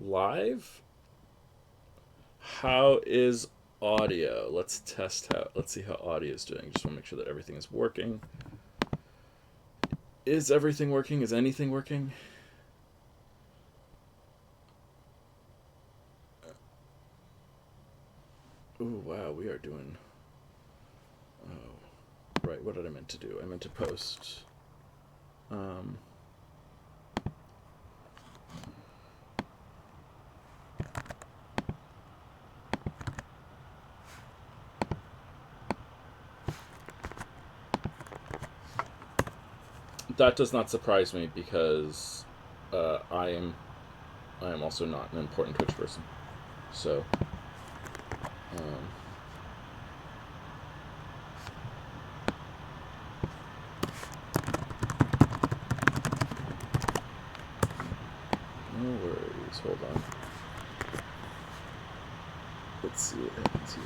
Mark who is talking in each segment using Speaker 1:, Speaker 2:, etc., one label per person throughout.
Speaker 1: live. How is audio? Let's see how audio is doing. Just want to make sure that everything is working. Is everything working? Is anything working? Ooh, wow, we are doing... Oh, right, what did I meant to do? I meant to post... That does not surprise me because I am also not an important Twitch person. So, no worries. Hold on. Let's see what happens here.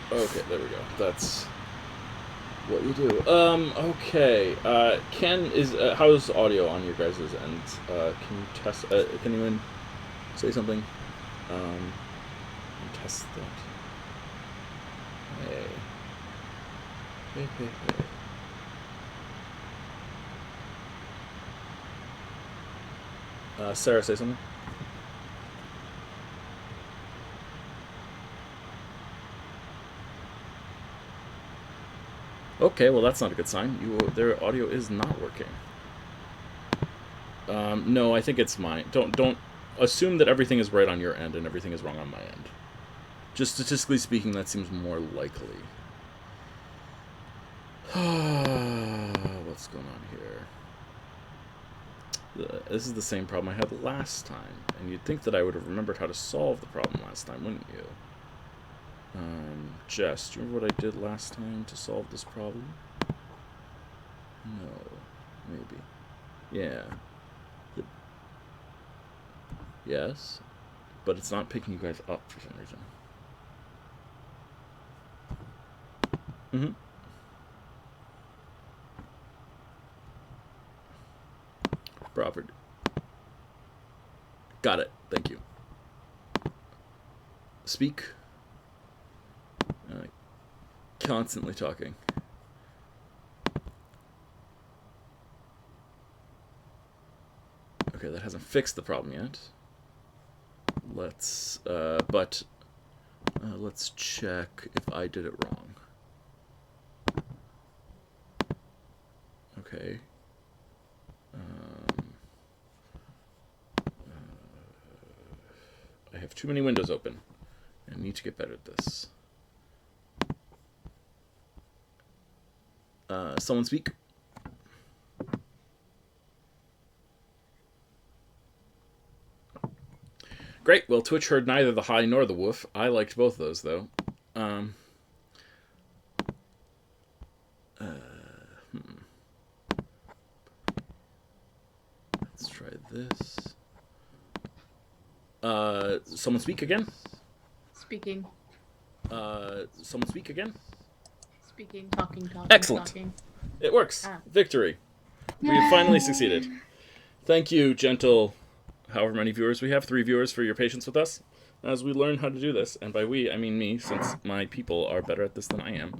Speaker 1: Okay, there we go. That's what you do. Okay. Ken, how's audio on your guys' end? Can you test? Can anyone say something? Test that. Hey. Hey. Sarah, say something. Okay, well that's not a good sign. Their audio is not working. No, I think it's mine. Don't assume that everything is right on your end and everything is wrong on my end. Just statistically speaking, that seems more likely. What's going on here? This is the same problem I had last time, and you'd think that I would have remembered how to solve the problem last time, wouldn't you? Jess, do you remember what I did last time to solve this problem? No. Maybe. Yeah. Yes. But it's not picking you guys up for some reason. Property. Got it. Thank you. Speak. Constantly talking. Okay, that hasn't fixed the problem yet. Let's check if I did it wrong. Okay. I have too many windows open. I need to get better at this. Someone speak. Great. Well, Twitch heard neither the hi nor the woof. I liked both of those, though. Let's try this. Someone speak again?
Speaker 2: Speaking.
Speaker 1: Someone speak again?
Speaker 2: Speaking. Talking.
Speaker 1: Excellent.
Speaker 2: Talking.
Speaker 1: It works. Victory. We have finally succeeded. Thank you, gentle, however many viewers we have, 3 viewers, for your patience with us as we learn how to do this. And by we, I mean me, since my people are better at this than I am.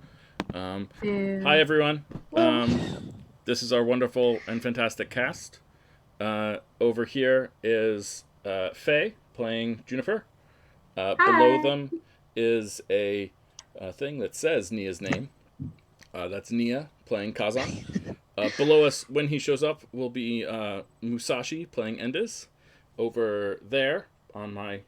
Speaker 1: Hi, everyone. This is our wonderful and fantastic cast. Over here is Faye playing Juniper. Below them is a thing that says Nia's name. That's Nia playing Kazan. Below us, when he shows up, will be Musashi playing Endiz. Over there, on my...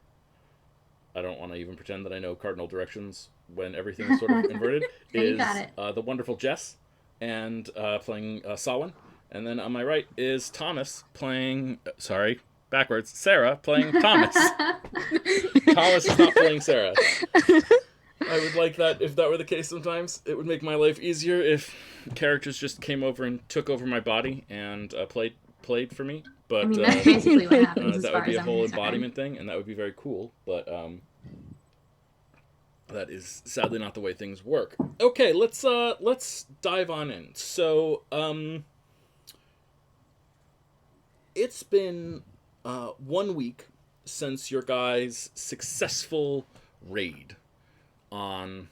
Speaker 1: I don't want to even pretend that I know cardinal directions when everything is sort of inverted, is the wonderful Jess and playing Sawin. And then on my right is Thomas playing... Sorry, backwards. Sarah playing Thomas. Thomas is not playing Sarah. I would like that if that were the case sometimes. It would make my life easier if characters just came over and took over my body and played for me.
Speaker 3: I
Speaker 1: But
Speaker 3: mean, that's basically what happens as
Speaker 1: that
Speaker 3: far
Speaker 1: would be
Speaker 3: as
Speaker 1: a
Speaker 3: I'm
Speaker 1: whole
Speaker 3: concerned.
Speaker 1: embodiment thing, and that would be very cool. But that is sadly not the way things work. Okay, let's dive on in. So, it's been 1 week since your guys' successful raid on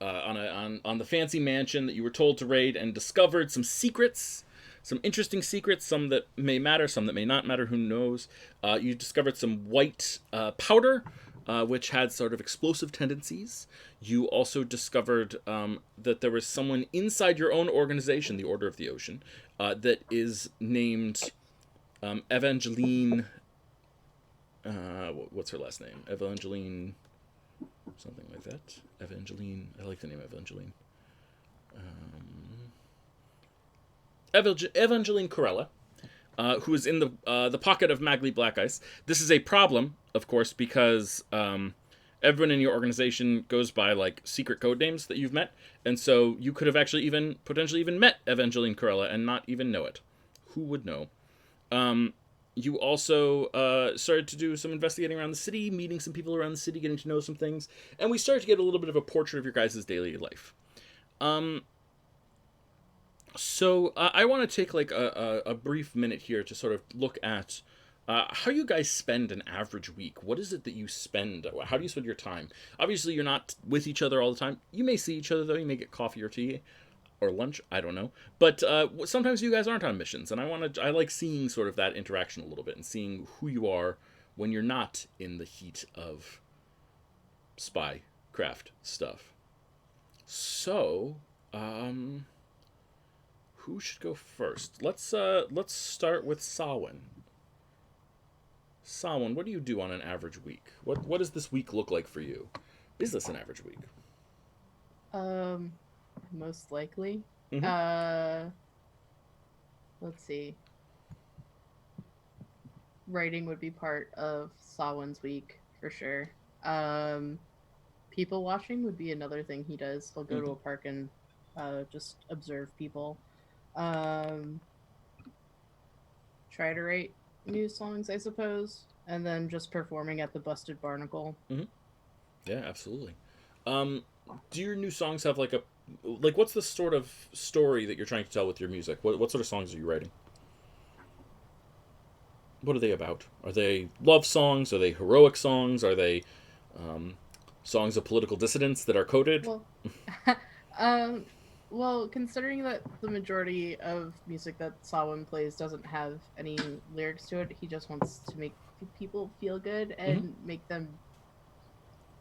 Speaker 1: on the fancy mansion that you were told to raid, and discovered some secrets, some interesting secrets, some that may matter, some that may not matter, who knows. You discovered some white powder, which had sort of explosive tendencies. You also discovered that there was someone inside your own organization, the Order of the Ocean, that is named Evangeline. What's her last name? Evangeline. Something like that. Evangeline. I like the name Evangeline. Evangeline Corella, who is in the pocket of Magli Blackice. This is a problem, of course, because everyone in your organization goes by like secret code names that you've met, and so you could have actually potentially even met Evangeline Corella and not even know it. Who would know? You also started to do some investigating around the city, meeting some people around the city, getting to know some things, and we started to get a little bit of a portrait of your guys' daily life. So I want to take like a brief minute here to sort of look at how you guys spend an average week. What is it that you spend? How do you spend your time? Obviously, you're not with each other all the time. You may see each other, though. You may get coffee or tea or lunch. I don't know. But sometimes you guys aren't on missions, and I like seeing sort of that interaction a little bit and seeing who you are when you're not in the heat of spy craft stuff. So, who should go first? Let's start with Sawin. Sawin, what do you do on an average week? What does this week look like for you? Is this an average week?
Speaker 2: Most likely.
Speaker 1: Mm-hmm.
Speaker 2: Let's see. Writing would be part of Sawin's week for sure. People watching would be another thing he does. He'll go to a park and just observe people. Try to write new songs, I suppose, and then just performing at the Busted Barnacle.
Speaker 1: Mm-hmm. Yeah, absolutely. Do your new songs have what's the sort of story that you're trying to tell with your music? What sort of songs are you writing? What are they about? Are they love songs? Are they heroic songs? Are they songs of political dissidents that are coded?
Speaker 2: Well, considering that the majority of music that Sawin plays doesn't have any lyrics to it, he just wants to make people feel good and make them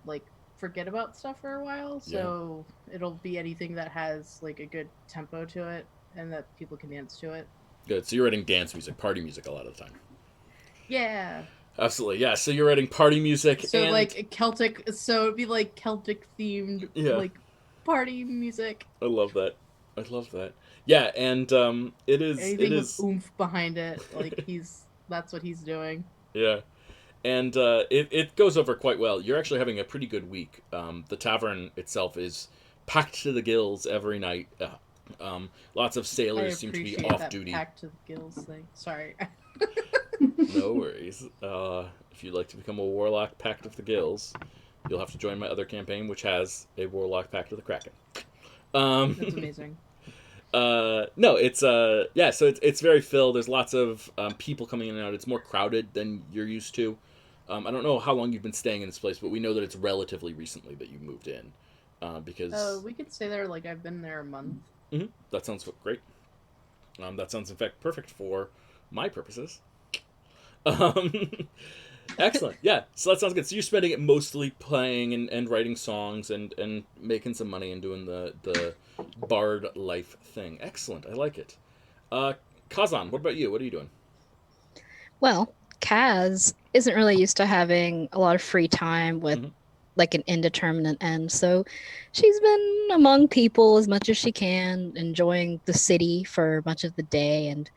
Speaker 2: like forget about stuff for a while. So it'll be anything that has like a good tempo to it and that people can dance to it.
Speaker 1: Good. So you're writing dance music, party music a lot of the time.
Speaker 2: Yeah.
Speaker 1: Absolutely. Yeah. So you're writing party music.
Speaker 2: So like Celtic. So it'd be like Celtic themed, like party music.
Speaker 1: I love that. Yeah, and it is.
Speaker 2: Anything with oomph behind it, like that's what he's doing.
Speaker 1: Yeah, and it goes over quite well. You're actually having a pretty good week. The tavern itself is packed to the gills every night. Lots of sailors seem to be off duty.
Speaker 2: Packed to the gills thing. Sorry.
Speaker 1: No worries. If you'd like to become a warlock packed of the gills, you'll have to join my other campaign, which has a warlock pact of the Kraken.
Speaker 2: That's amazing.
Speaker 1: No, it's so it's very filled. There's lots of people coming in and out. It's more crowded than you're used to. I don't know how long you've been staying in this place, but we know that it's relatively recently that you moved in. Because
Speaker 2: we could stay there like I've been there a month.
Speaker 1: Mm-hmm. That sounds great. That sounds in fact perfect for my purposes. Excellent. Yeah, so that sounds good. So you're spending it mostly playing and writing songs and making some money and doing the bard life thing. Excellent. I like it. Kazan, what about you? What are you doing?
Speaker 4: Well, Kaz isn't really used to having a lot of free time with like an indeterminate end. So she's been among people as much as she can, enjoying the city for much of the day and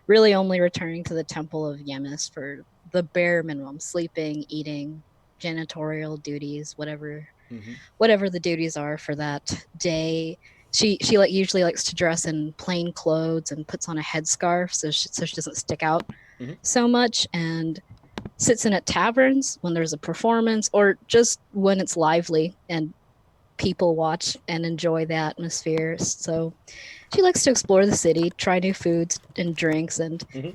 Speaker 4: really only returning to the Temple of Yemis for the bare minimum, sleeping, eating, janitorial duties, whatever
Speaker 1: Mm-hmm.
Speaker 4: whatever the duties are for that day. She like usually likes to dress in plain clothes and puts on a headscarf so she doesn't stick out
Speaker 1: Mm-hmm.
Speaker 4: so much, and sits in at taverns when there's a performance or just when it's lively and people watch and enjoy the atmosphere. So she likes to explore the city, try new foods and drinks, and
Speaker 1: Mm-hmm.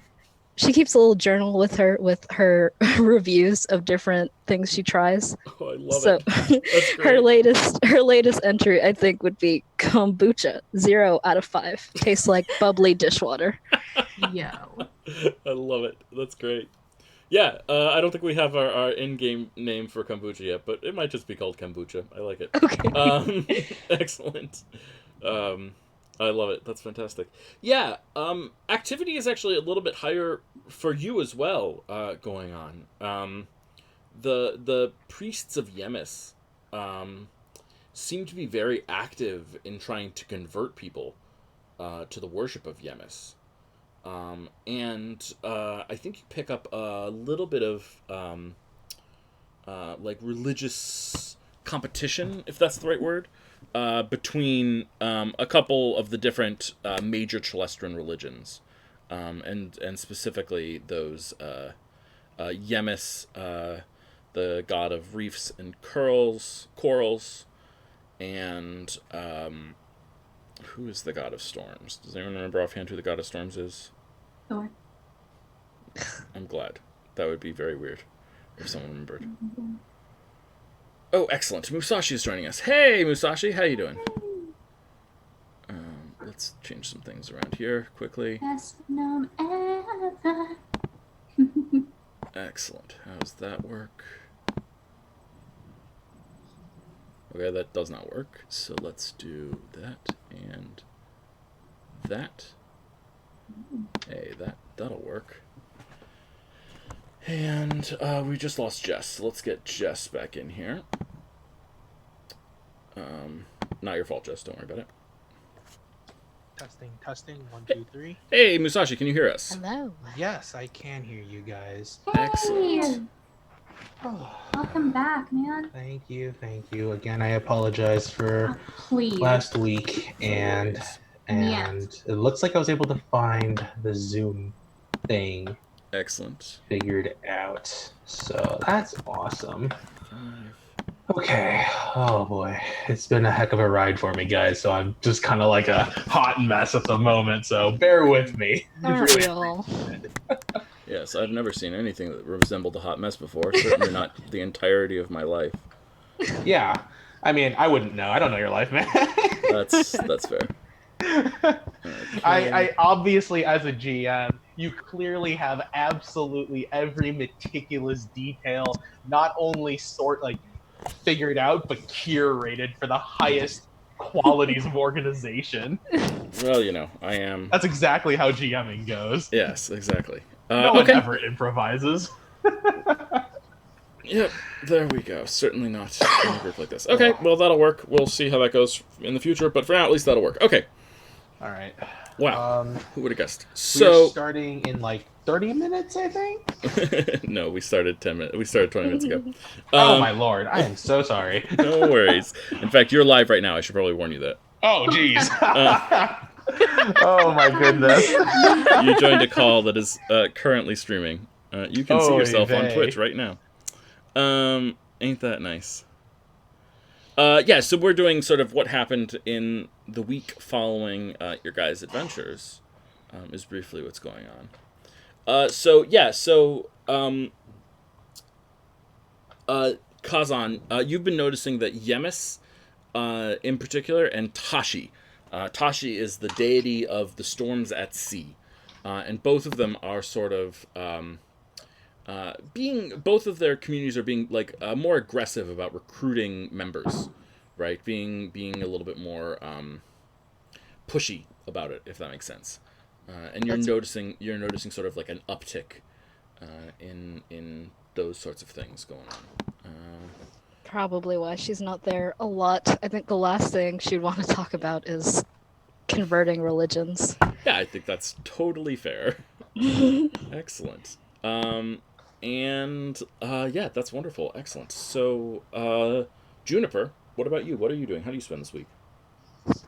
Speaker 4: she keeps a little journal with her reviews of different things she tries.
Speaker 1: Oh, I love
Speaker 4: So
Speaker 1: it. That's great.
Speaker 4: her latest entry, I think, would be kombucha, 0 out of 5. Tastes like bubbly dishwater.
Speaker 2: Yo.
Speaker 1: I love it. That's great. Yeah, I don't think we have our in-game name for kombucha yet, but it might just be called kombucha. I like it.
Speaker 4: Okay.
Speaker 1: Excellent. I love it. That's fantastic. Yeah, activity is actually a little bit higher for you as well, going on. The priests of Yemis seem to be very active in trying to convert people to the worship of Yemis. And I think you pick up a little bit of like religious competition, if that's the right word, between a couple of the different major Celestian religions, and specifically those Yemis, the god of reefs and corals, and who is the god of storms? Does anyone remember offhand who the god of storms is?
Speaker 3: Thor.
Speaker 1: I'm glad. That would be very weird if someone remembered. Oh, excellent. Musashi is joining us. Hey, Musashi, how you doing? Let's change some things around here quickly.
Speaker 3: Best gnome ever.
Speaker 1: Excellent. How does that work? Okay, that does not work. So let's do that and that. Hey, that'll work. And we just lost Jess. So let's get Jess back in here. Not your fault, Jess. Don't worry about it.
Speaker 5: Testing. 1, 2, 3.
Speaker 1: Hey, Musashi, can you hear us?
Speaker 4: Hello.
Speaker 5: Yes, I can hear you guys.
Speaker 1: Excellent.
Speaker 3: Welcome back, man.
Speaker 5: Thank you. Again, I apologize for
Speaker 3: Please.
Speaker 5: last week, and
Speaker 3: Yes.
Speaker 5: it looks like I was able to find the Zoom thing
Speaker 1: Excellent.
Speaker 5: figured out. So that's awesome.
Speaker 1: 5.
Speaker 5: Okay. Oh boy, it's been a heck of a ride for me, guys. So I'm just kind of like a hot mess at the moment. So bear with me.
Speaker 4: Aren't we all?
Speaker 1: Yes, I've never seen anything that resembled a hot mess before. Certainly not the entirety of my life.
Speaker 5: Yeah. I mean, I wouldn't know. I don't know your life, man.
Speaker 1: That's fair.
Speaker 5: I obviously, as a GM, you clearly have absolutely every meticulous detail, not only figured out, but curated for the highest qualities of organization.
Speaker 1: Well, I am.
Speaker 5: That's exactly how GMing goes.
Speaker 1: Yes, exactly.
Speaker 5: No one
Speaker 1: okay.
Speaker 5: ever improvises.
Speaker 1: Yep, there we go. Certainly not in a group like this. Okay, well, that'll work. We'll see how that goes in the future, but for now, at least that'll work. Okay.
Speaker 5: All right.
Speaker 1: Wow. Who would have guessed?
Speaker 5: We're starting in 30 minutes, I think?
Speaker 1: No, we started 10 minutes. We stared 20 minutes ago.
Speaker 5: Oh, my lord. I am so sorry.
Speaker 1: No worries. In fact, you're live right now. I should probably warn you that.
Speaker 5: Oh, jeez. Oh, my goodness.
Speaker 1: You joined a call that is currently streaming. You can see yourself on Twitch right now. Ain't that nice? Yeah, so we're doing sort of what happened in the week following your guys' adventures, is briefly what's going on. Kazan, you've been noticing that Yemis, in particular, and Tashi. Tashi is the deity of the storms at sea, and both of them are sort of both of their communities are being more aggressive about recruiting members, right? Being a little bit more pushy about it, if that makes sense. And you're noticing sort of like an uptick in those sorts of things going on.
Speaker 4: Probably why she's not there a lot. I think the last thing she'd want to talk about is converting religions.
Speaker 1: Yeah, I think that's totally fair. Excellent. And yeah, that's wonderful. Excellent. So, Juniper, what about you? What are you doing? How do you spend this week?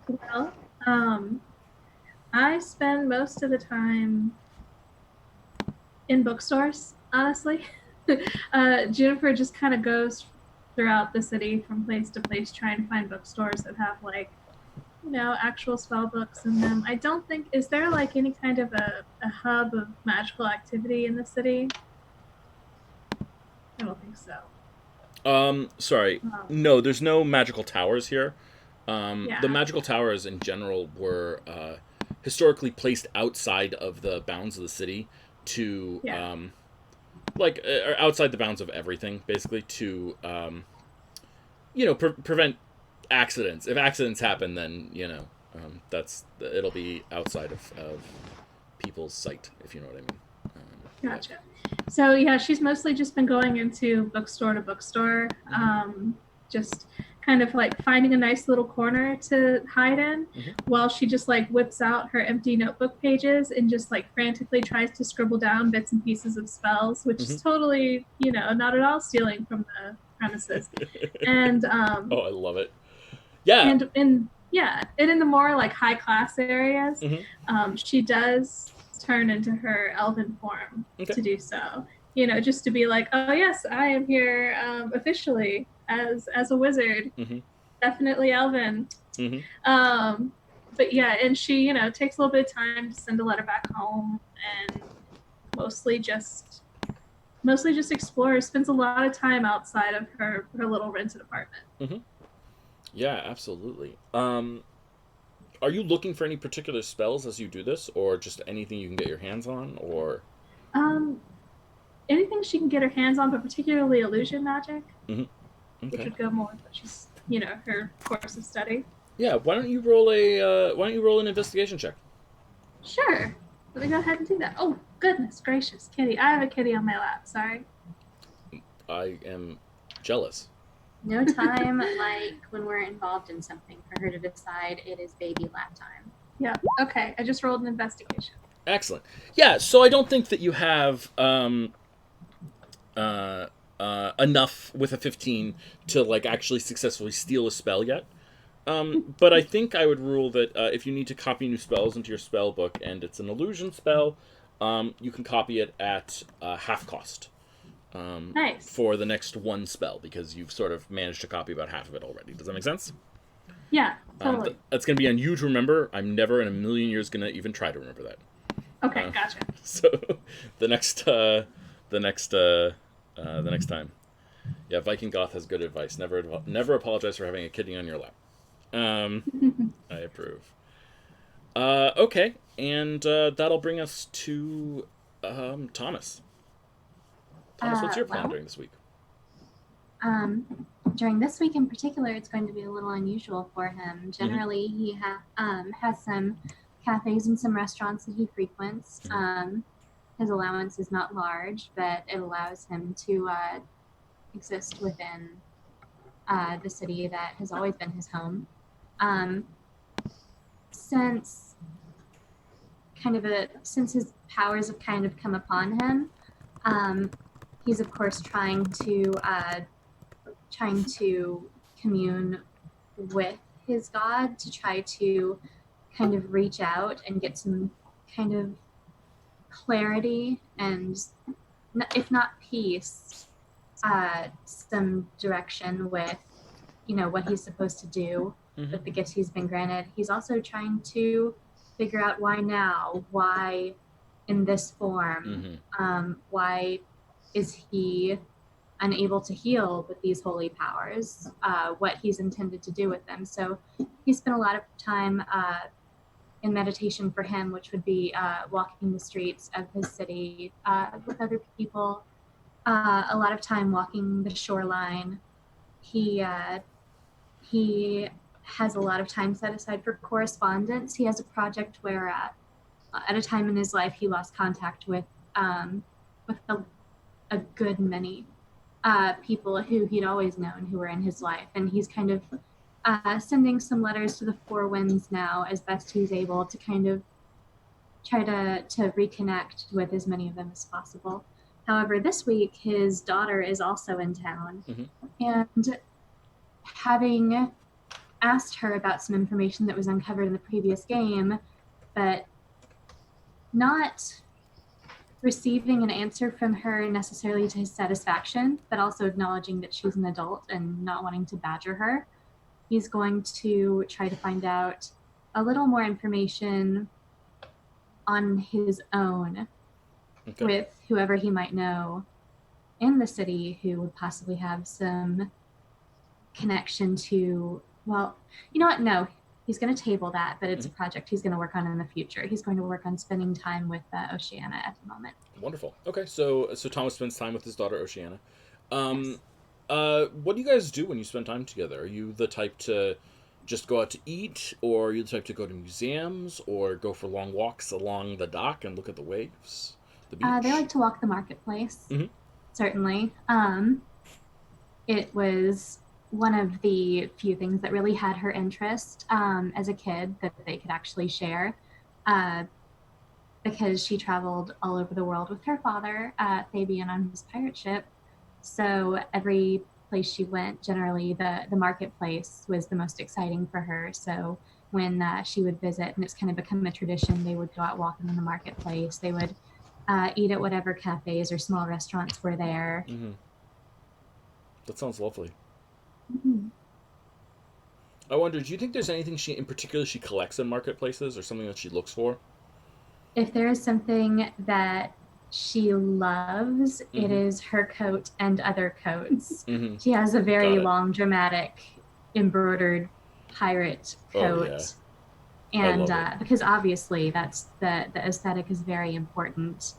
Speaker 3: Well, um, I spend most of the time in bookstores, honestly. Juniper just kind of goes throughout the city from place to place trying to find bookstores that have like, actual spell books in them. I don't think, is there like any kind of a hub of magical activity in the city? I don't think so.
Speaker 1: Sorry. No, there's no magical towers here.
Speaker 3: Yeah.
Speaker 1: The magical towers in general were historically placed outside of the bounds of the city to,
Speaker 3: Yeah.
Speaker 1: or outside the bounds of everything, basically, to, prevent accidents. If accidents happen, then, it'll be outside of people's sight, if you know what I mean.
Speaker 3: Gotcha. So yeah, she's mostly just been going into bookstore to bookstore, just kind of like finding a nice little corner to hide in, while she just like whips out her empty notebook pages and just like frantically tries to scribble down bits and pieces of spells, which is totally, not at all stealing from the premises. And
Speaker 1: oh, I love it. Yeah.
Speaker 3: And in the more like high class areas, she does turn into her elven form to do so. Just to be like, oh yes, I am here officially as a wizard, definitely elven. But yeah, and she takes a little bit of time to send a letter back home, and mostly just explores, spends a lot of time outside of her little rented apartment.
Speaker 1: Yeah, absolutely. Are you looking for any particular spells as you do this, or just anything you can get your hands on, or?
Speaker 3: Anything she can get her hands on, but particularly illusion magic,
Speaker 1: Okay.
Speaker 3: which would go more with what she's, her course of study.
Speaker 1: Yeah, why don't you roll an investigation check?
Speaker 3: Sure. Let me go ahead and do that. Oh, goodness gracious, kitty. I have a kitty on my lap, sorry.
Speaker 1: I am jealous.
Speaker 6: No time like when we're involved in something for her to decide it is baby lap time.
Speaker 3: Yeah, okay. I just rolled an investigation.
Speaker 1: Excellent. Yeah, so I don't think that you have enough with a 15 to like actually successfully steal a spell yet. But I think I would rule that if you need to copy new spells into your spell book and it's an illusion spell, you can copy it at half cost.
Speaker 3: Nice.
Speaker 1: For the next one spell, because you've sort of managed to copy about half of it already. Does that make sense?
Speaker 3: Yeah, totally.
Speaker 1: That's going to be on you to remember. I'm never in a million years going to even try to remember that.
Speaker 3: Okay, gotcha.
Speaker 1: So the next time. Yeah, Viking Goth has good advice. Never apologize for having a kidney on your lap. I approve. Okay, and that'll bring us to Thomas. Thomas, what's your plan during this week?
Speaker 6: During this week in particular, it's going to be a little unusual for him. Generally, he has some cafes and some restaurants that he frequents. His allowance is not large, but it allows him to exist within the city that has always been his home. Since his powers have kind of come upon him, he's of course trying to commune with his god to try to kind of reach out and get some kind of clarity and, if not peace, some direction with what he's supposed to do with the gifts he's been granted. He's also trying to figure out why now, why in this form, why is he unable to heal with these holy powers, what he's intended to do with them. So he spent a lot of time in meditation for him, which would be walking the streets of his city with other people, a lot of time walking the shoreline. He has a lot of time set aside for correspondence. He has a project where at a time in his life he lost contact with a good many people who he'd always known who were in his life, and he's kind of sending some letters to the four winds now as best he's able to kind of try to reconnect with as many of them as possible. However, this week his daughter is also in town,
Speaker 1: Mhm.
Speaker 6: and having asked her about some information that was uncovered in the previous game, but not receiving an answer from her necessarily to his satisfaction, but also acknowledging that she's an adult and not wanting to badger her, he's going to try to find out a little more information on his own
Speaker 1: Okay.
Speaker 6: with whoever he might know in the city who would possibly have some connection to, well, you know what? No, he's going to table that, but it's a project he's going to work on in the future. He's going to work on spending time with Oceana at the moment.
Speaker 1: Wonderful. Okay, so Thomas spends time with his daughter Oceana.
Speaker 6: Yes.
Speaker 1: What do you guys do when you spend time together? Are you the type to just go out to eat, or are you the type to go to museums, or go for long walks along the dock and look at the waves, the beach?
Speaker 6: They like to walk the marketplace, certainly. It was one of the few things that really had her interest as a kid that they could actually share, because she traveled all over the world with her father, Fabian, on his pirate ship. So every place she went, generally the marketplace was the most exciting for her. So when she would visit, and it's kind of become a tradition, they would go out walking in the marketplace. They would eat at whatever cafes or small restaurants were there.
Speaker 1: Mm-hmm. That sounds lovely.
Speaker 6: Mm-hmm.
Speaker 1: I wonder, do you think there's anything in particular she collects in marketplaces, or something that she looks for?
Speaker 6: If there is something that she loves, it is her coat and other coats. She has a very long, dramatic, embroidered pirate coat. And because obviously that's the aesthetic is very important.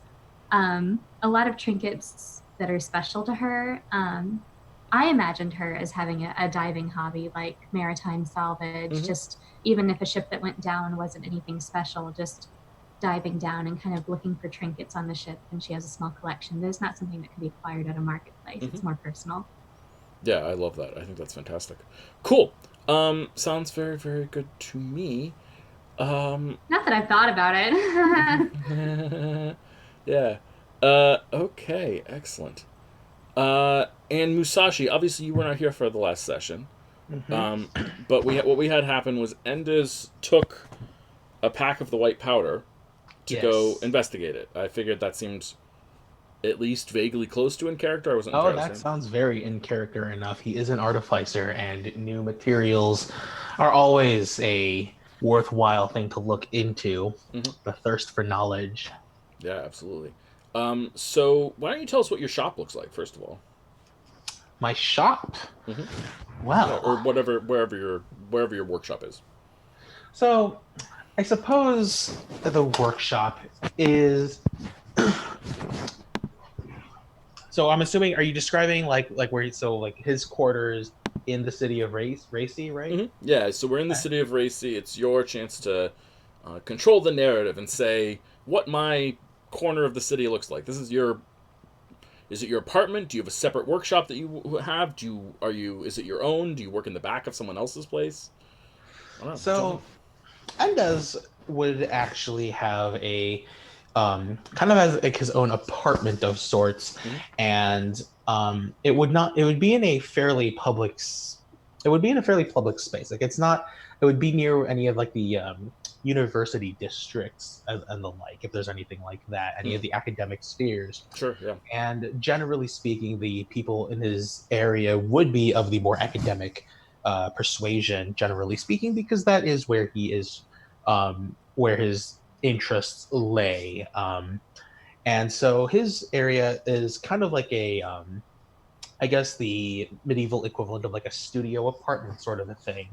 Speaker 6: A lot of trinkets that are special to her. I imagined her as having a diving hobby, like maritime salvage. Just even if a ship that went down wasn't anything special, just diving down and kind of looking for trinkets on the ship. And she has a small collection. There's not something that can be acquired at a marketplace. It's more personal.
Speaker 1: Yeah, I love that. I think that's fantastic. Cool. Sounds very, very good to me.
Speaker 6: Not that I've thought about
Speaker 1: it. Yeah. Okay, excellent. And Musashi, obviously you were not here for the last session. But what we had happen was Enders took a pack of the white powder to go investigate it. I figured that seemed at least vaguely close to in character. I wasn't entirely
Speaker 5: that sounds very in character enough. He is an artificer, and new materials are always a worthwhile thing to look into. The thirst for knowledge.
Speaker 1: Yeah, absolutely. So why don't you tell us what your shop looks like, first of all?
Speaker 5: My shop? Well,
Speaker 1: or whatever, wherever your workshop is.
Speaker 5: So, I suppose the workshop is. So I'm assuming, are you describing like where? So like his quarters in the city of Racy, right?
Speaker 1: Yeah. So we're in the city of Racy. It's your chance to control the narrative and say what my corner of the city looks like. This is your. Is it your apartment? Do you have a separate workshop that you have? Is it your own? Do you work in the back of someone else's place? I don't know.
Speaker 5: So, Enders would actually have a kind of as like his own apartment of sorts, and it would be in a fairly public space. Like it's not. It would be near any of like the university districts and the like, if there's anything like that, any of the academic spheres.
Speaker 1: Sure, yeah.
Speaker 5: And generally speaking, the people in his area would be of the more academic persuasion, generally speaking, because that is where he is, where his interests lay. And so his area is kind of like a, I guess the medieval equivalent of like a studio apartment sort of a thing.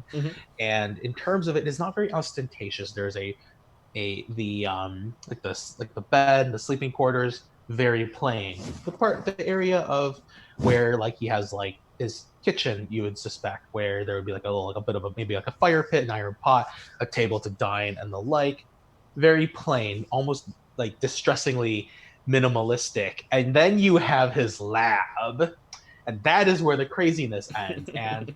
Speaker 5: And in terms of it, it's not very ostentatious. There's the bed, the sleeping quarters, very plain. The area of where like he has like his kitchen, you would suspect, where there would be like a bit of maybe like a fire pit, an iron pot, a table to dine, and the like. Very plain, almost like distressingly minimalistic. And then you have his lab. And that is where the craziness ends. And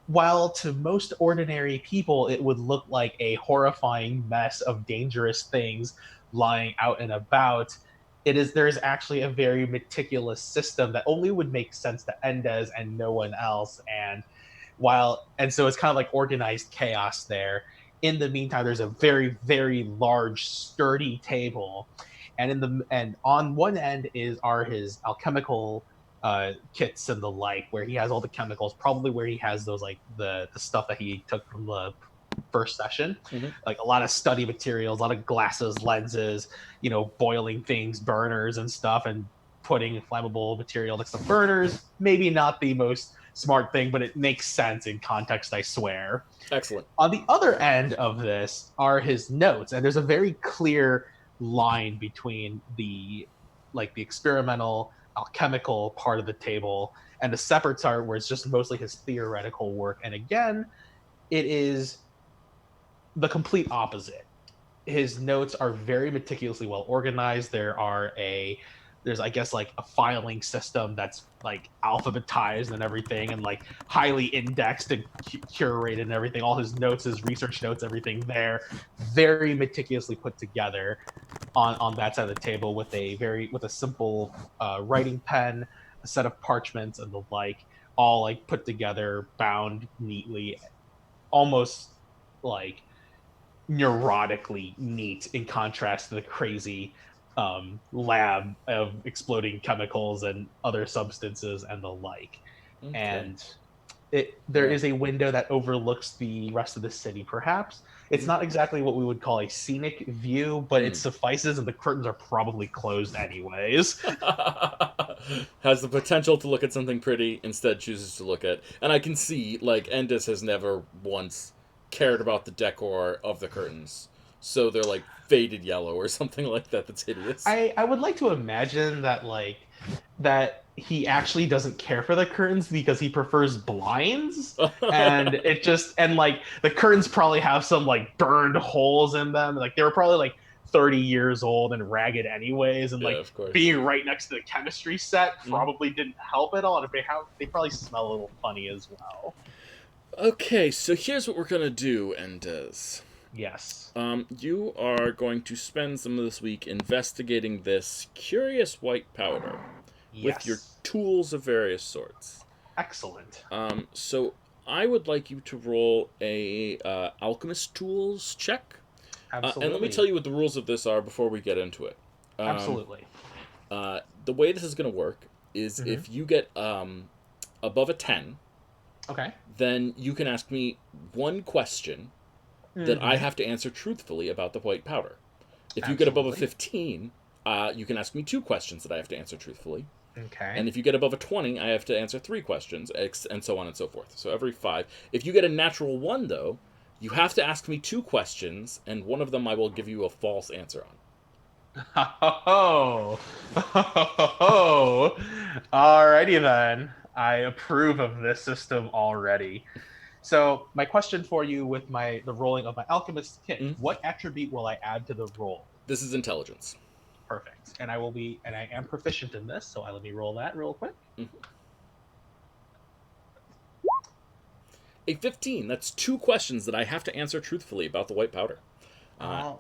Speaker 5: while to most ordinary people it would look like a horrifying mess of dangerous things lying out and about, there is actually a very meticulous system that only would make sense to Endez and no one else. And so it's kind of like organized chaos there. In the meantime, there's a very, very large, sturdy table, and on one end are his alchemical kits and the like, where he has all the chemicals, probably where he has those like the stuff that he took from the first session, like a lot of study materials, a lot of glasses, lenses, boiling things, burners and stuff, and putting flammable material next to burners. Maybe not the most smart thing, but it makes sense in context, I swear.
Speaker 1: Excellent.
Speaker 5: On the other end of this are his notes, and there's a very clear line between the experimental alchemical part of the table and the separate part where it's just mostly his theoretical work. And again, it is the complete opposite. His notes are very meticulously well organized. There's I guess like a filing system that's like alphabetized and everything, and like highly indexed and curated and everything. All his notes, his research notes, everything there, very meticulously put together on that side of the table with a simple writing pen, a set of parchments and the like, all like put together, bound neatly, almost like neurotically neat in contrast to the crazy lab of exploding chemicals and other substances and the like. Okay. And there is a window that overlooks the rest of the city, perhaps. It's not exactly what we would call a scenic view, but it suffices, and the curtains are probably closed anyways.
Speaker 1: Has the potential to look at something pretty, instead chooses to look at... And I can see, like, Endis has never once cared about the decor of the curtains. So they're, like, faded yellow or something like that that's hideous.
Speaker 5: I would like to imagine that, like, that he actually doesn't care for the curtains because he prefers blinds. And it just... And, like, the curtains probably have some, like, burned holes in them. Like, they were probably, like, 30 years old and ragged anyways, and like being right next to the chemistry set probably didn't help at all. And if they probably smell a little funny as well.
Speaker 1: Okay, so here's what we're gonna do, Endez.
Speaker 5: Yes.
Speaker 1: You are going to spend some of this week investigating this curious white powder with your tools of various sorts.
Speaker 5: Excellent.
Speaker 1: So I would like you to roll a alchemist tools check.
Speaker 5: Absolutely.
Speaker 1: And let me tell you what the rules of this are before we get into it.
Speaker 5: Absolutely.
Speaker 1: The way this is going to work is if you get above a 10,
Speaker 5: okay, then
Speaker 1: you can ask me one question that I have to answer truthfully about the white powder. If you get above a 15, you can ask me 2 questions that I have to answer truthfully.
Speaker 5: Okay.
Speaker 1: And if you get above a 20, I have to answer 3 questions, and so on and so forth. So every 5. If you get a natural 1, though, you have to ask me 2 questions, and one of them I will give you a false answer on.
Speaker 5: Alrighty then. I approve of this system already. So my question for you with the rolling of my alchemist kit, what attribute will I add to the roll?
Speaker 1: This is intelligence.
Speaker 5: Perfect. And I am proficient in this, so let me roll that real quick.
Speaker 1: A 15. That's 2 questions that I have to answer truthfully about the white powder.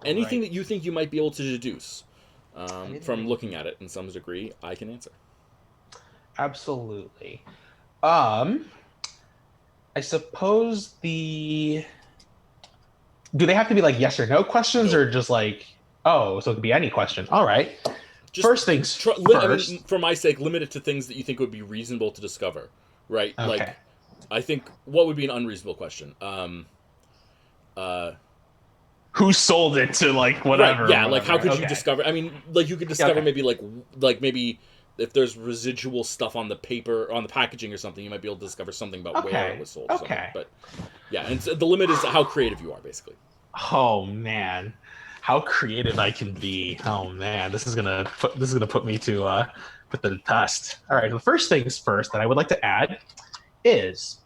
Speaker 1: Anything that you think you might be able to deduce from looking at it in some degree, I can answer.
Speaker 5: Absolutely. I suppose do they have to be like yes or no questions, or just like, so it could be any question? All right. Just first things first.
Speaker 1: I mean, for my sake, limit it to things that you think would be reasonable to discover, right?
Speaker 5: Okay.
Speaker 1: Like, I think, what would be an unreasonable question?
Speaker 5: Who sold it to, like, whatever?
Speaker 1: Right, yeah, like, how could you discover... I mean, like, you could discover maybe, like, maybe if there's residual stuff on the paper, on the packaging or something, you might be able to discover something about where it was sold.
Speaker 5: Okay.
Speaker 1: But, yeah, and so the limit is how creative you are, basically.
Speaker 5: Oh, man. How creative I can be. Oh, man. This is gonna put me to the test. All right, the first things first that I would like to add is,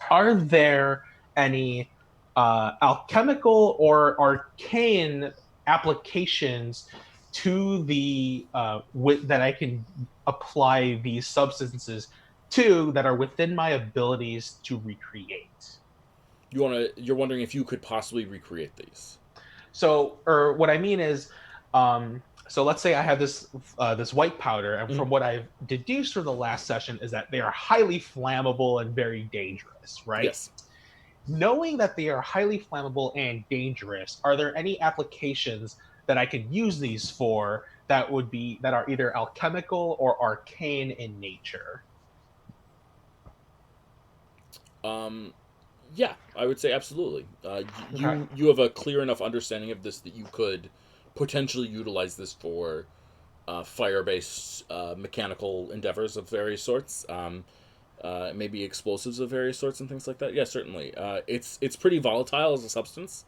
Speaker 5: are there any alchemical or arcane applications to the that I can apply these substances to that are within my abilities to recreate?
Speaker 1: You're wondering if you could possibly recreate these.
Speaker 5: So, or what I mean is, So let's say I have this this white powder, and from what I've deduced from the last session is that they are highly flammable and very dangerous, right?
Speaker 1: Yes.
Speaker 5: Knowing that they are highly flammable and dangerous, are there any applications that I could use these for that are either alchemical or arcane in nature?
Speaker 1: Yeah, I would say absolutely. You have a clear enough understanding of this that you could potentially utilize this for fire-based mechanical endeavors of various sorts. Maybe explosives of various sorts and things like that. Yeah, certainly. It's pretty volatile as a substance,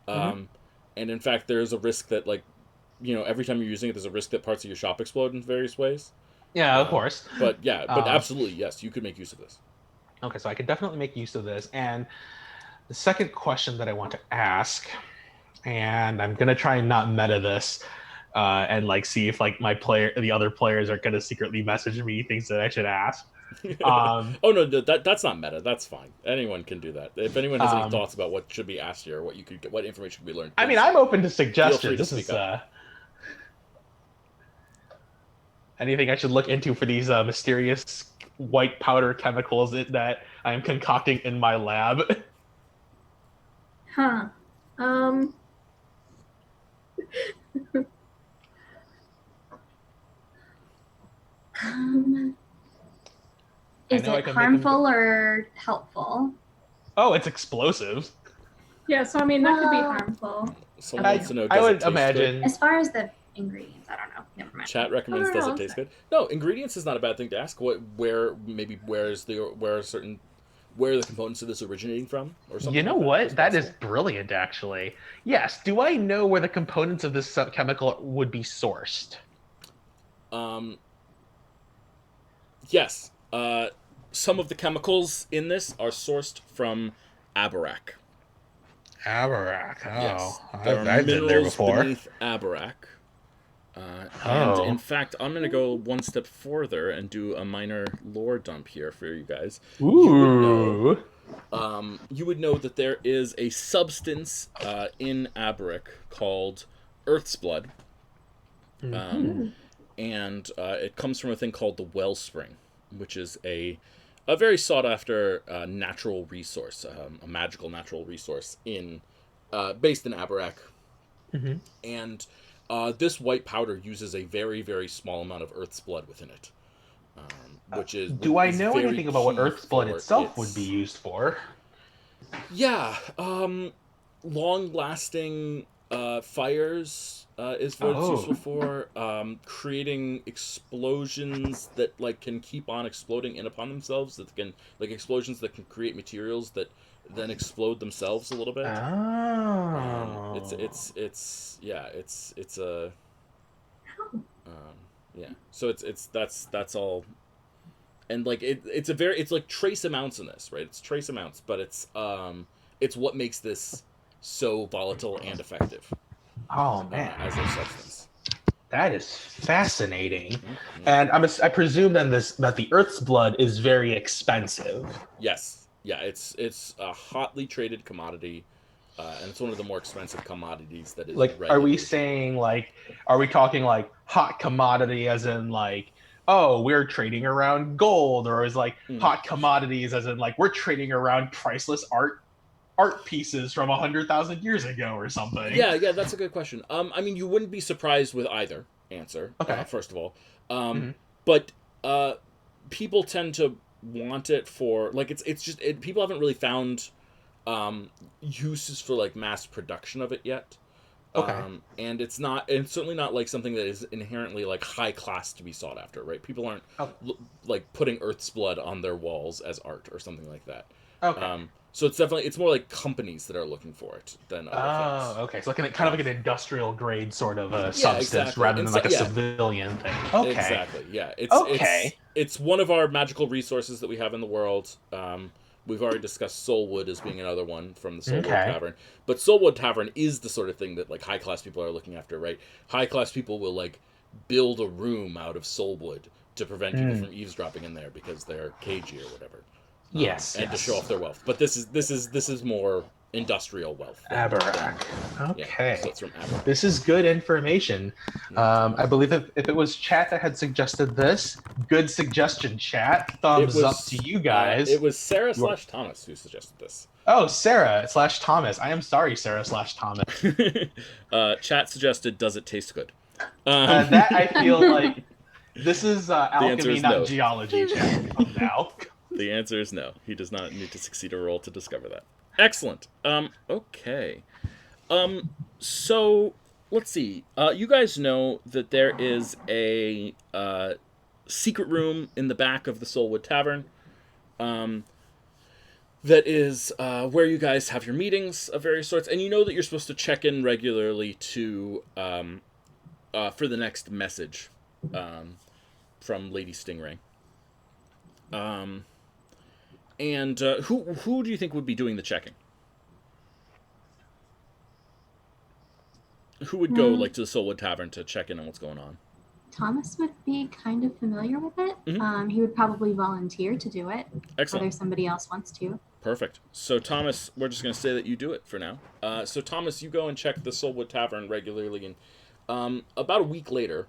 Speaker 1: and in fact, there is a risk that every time you're using it, there's a risk that parts of your shop explode in various ways.
Speaker 5: Yeah, of course.
Speaker 1: But yeah, but absolutely, yes, you could make use of this.
Speaker 5: Okay, so I can definitely make use of this. And the second question that I want to ask, and I'm gonna try and not meta this, and see if the other players are gonna secretly message me things that I should ask.
Speaker 1: Oh no, that's not meta. That's fine. Anyone can do that. If anyone has any thoughts about what should be asked here, what information could be learned.
Speaker 5: I mean, I'm open to suggestions.
Speaker 1: Feel free to
Speaker 5: This
Speaker 1: speak
Speaker 5: is
Speaker 1: up.
Speaker 5: anything I should look into for these mysterious white powder chemicals that I'm concocting in my lab.
Speaker 3: Huh.
Speaker 6: Is it harmful or helpful?
Speaker 5: Oh, it's explosive.
Speaker 3: Yeah, so I mean that could be harmful.
Speaker 1: Someone wants to know,
Speaker 5: I
Speaker 1: does it
Speaker 5: would
Speaker 1: taste
Speaker 5: imagine.
Speaker 1: good?
Speaker 6: As far as the ingredients, I don't know. Never mind.
Speaker 1: Chat recommends, does it taste good? No, ingredients is not a bad thing to ask. Where are the components of this originating from, or something?
Speaker 5: You know
Speaker 1: like
Speaker 5: what? That is brilliant, actually. Yes. Do I know where the components of this chemical would be sourced?
Speaker 1: Yes. Some of the chemicals in this are sourced from Abarak.
Speaker 5: Abarak. Oh,
Speaker 1: Yes.
Speaker 5: I've been there before.
Speaker 1: Beneath Abarak. And in fact, I'm going to go one step further and do a minor lore dump here for you guys.
Speaker 5: Ooh.
Speaker 1: You would know that there is a substance in Abarak called Earth's Blood. And it comes from a thing called the Wellspring, which is a very sought-after natural resource, a magical natural resource based in Abarak. And this white powder uses a very, very small amount of Earth's blood within it.
Speaker 5: Do I know anything about what Earth's blood itself would be used for?
Speaker 1: Yeah, long-lasting fires is what it's useful for. Creating explosions that can keep on exploding in upon themselves. That can explosions that can create materials that then explode themselves a little bit. It's a So that's all. And it's trace amounts in this, right? It's trace amounts, but it's what makes this so volatile and effective.
Speaker 5: Oh man,
Speaker 1: as a substance.
Speaker 5: That is fascinating. And I presume then that the Earth's blood is very expensive.
Speaker 1: Yes, yeah, it's a hotly traded commodity, and it's one of the more expensive commodities that is.
Speaker 5: Are we saying are we talking hot commodity as in oh, we're trading around gold, or is hot commodities as in we're trading around priceless art pieces from 100,000 years ago or something?
Speaker 1: Yeah, that's a good question. I mean, you wouldn't be surprised with either answer.
Speaker 5: Okay.
Speaker 1: First of all, but people tend to want it for people haven't really found uses for mass production of it yet.
Speaker 5: Okay.
Speaker 1: And it's certainly not something that is inherently high class to be sought after, right? People aren't putting Earth's blood on their walls as art or something like that.
Speaker 5: Okay.
Speaker 1: So it's more like companies that are looking for it than other things.
Speaker 5: Okay. So kind of an industrial grade sort of substance,
Speaker 1: exactly.
Speaker 5: rather than a civilian thing. Okay.
Speaker 1: Exactly. Yeah. It's one of our magical resources that we have in the world. We've already discussed Soulwood as being another one from the Soulwood Tavern. But Soulwood Tavern is the sort of thing that high class people are looking after, right? High class people will build a room out of Soulwood to prevent people from eavesdropping in there because they're cagey or whatever.
Speaker 5: Yes.
Speaker 1: To show off their wealth. But this is more industrial wealth.
Speaker 5: Abarak. Okay.
Speaker 1: Yeah, so it's from Abarak.
Speaker 5: This is good information. I believe if it was chat that had suggested this, good suggestion, chat. Thumbs up to you guys.
Speaker 1: It was Sarah / Thomas who suggested this.
Speaker 5: Oh, Sarah / Thomas. I am sorry, Sarah / Thomas.
Speaker 1: Chat suggested, does it taste good?
Speaker 5: That I feel like this is alchemy, not
Speaker 1: no.
Speaker 5: geology, chat. Now.
Speaker 1: The answer is no. He does not need to succeed a roll to discover that. Excellent. Okay. So let's see. You guys know that there is a secret room in the back of the Soulwood Tavern. That is where you guys have your meetings of various sorts, and you know that you're supposed to check in regularly to for the next message from Lady Stingray. And who do you think would be doing the checking? Who would go to the Soulwood Tavern to check in on what's going on?
Speaker 6: Thomas would be kind of familiar with it.
Speaker 1: Mm-hmm.
Speaker 6: He would probably volunteer to do it.
Speaker 1: Excellent.
Speaker 6: Whether somebody else wants to.
Speaker 1: Perfect. So Thomas, we're just going to say that you do it for now. So Thomas, you go and check the Soulwood Tavern regularly, and about a week later,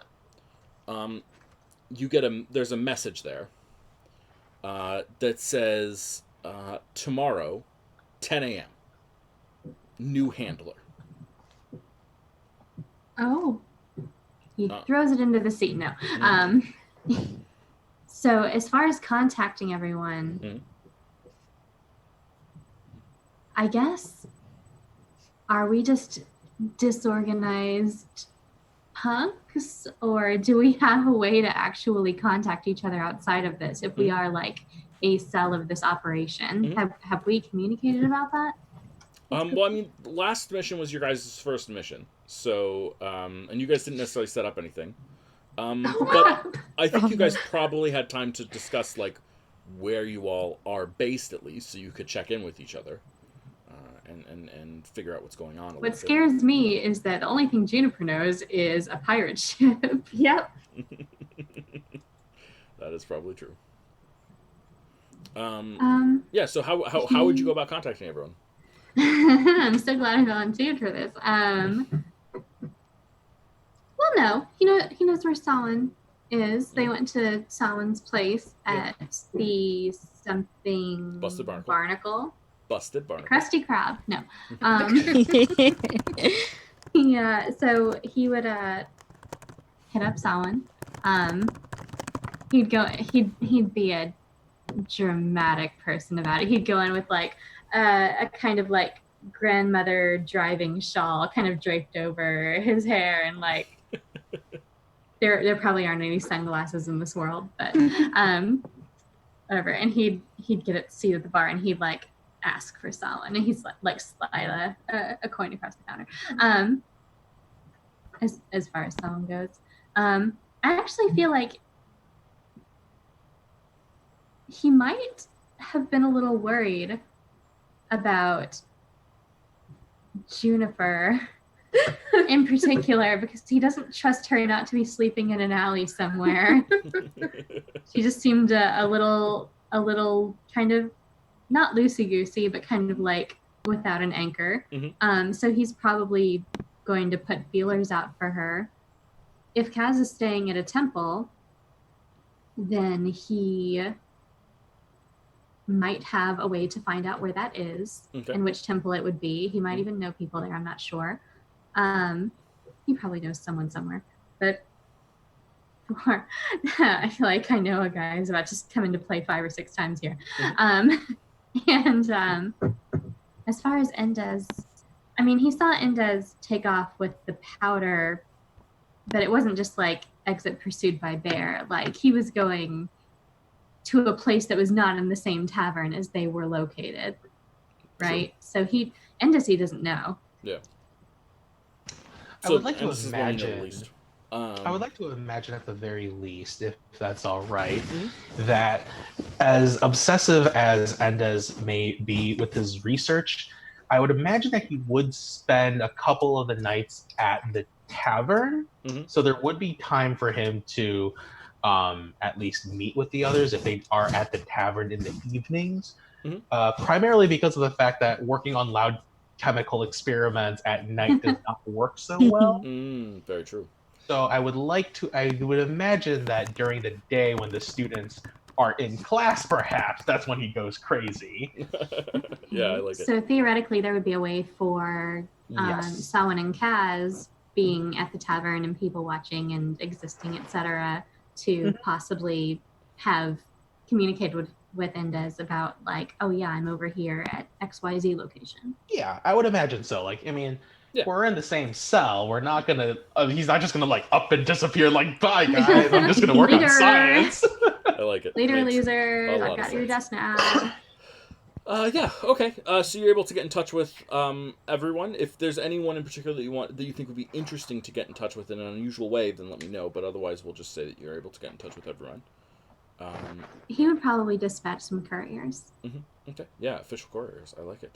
Speaker 1: you get there's a message there that says tomorrow, 10 a.m. New handler.
Speaker 6: Oh. He throws it into the seat. No. So as far as contacting everyone, I guess, are we just disorganized punks, or do we have a way to actually contact each other outside of this if we are like a cell of this operation? Have we communicated about that?
Speaker 1: Well, I mean, last mission was your guys' first mission, so and you guys didn't necessarily set up anything, but I think you guys probably had time to discuss like where you all are based at least, so you could check in with each other and figure out what's going on.
Speaker 6: What scares me is that the only thing Juniper knows is a pirate ship. Yep.
Speaker 1: That is probably true. Yeah. So how would you go about contacting everyone?
Speaker 6: I'm so glad I volunteered for this. Well, no, he knows where Samhain is. They went to Samhain's place at the something
Speaker 1: Busted
Speaker 6: Barnacle.
Speaker 1: Busted Barnacle.
Speaker 6: Krusty Krab. No. Yeah. So he would hit up Samhain. He'd go. He'd be a dramatic person about it. He'd go in with like a kind of like grandmother driving shawl kind of draped over his hair, and like there probably aren't any sunglasses in this world, but whatever. And he'd get a seat at the bar, and he'd like ask for Samhain, and he's like slide a coin across the counter. As far as Samhain goes, I actually feel like he might have been a little worried about Juniper in particular, because he doesn't trust her not to be sleeping in an alley somewhere. She just seemed a little kind of not loosey-goosey, but kind of like without an anchor. So he's probably going to put feelers out for her. If Kaz is staying at a temple, then he might have a way to find out where that is and which temple it would be. He might even know people there, I'm not sure. He probably knows someone somewhere, but I feel like I know a guy who's about to come into play 5 or 6 times here. And as far as Endez, I mean, he saw Endez take off with the powder, but it wasn't just like exit pursued by bear. Like he was going to a place that was not in the same tavern as they were located, right? True. So Endez he doesn't know.
Speaker 1: Yeah.
Speaker 5: I would like to imagine. I would like to imagine at the very least, if that's all right, that as obsessive as Endez may be with his research, I would imagine that he would spend a couple of the nights at the tavern. So there would be time for him to at least meet with the others if they are at the tavern in the evenings. Primarily because of the fact that working on chemical experiments at night does not work so well.
Speaker 1: Very true.
Speaker 5: So I would imagine that during the day when the students are in class, perhaps, that's when he goes crazy.
Speaker 1: Yeah, I like it.
Speaker 6: So theoretically, there would be a way for
Speaker 5: Yes.
Speaker 6: Samhain and Kaz being at the tavern and people watching and existing, etc., to possibly have communicated with Indes about, like, oh yeah, I'm over here at XYZ location.
Speaker 5: Yeah, I would imagine so. Like, I mean,
Speaker 1: Yeah.
Speaker 5: we're in the same cell. We're not gonna. He's not just gonna like up and disappear. Like, bye guys. I'm just gonna work on
Speaker 6: Later.
Speaker 5: science.
Speaker 1: I like it.
Speaker 6: Later,
Speaker 1: Makes
Speaker 6: losers.
Speaker 1: a lot
Speaker 6: I've
Speaker 1: of
Speaker 6: got your
Speaker 1: sense.
Speaker 6: desk now.
Speaker 1: Yeah, okay. So you're able to get in touch with everyone. If there's anyone in particular that you think would be interesting to get in touch with in an unusual way, then let me know. But otherwise, we'll just say that you're able to get in touch with everyone.
Speaker 6: He would probably dispatch some couriers.
Speaker 1: Okay. Yeah, official couriers. I like it.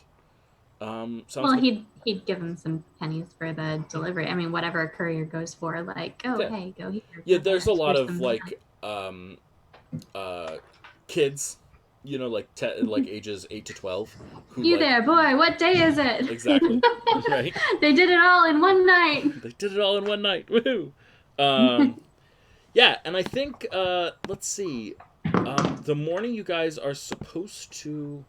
Speaker 1: Sounds
Speaker 6: Well,
Speaker 1: good.
Speaker 6: he'd give them some pennies for the delivery. I mean, whatever a courier goes for, like, oh,
Speaker 1: Yeah.
Speaker 6: hey, go here.
Speaker 1: Yeah,
Speaker 6: go
Speaker 1: there's a
Speaker 6: there.
Speaker 1: lot
Speaker 6: Here's
Speaker 1: of
Speaker 6: some-
Speaker 1: like kids, you know, like like ages 8 to 12. Who,
Speaker 6: You
Speaker 1: like,
Speaker 6: there, boy? What day is it?
Speaker 1: Exactly. Right.
Speaker 6: They did it all in one night.
Speaker 1: They did it all in one night. Woohoo! Yeah, and I think let's see. The morning you guys are supposed to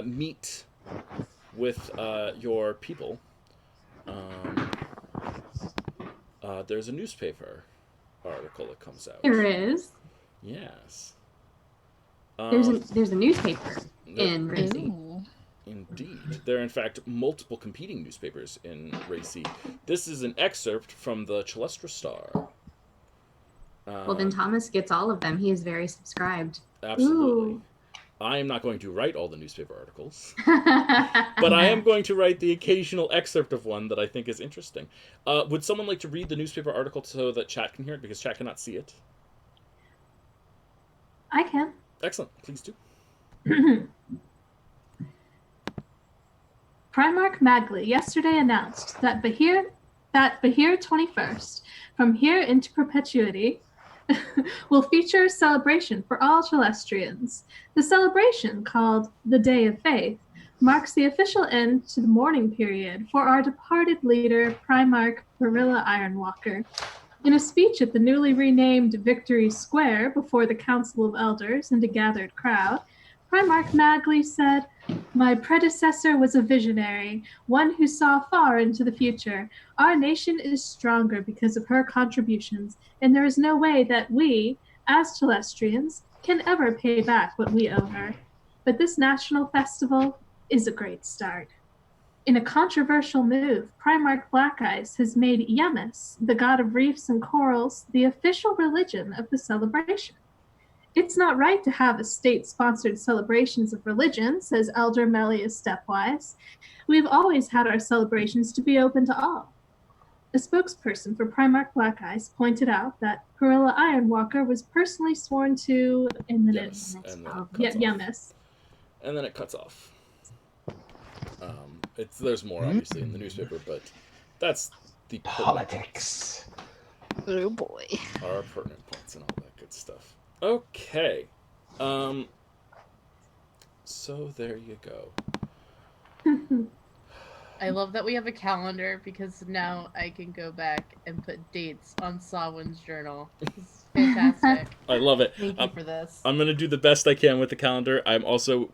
Speaker 1: meet with your people. There's a newspaper article that comes out.
Speaker 6: There is.
Speaker 1: Yes.
Speaker 6: There's a newspaper in Racy.
Speaker 4: Ooh.
Speaker 1: Indeed. There are, in fact, multiple competing newspapers in Racy. This is an excerpt from the Chalestra Star.
Speaker 6: Well, then Thomas gets all of them. He is very subscribed.
Speaker 1: Absolutely.
Speaker 6: Ooh.
Speaker 1: I am not going to write all the newspaper articles, but I am going to write the occasional excerpt of one that I think is interesting. Would someone like to read the newspaper article so that chat can hear it, because chat cannot see it?
Speaker 3: I can.
Speaker 1: Excellent. Please do.
Speaker 3: Primarch Magli yesterday announced that Bahir 21st, from here into perpetuity, will feature a celebration for all Celestrians. The celebration, called the Day of Faith, marks the official end to the mourning period for our departed leader, Primarch Barilla Ironwalker. In a speech at the newly renamed Victory Square before the Council of Elders and a gathered crowd, Primarch Magli said, "My predecessor was a visionary, one who saw far into the future. Our nation is stronger because of her contributions, and there is no way that we, as Celestrians, can ever pay back what we owe her. But this national festival is a great start." In a controversial move, Primarch Blackice has made Yemis, the god of reefs and corals, the official religion of the celebration. "It's not right to have a state-sponsored celebrations of religion," says Elder Melius Stepwise. "We've always had our celebrations to be open to all." A spokesperson for Primarch Blackice pointed out that Barilla Ironwalker was personally sworn to in the
Speaker 1: Yes, and then it cuts off.
Speaker 3: Yemis.
Speaker 1: And then it cuts off. There's more, obviously, in the newspaper, but that's the
Speaker 5: Politics.
Speaker 4: Oh boy.
Speaker 1: our pertinent points and all that good stuff. Okay. So there you go.
Speaker 2: I love that we have a calendar, because now I can go back and put dates on Sawin's journal. This is fantastic.
Speaker 1: I love it.
Speaker 2: Thank you for this.
Speaker 1: I'm going to do the best I can with the calendar. I'm going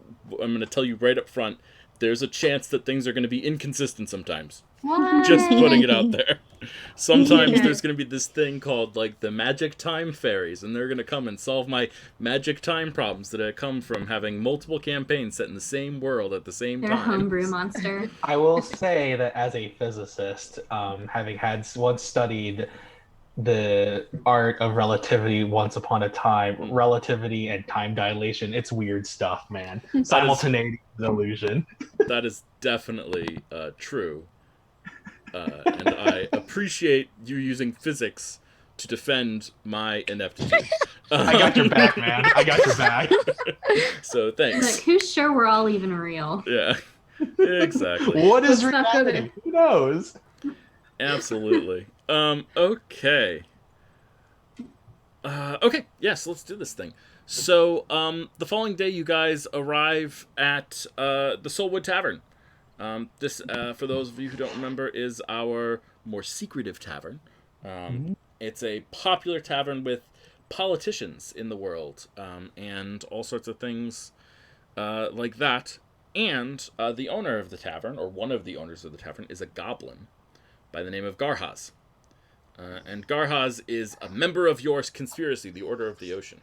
Speaker 1: to tell you right up front, there's a chance that things are going to be inconsistent sometimes.
Speaker 6: What?
Speaker 1: Just putting it out there. Sometimes
Speaker 6: Yeah.
Speaker 1: there's going to be this thing called, like, the magic time fairies, and they're going to come and solve my magic time problems that come from having multiple campaigns set in the same world at the same
Speaker 6: They're a
Speaker 1: time.
Speaker 6: homebrew monster.
Speaker 5: I will say that as a physicist, having once studied the art of relativity once upon a time, relativity and time dilation, it's weird stuff, man. Simultaneity is an illusion.
Speaker 1: That is definitely true. And I appreciate you using physics to defend my ineptitude.
Speaker 5: I got your back, man. I got your back.
Speaker 1: So thanks.
Speaker 6: Like, who's sure we're all even real?
Speaker 1: Yeah, exactly.
Speaker 5: What is
Speaker 3: Let's not go
Speaker 5: reality? Who knows?
Speaker 1: Absolutely. Okay. Okay, yes, let's do this thing. So, the following day, you guys arrive at the Soulwood Tavern. This, for those of you who don't remember, is our more secretive tavern. It's a popular tavern with politicians in the world, and all sorts of things like that. And the owner of the tavern, or one of the owners of the tavern, is a goblin by the name of Garhaz. And Garhaz is a member of your conspiracy, the Order of the Ocean.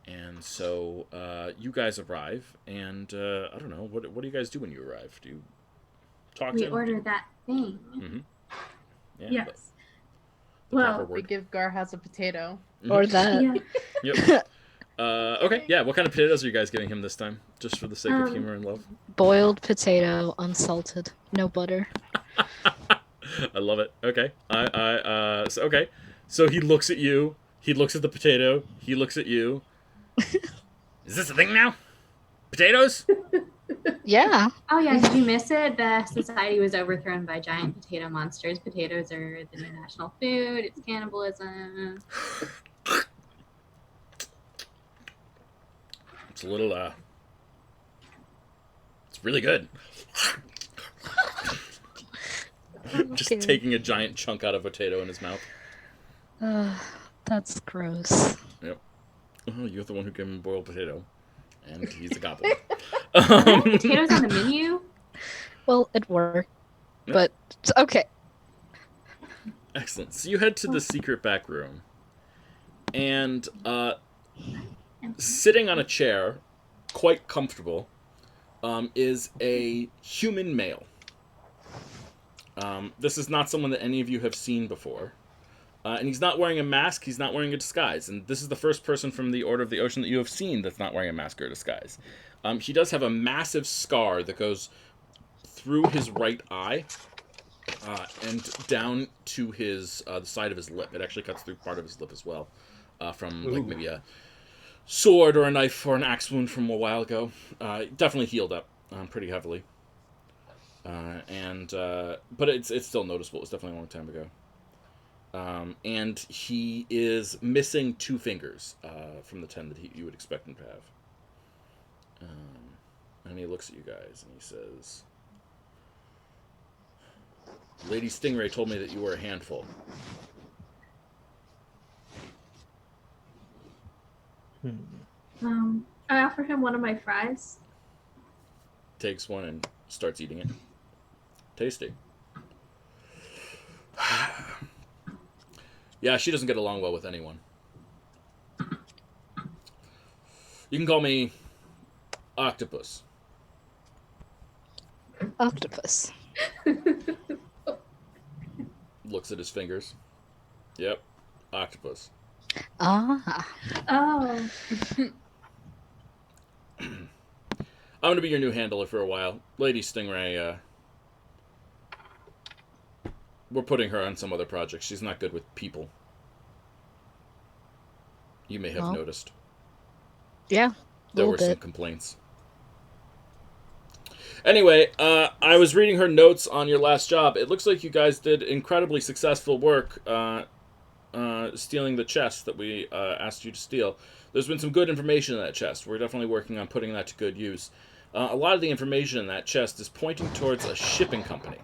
Speaker 1: And so you guys arrive, and I don't know, what do you guys do when you arrive? Do you talk to him?
Speaker 6: We order that thing.
Speaker 1: Mm-hmm. Yeah,
Speaker 3: Yes.
Speaker 1: the
Speaker 3: Well,
Speaker 1: proper
Speaker 2: We
Speaker 1: word.
Speaker 2: give Garhaz a potato.
Speaker 4: Or that.
Speaker 3: Yeah.
Speaker 1: Yep. Okay, yeah, what kind of potatoes are you guys giving him this time? Just for the sake of
Speaker 3: Um,
Speaker 1: humor and love?
Speaker 4: Boiled potato, unsalted, no butter.
Speaker 1: I love it. Okay. Okay. So he looks at you, he looks at the potato, he looks at you. Is this a thing now? Potatoes?
Speaker 4: Yeah.
Speaker 6: Oh yeah, did you miss it? The society was overthrown by giant potato monsters. Potatoes are the new national food. It's cannibalism.
Speaker 1: It's a little, it's really good. Just
Speaker 4: Okay.
Speaker 1: taking a giant chunk out of a potato in his mouth.
Speaker 4: That's gross.
Speaker 1: Oh, you're the one who gave him a boiled potato. And he's a goblin.
Speaker 6: Are there potatoes on the menu?
Speaker 4: Well, it worked,
Speaker 1: Yeah.
Speaker 4: but okay.
Speaker 1: Excellent. So you head to the secret back room. And sitting on a chair, quite comfortable, is a human male. This is not someone that any of you have seen before. And he's not wearing a mask, he's not wearing a disguise. And this is the first person from the Order of the Ocean that you have seen that's not wearing a mask or a disguise. He does have a massive scar that goes through his right eye and down to his the side of his lip. It actually cuts through part of his lip as well, from like maybe a sword or a knife or an axe wound from a while ago. Definitely healed up pretty heavily. But it's still noticeable. It's definitely a long time ago. And he is missing 2 fingers from the 10 that you would expect him to have. And he looks at you guys and he says, Lady Stingray told me that you were a handful.
Speaker 3: I offer him one of my fries.
Speaker 1: Takes one and starts eating it. Tasty. Yeah, she doesn't get along well with anyone. You can call me Octopus.
Speaker 4: Octopus.
Speaker 1: Looks at his fingers. Yep, Octopus.
Speaker 4: Ah.
Speaker 3: Oh.
Speaker 1: I'm gonna be your new handler for a while. Lady Stingray, we're putting her on some other project. She's not good with people. You may have
Speaker 4: Well,
Speaker 1: noticed.
Speaker 4: Yeah.
Speaker 1: There
Speaker 4: Little
Speaker 1: were some
Speaker 4: bit.
Speaker 1: complaints. Anyway, I was reading her notes on your last job. It looks like you guys did incredibly successful work stealing the chest that we asked you to steal. There's been some good information in that chest. We're definitely working on putting that to good use. A lot of the information in that chest is pointing towards a shipping company.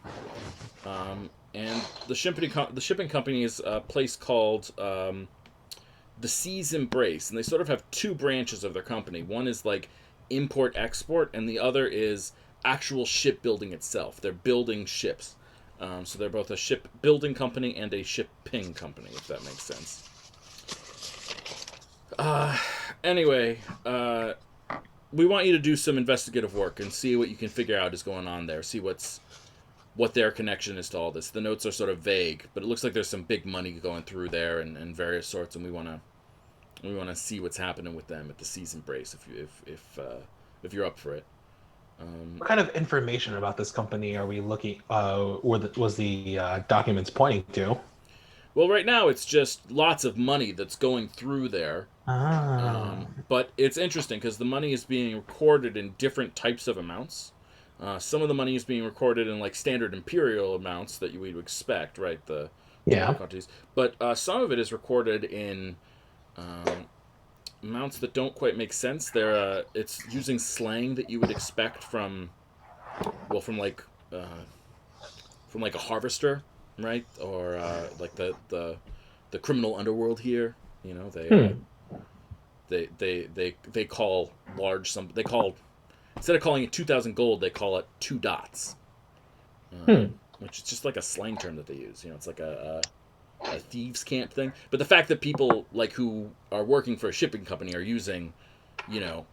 Speaker 1: And the shipping company is a place called the Sea's Embrace, and they sort of have 2 branches of their company. One is like import-export, and the other is actual shipbuilding itself. They're building ships. So they're both a shipbuilding company and a shipping company, if that makes sense. Anyway, we want you to do some investigative work and see what you can figure out is going on there. See what their connection is to all this. The notes are sort of vague, but it looks like there's some big money going through there and various sorts, and we want to see what's happening with them at the Sea's Embrace if you're up for it.
Speaker 5: What kind of information about this company are we looking? Was the documents pointing to?
Speaker 1: Well, right now it's just lots of money that's going through there. But it's interesting because the money is being recorded in different types of amounts. Some of the money is being recorded in like standard imperial amounts that you would expect, right? The
Speaker 5: Yeah.
Speaker 1: quantities. But some of it is recorded in amounts that don't quite make sense. It's using slang that you would expect from like a harvester, right? Or like the criminal underworld here. You know, they call large instead of calling it 2,000 gold, they call it 2 dots. Which is just like a slang term that they use. You know, it's like a thieves' camp thing. But the fact that people like who are working for a shipping company are using, you know,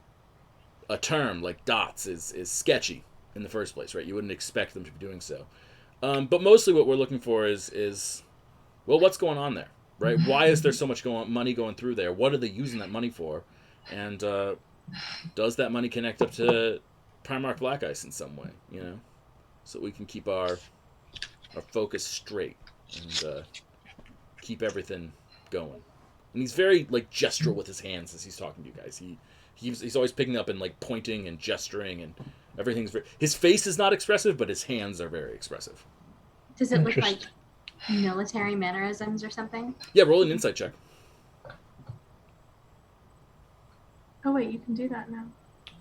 Speaker 1: a term like dots is sketchy in the first place, right? You wouldn't expect them to be doing so. But mostly what we're looking for is well, what's going on there, right? Why is there so much money going through there? What are they using that money for? And does that money connect up to Primarch Blackice in some way, you know? So we can keep our focus straight and keep everything going. And he's very like gestural with his hands as he's talking to you guys. He's always picking up and like pointing and gesturing, and everything's very. His face is not expressive, but his hands are very expressive.
Speaker 6: Does it look like military mannerisms or something?
Speaker 1: Yeah, roll an insight check.
Speaker 3: Oh wait, you can do that now.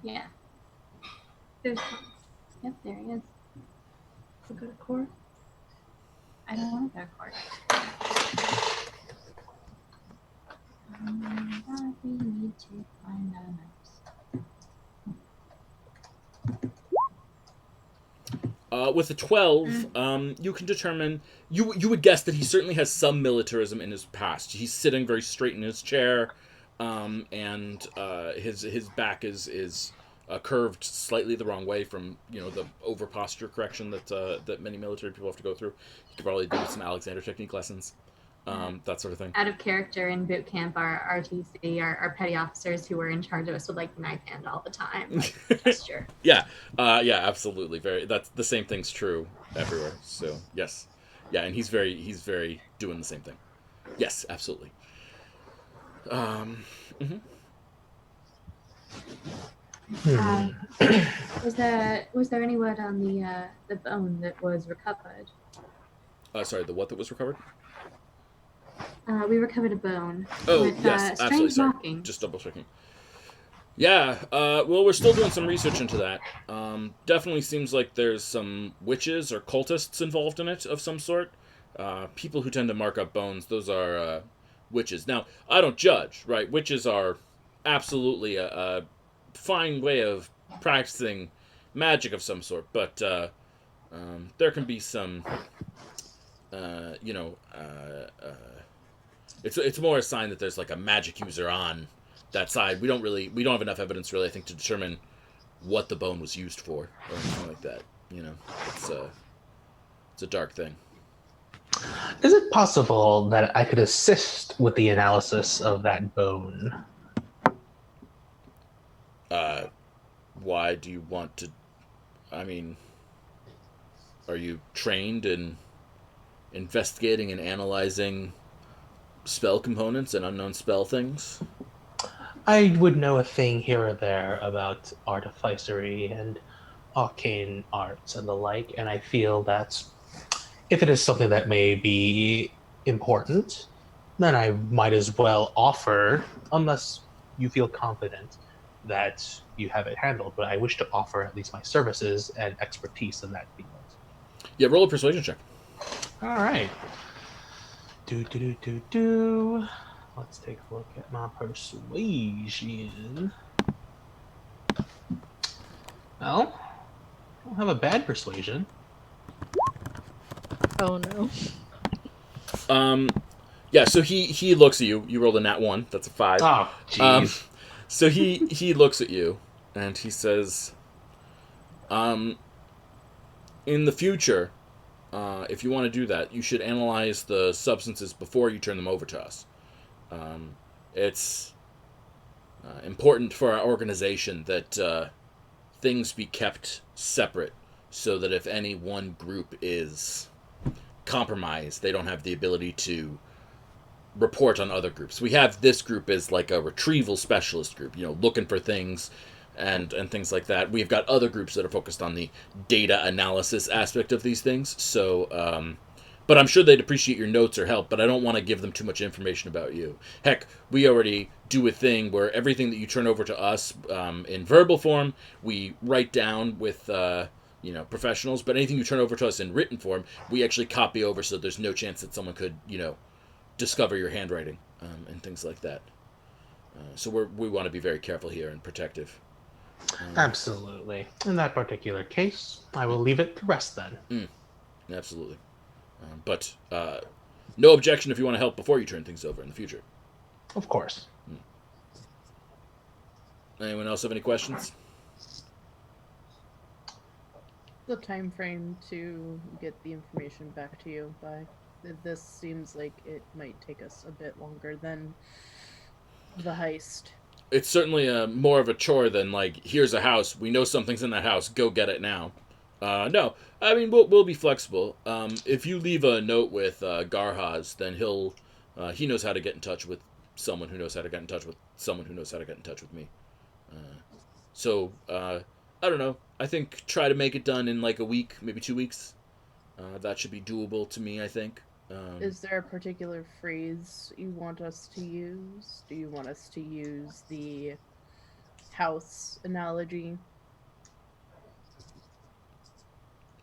Speaker 6: Yeah.
Speaker 3: There's one.
Speaker 6: Yep, there he is.
Speaker 3: So go to core.
Speaker 6: I don't want to go to court. But we need to find our maps.
Speaker 1: With a 12, you can determine. You would guess that he certainly has some militarism in his past. He's sitting very straight in his chair, and his back is curved slightly the wrong way from the over posture correction that many military people have to go through. You could probably do some Alexander technique lessons, that sort of thing.
Speaker 6: Out of character in boot camp, our RTC, our petty officers who were in charge of us would like knife hand all the time, like gesture.
Speaker 1: Yeah, absolutely. That's the same thing's true everywhere. So yes, yeah, and he's very doing the same thing. Yes, absolutely. Mm-hmm.
Speaker 6: Was there any word on the bone that was recovered?
Speaker 1: Sorry, the what that was recovered?
Speaker 6: We recovered a bone.
Speaker 1: Oh,
Speaker 6: with,
Speaker 1: yes, absolutely. Sorry,
Speaker 6: markings.
Speaker 1: just double checking. Yeah, well, we're still doing some research into that. Definitely seems like there's some witches or cultists involved in it of some sort. People who tend to mark up bones, those are witches. Now, I don't judge, right? Witches are absolutely a fine way of practicing magic of some sort, but there can be some, it's more a sign that there's like a magic user on that side. We don't have enough evidence really, I think, to determine what the bone was used for or anything like that. It's a dark thing.
Speaker 5: Is it possible that I could assist with the analysis of that bone?
Speaker 1: Why do you want to? I mean, are you trained in investigating and analyzing spell components and unknown spell things?
Speaker 5: I would know a thing here or there about artificery and arcane arts and the like, and I feel that if it is something that may be important, then I might as well offer, unless you feel confident that you have it handled, but I wish to offer at least my services and expertise in that field.
Speaker 1: Yeah, roll a persuasion check.
Speaker 5: All right. Let's take a look at my persuasion. Well, I don't have a bad persuasion.
Speaker 4: Oh no.
Speaker 1: Yeah, so he looks at you. You rolled a nat 1. That's a 5.
Speaker 5: Oh, jeez.
Speaker 1: So he looks at you and he says, in the future, if you want to do that, you should analyze the substances before you turn them over to us. It's important for our organization that things be kept separate so that if any one group is compromised, they don't have the ability to report on other groups. We have this group as like a retrieval specialist group, looking for things and things like that. We've got other groups that are focused on the data analysis aspect of these things. So But I'm sure they'd appreciate your notes or help, but I don't want to give them too much information about you. Heck, we already do a thing where everything that you turn over to us in verbal form, we write down with professionals, but anything you turn over to us in written form, we actually copy over so there's no chance that someone could, discover your handwriting and things like that. So we want to be very careful here and protective.
Speaker 5: Absolutely. In that particular case, I will leave it to rest then.
Speaker 1: Absolutely. But no objection if you want to help before you turn things over in the future.
Speaker 5: Of course.
Speaker 1: Anyone else have any questions?
Speaker 2: The time frame to get the information back to you by. This seems like it might take us a bit longer than the heist.
Speaker 1: It's certainly more of a chore than, like, here's a house, we know something's in that house, go get it now. No, I mean, we'll be flexible. If you leave a note with Garhaz, then he knows how to get in touch with someone who knows how to get in touch with someone who knows how to get in touch with me. So, I don't know. I think try to make it done in like a week, maybe 2 weeks. That should be doable to me, I think.
Speaker 2: Is there a particular phrase you want us to use? Do you want us to use the house analogy?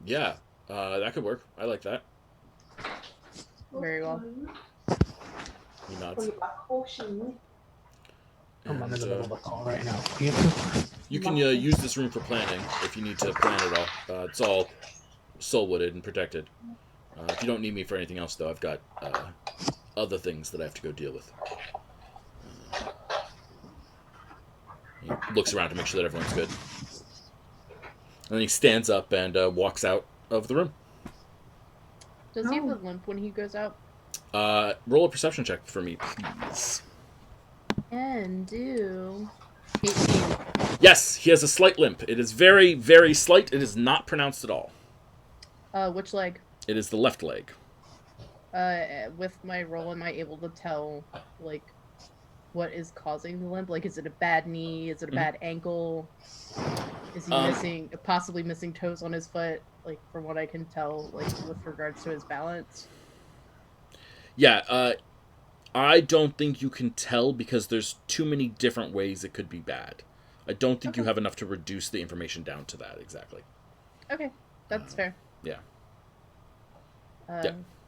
Speaker 1: Yeah, that could work. I like that.
Speaker 2: Very well.
Speaker 1: He nods.
Speaker 5: I'm in the middle of a call right now.
Speaker 1: You can use this room for planning if you need to plan it all. It's all soul-wooded and protected. If you don't need me for anything else, though, I've got other things that I have to go deal with. He looks around to make sure that everyone's good. And then he stands up and walks out of the room.
Speaker 2: Does he have a limp when he goes out?
Speaker 1: Roll a perception check for me, please.
Speaker 2: And do 18.
Speaker 1: Yes, he has a slight limp. It is very, very slight. It is not pronounced at all.
Speaker 2: Which leg?
Speaker 1: It is the left leg.
Speaker 2: With my roll, am I able to tell, like, what is causing the limp? Like, is it a bad knee? Is it a bad ankle? Is he possibly missing toes on his foot? Like, from what I can tell, like, with regards to his balance?
Speaker 1: Yeah, I don't think you can tell because there's too many different ways it could be bad. I don't think you have enough to reduce the information down to that exactly.
Speaker 2: Okay, that's fair.
Speaker 1: Yeah.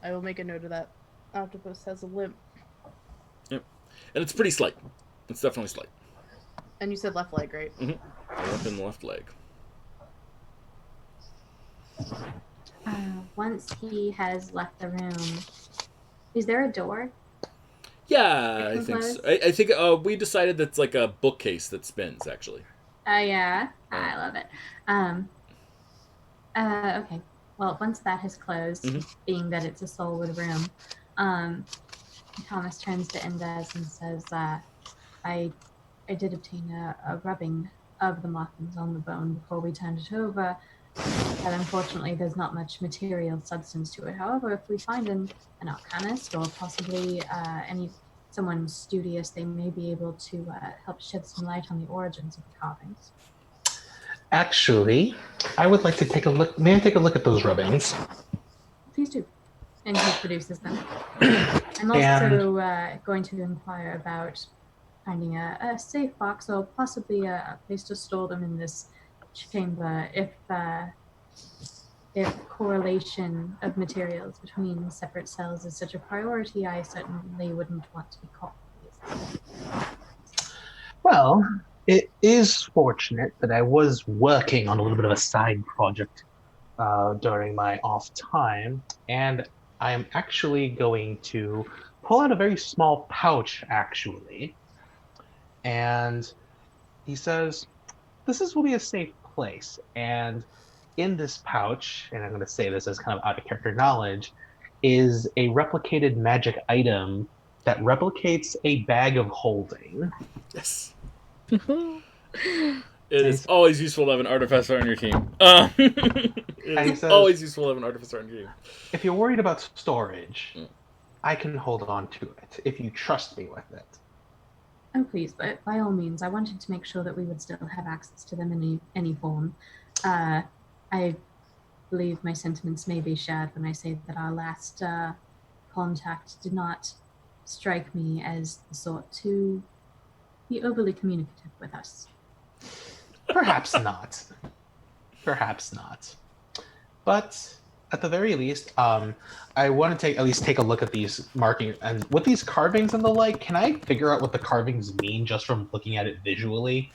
Speaker 2: I will make a note of that. Octopus has a limp.
Speaker 1: Yep. And it's pretty slight. It's definitely slight.
Speaker 2: And you said left leg, right?
Speaker 1: Mm-hmm. Limp in the left leg.
Speaker 6: Once he has left the room, is there a door?
Speaker 1: Yeah, I think so. I think we decided that's like a bookcase that spins, actually.
Speaker 6: Yeah. I love it. Okay. Well, once that has closed, being that it's a soulwood room, Thomas turns to Indez and says, I did obtain a rubbing of the markings on the bone before we turned it over, but unfortunately there's not much material substance to it. However, if we find an arcanist or possibly someone studious, they may be able to help shed some light on the origins of the carvings.
Speaker 5: Actually, I would like to take a look. May I take a look at those rubbings?
Speaker 6: Please do. And he produces them. I'm also going to inquire about finding a safe box or possibly a place to store them in this chamber. If correlation of materials between separate cells is such a priority, I certainly wouldn't want to be caught.
Speaker 5: Well, it is fortunate that I was working on a little bit of a side project during my off time, and I am actually going to pull out a very small pouch, actually. And he says, this will be a safe place. And in this pouch, and I'm going to say this as kind of out of character knowledge, is a replicated magic item that replicates a bag of holding.
Speaker 1: Yes. It is always useful to have an artificer on your team. It's always useful to have an artificer on your team.
Speaker 5: If you're worried about storage, I can hold on to it if you trust me with it.
Speaker 6: Oh, please, but by all means, I wanted to make sure that we would still have access to them in any form. I believe my sentiments may be shared when I say that our last contact did not strike me as the sort to be overly communicative with us.
Speaker 5: Perhaps not. Perhaps not. But at the very least, I want to at least take a look at these markings and with these carvings and the like. Can I figure out what the carvings mean just from looking at it visually?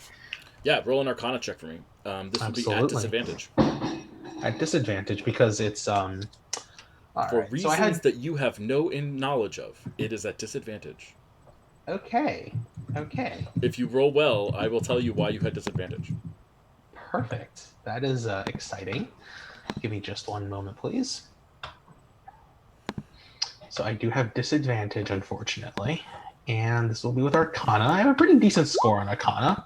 Speaker 1: Yeah, roll an Arcana check for me. This would be at
Speaker 5: Absolutely.
Speaker 1: disadvantage.
Speaker 5: At disadvantage because it's all
Speaker 1: For
Speaker 5: right.
Speaker 1: reasons that you have no knowledge of, it is at disadvantage.
Speaker 5: Okay.
Speaker 1: If you roll well, I will tell you why you had disadvantage.
Speaker 5: Perfect. That is exciting. Give me just one moment, please. So I do have disadvantage, unfortunately. And this will be with Arcana. I have a pretty decent score on Arcana.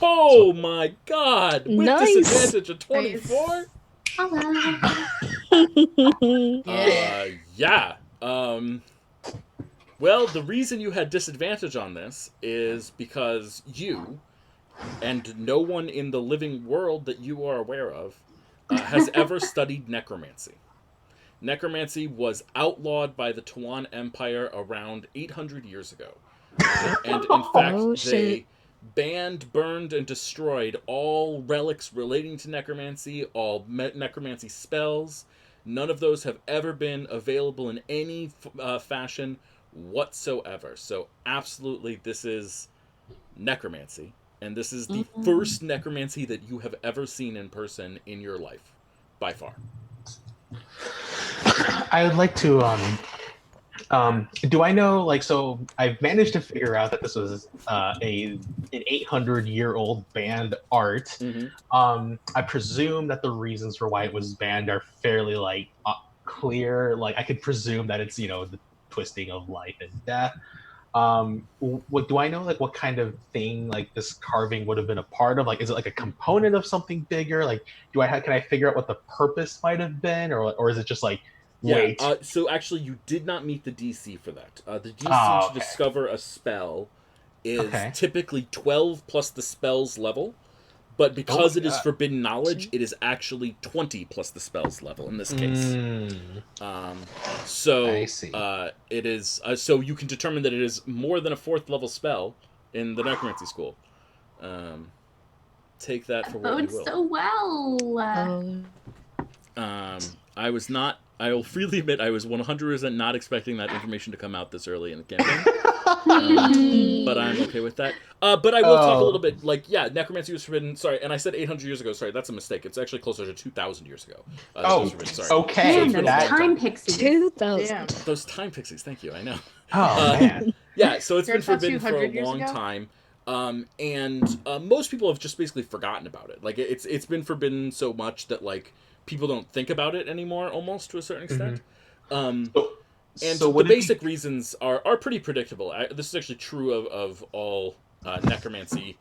Speaker 1: Oh my god! With
Speaker 4: Nice.
Speaker 1: disadvantage of 24? Yeah. Well, the reason you had disadvantage on this is because you, and no one in the living world that you are aware of, has ever studied necromancy. Necromancy was outlawed by the Tuan Empire around 800 years ago. And in fact, they banned, burned, and destroyed all relics relating to necromancy, all necromancy spells. None of those have ever been available in any fashion whatsoever. So absolutely, this is necromancy. And this is the first necromancy that you have ever seen in person in your life, by far.
Speaker 5: I would like to do I know, like, so I've managed to figure out that this was an 800-year-old banned art. I presume that the reasons for why it was banned are fairly like clear. Like I could presume that it's the twisting of life and death. What do I know? Like what kind of thing like this carving would have been a part of? Like is it like a component of something bigger? Like can I figure out what the purpose might have been, or is it just like wait?
Speaker 1: Yeah, so actually you did not meet the DC for that. The DC to discover a spell is typically 12 plus the spell's level, but because it is forbidden knowledge, it is actually 20 plus the spell's level in this case. So
Speaker 5: I see.
Speaker 1: It is so you can determine that it is more than a 4th level spell in the necromancy school. Take that for what you will.
Speaker 6: So well.
Speaker 1: I will freely admit I was 100% not expecting that information to come out this early in the campaign. But I'm okay with that. But I will talk a little bit, necromancy was forbidden. Sorry, and I said 800 years ago. Sorry, that's a mistake. It's actually closer to 2,000 years ago.
Speaker 5: Okay.
Speaker 6: Man, those time pixies.
Speaker 4: 2,000.
Speaker 1: Those time pixies, thank you, I know.
Speaker 5: Oh, man.
Speaker 1: Yeah, so it's been forbidden for a long time. And most people have just basically forgotten about it. Like, it's been forbidden so much that, like, people don't think about it anymore, almost, to a certain extent. The basic reasons are pretty predictable. This is actually true of all necromancy.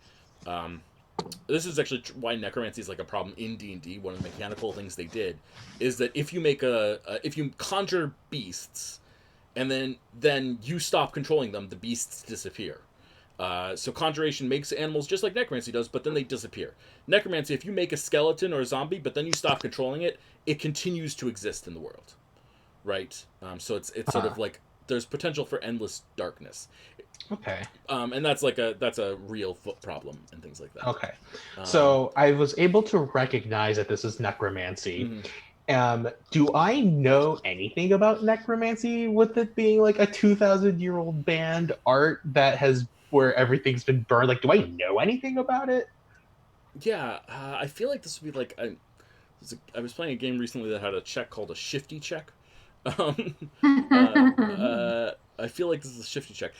Speaker 1: This is actually why necromancy is like a problem in D&D. One of the mechanical things they did is that if you make if you conjure beasts, and then you stop controlling them, the beasts disappear. So conjuration makes animals just like necromancy does, but then they disappear. Necromancy, if you make a skeleton or a zombie, but then you stop controlling it, it continues to exist in the world, right? So it's sort of like there's potential for endless darkness.
Speaker 5: Okay.
Speaker 1: And that's a real problem and things like that.
Speaker 5: Okay. So I was able to recognize that this is necromancy. Do I know anything about necromancy with it being like a 2,000-year-old banned art that has where everything's been burned? Like, do I know anything about it?
Speaker 1: Yeah, I feel like this would be like I was playing a game recently that had a check called a shifty check. I feel like this is a shifty check.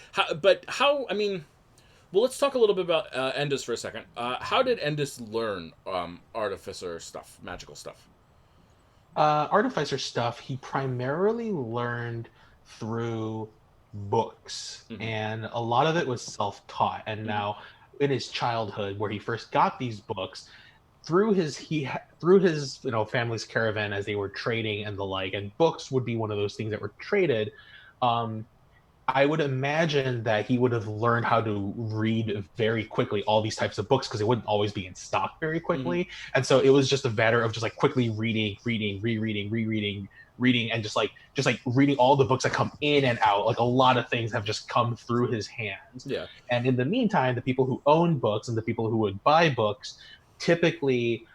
Speaker 1: Well, let's talk a little bit about Endus for a second. How did Endus learn artificer stuff, magical stuff?
Speaker 5: Artificer stuff, he primarily learned through books, and a lot of it was self-taught. And now, in his childhood, where he first got these books, through his family's caravan as they were trading and the like, and books would be one of those things that were traded. I would imagine that he would have learned how to read very quickly all these types of books because it wouldn't always be in stock very quickly. And so it was just a matter of just like quickly reading, reading, and just like reading all the books that come in and out. Like a lot of things have just come through his hands.
Speaker 1: Yeah.
Speaker 5: And in the meantime, the people who own books and the people who would buy books typically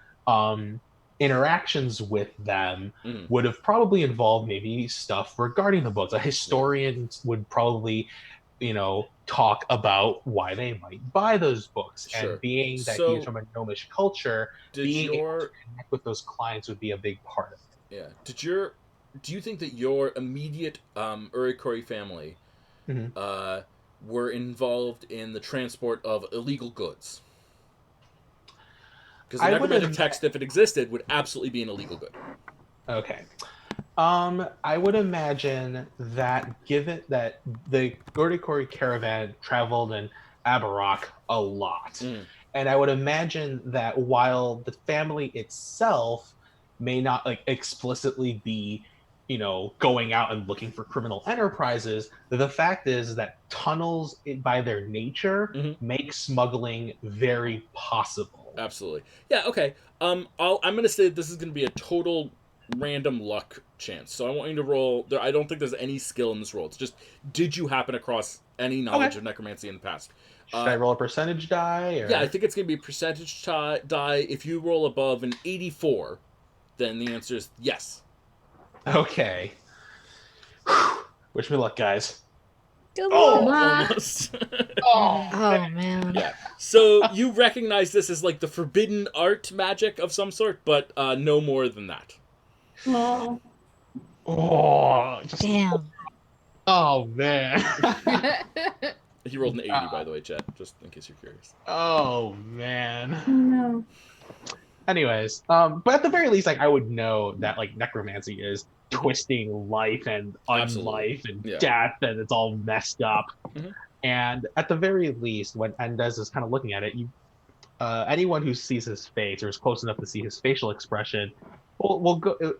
Speaker 5: interactions with them would have probably involved maybe stuff regarding the books. A historian would probably, talk about why they might buy those books.
Speaker 1: Sure.
Speaker 5: And being that he is from a gnomish culture, being able to connect with those clients would be a big part of it.
Speaker 1: Yeah. Do you think that your immediate Urikori family were involved in the transport of illegal goods? Because the necromantic text, if it existed, would absolutely be an illegal good.
Speaker 5: Okay. I would imagine that given that the Urikori caravan traveled in Abarak a lot, and I would imagine that while the family itself may not like explicitly be, going out and looking for criminal enterprises, the fact is that tunnels, by their nature, make smuggling very possible.
Speaker 1: Absolutely. Yeah, okay. I'm going to say this is going to be a total random luck chance. So I want you to roll. I don't think there's any skill in this roll. It's just, did you happen across any knowledge of necromancy in the past?
Speaker 5: Should I roll a percentage die? Or?
Speaker 1: Yeah, I think it's going to be a percentage die. If you roll above an 84, then the answer is yes.
Speaker 5: Okay. Wish me luck, guys.
Speaker 1: Almost.
Speaker 4: Oh man.
Speaker 1: Yeah. So you recognize this as like the forbidden art magic of some sort, but no more than that.
Speaker 3: Oh.
Speaker 4: Damn.
Speaker 5: Oh man.
Speaker 1: He rolled an 80, by the way, Chad, just in case you're curious.
Speaker 5: Oh man.
Speaker 3: No.
Speaker 5: Anyways, but at the very least, like I would know that like necromancy is twisting life and unlife and death, and it's all messed up. And at the very least, when Endez is kind of looking at it, anyone who sees his face or is close enough to see his facial expression,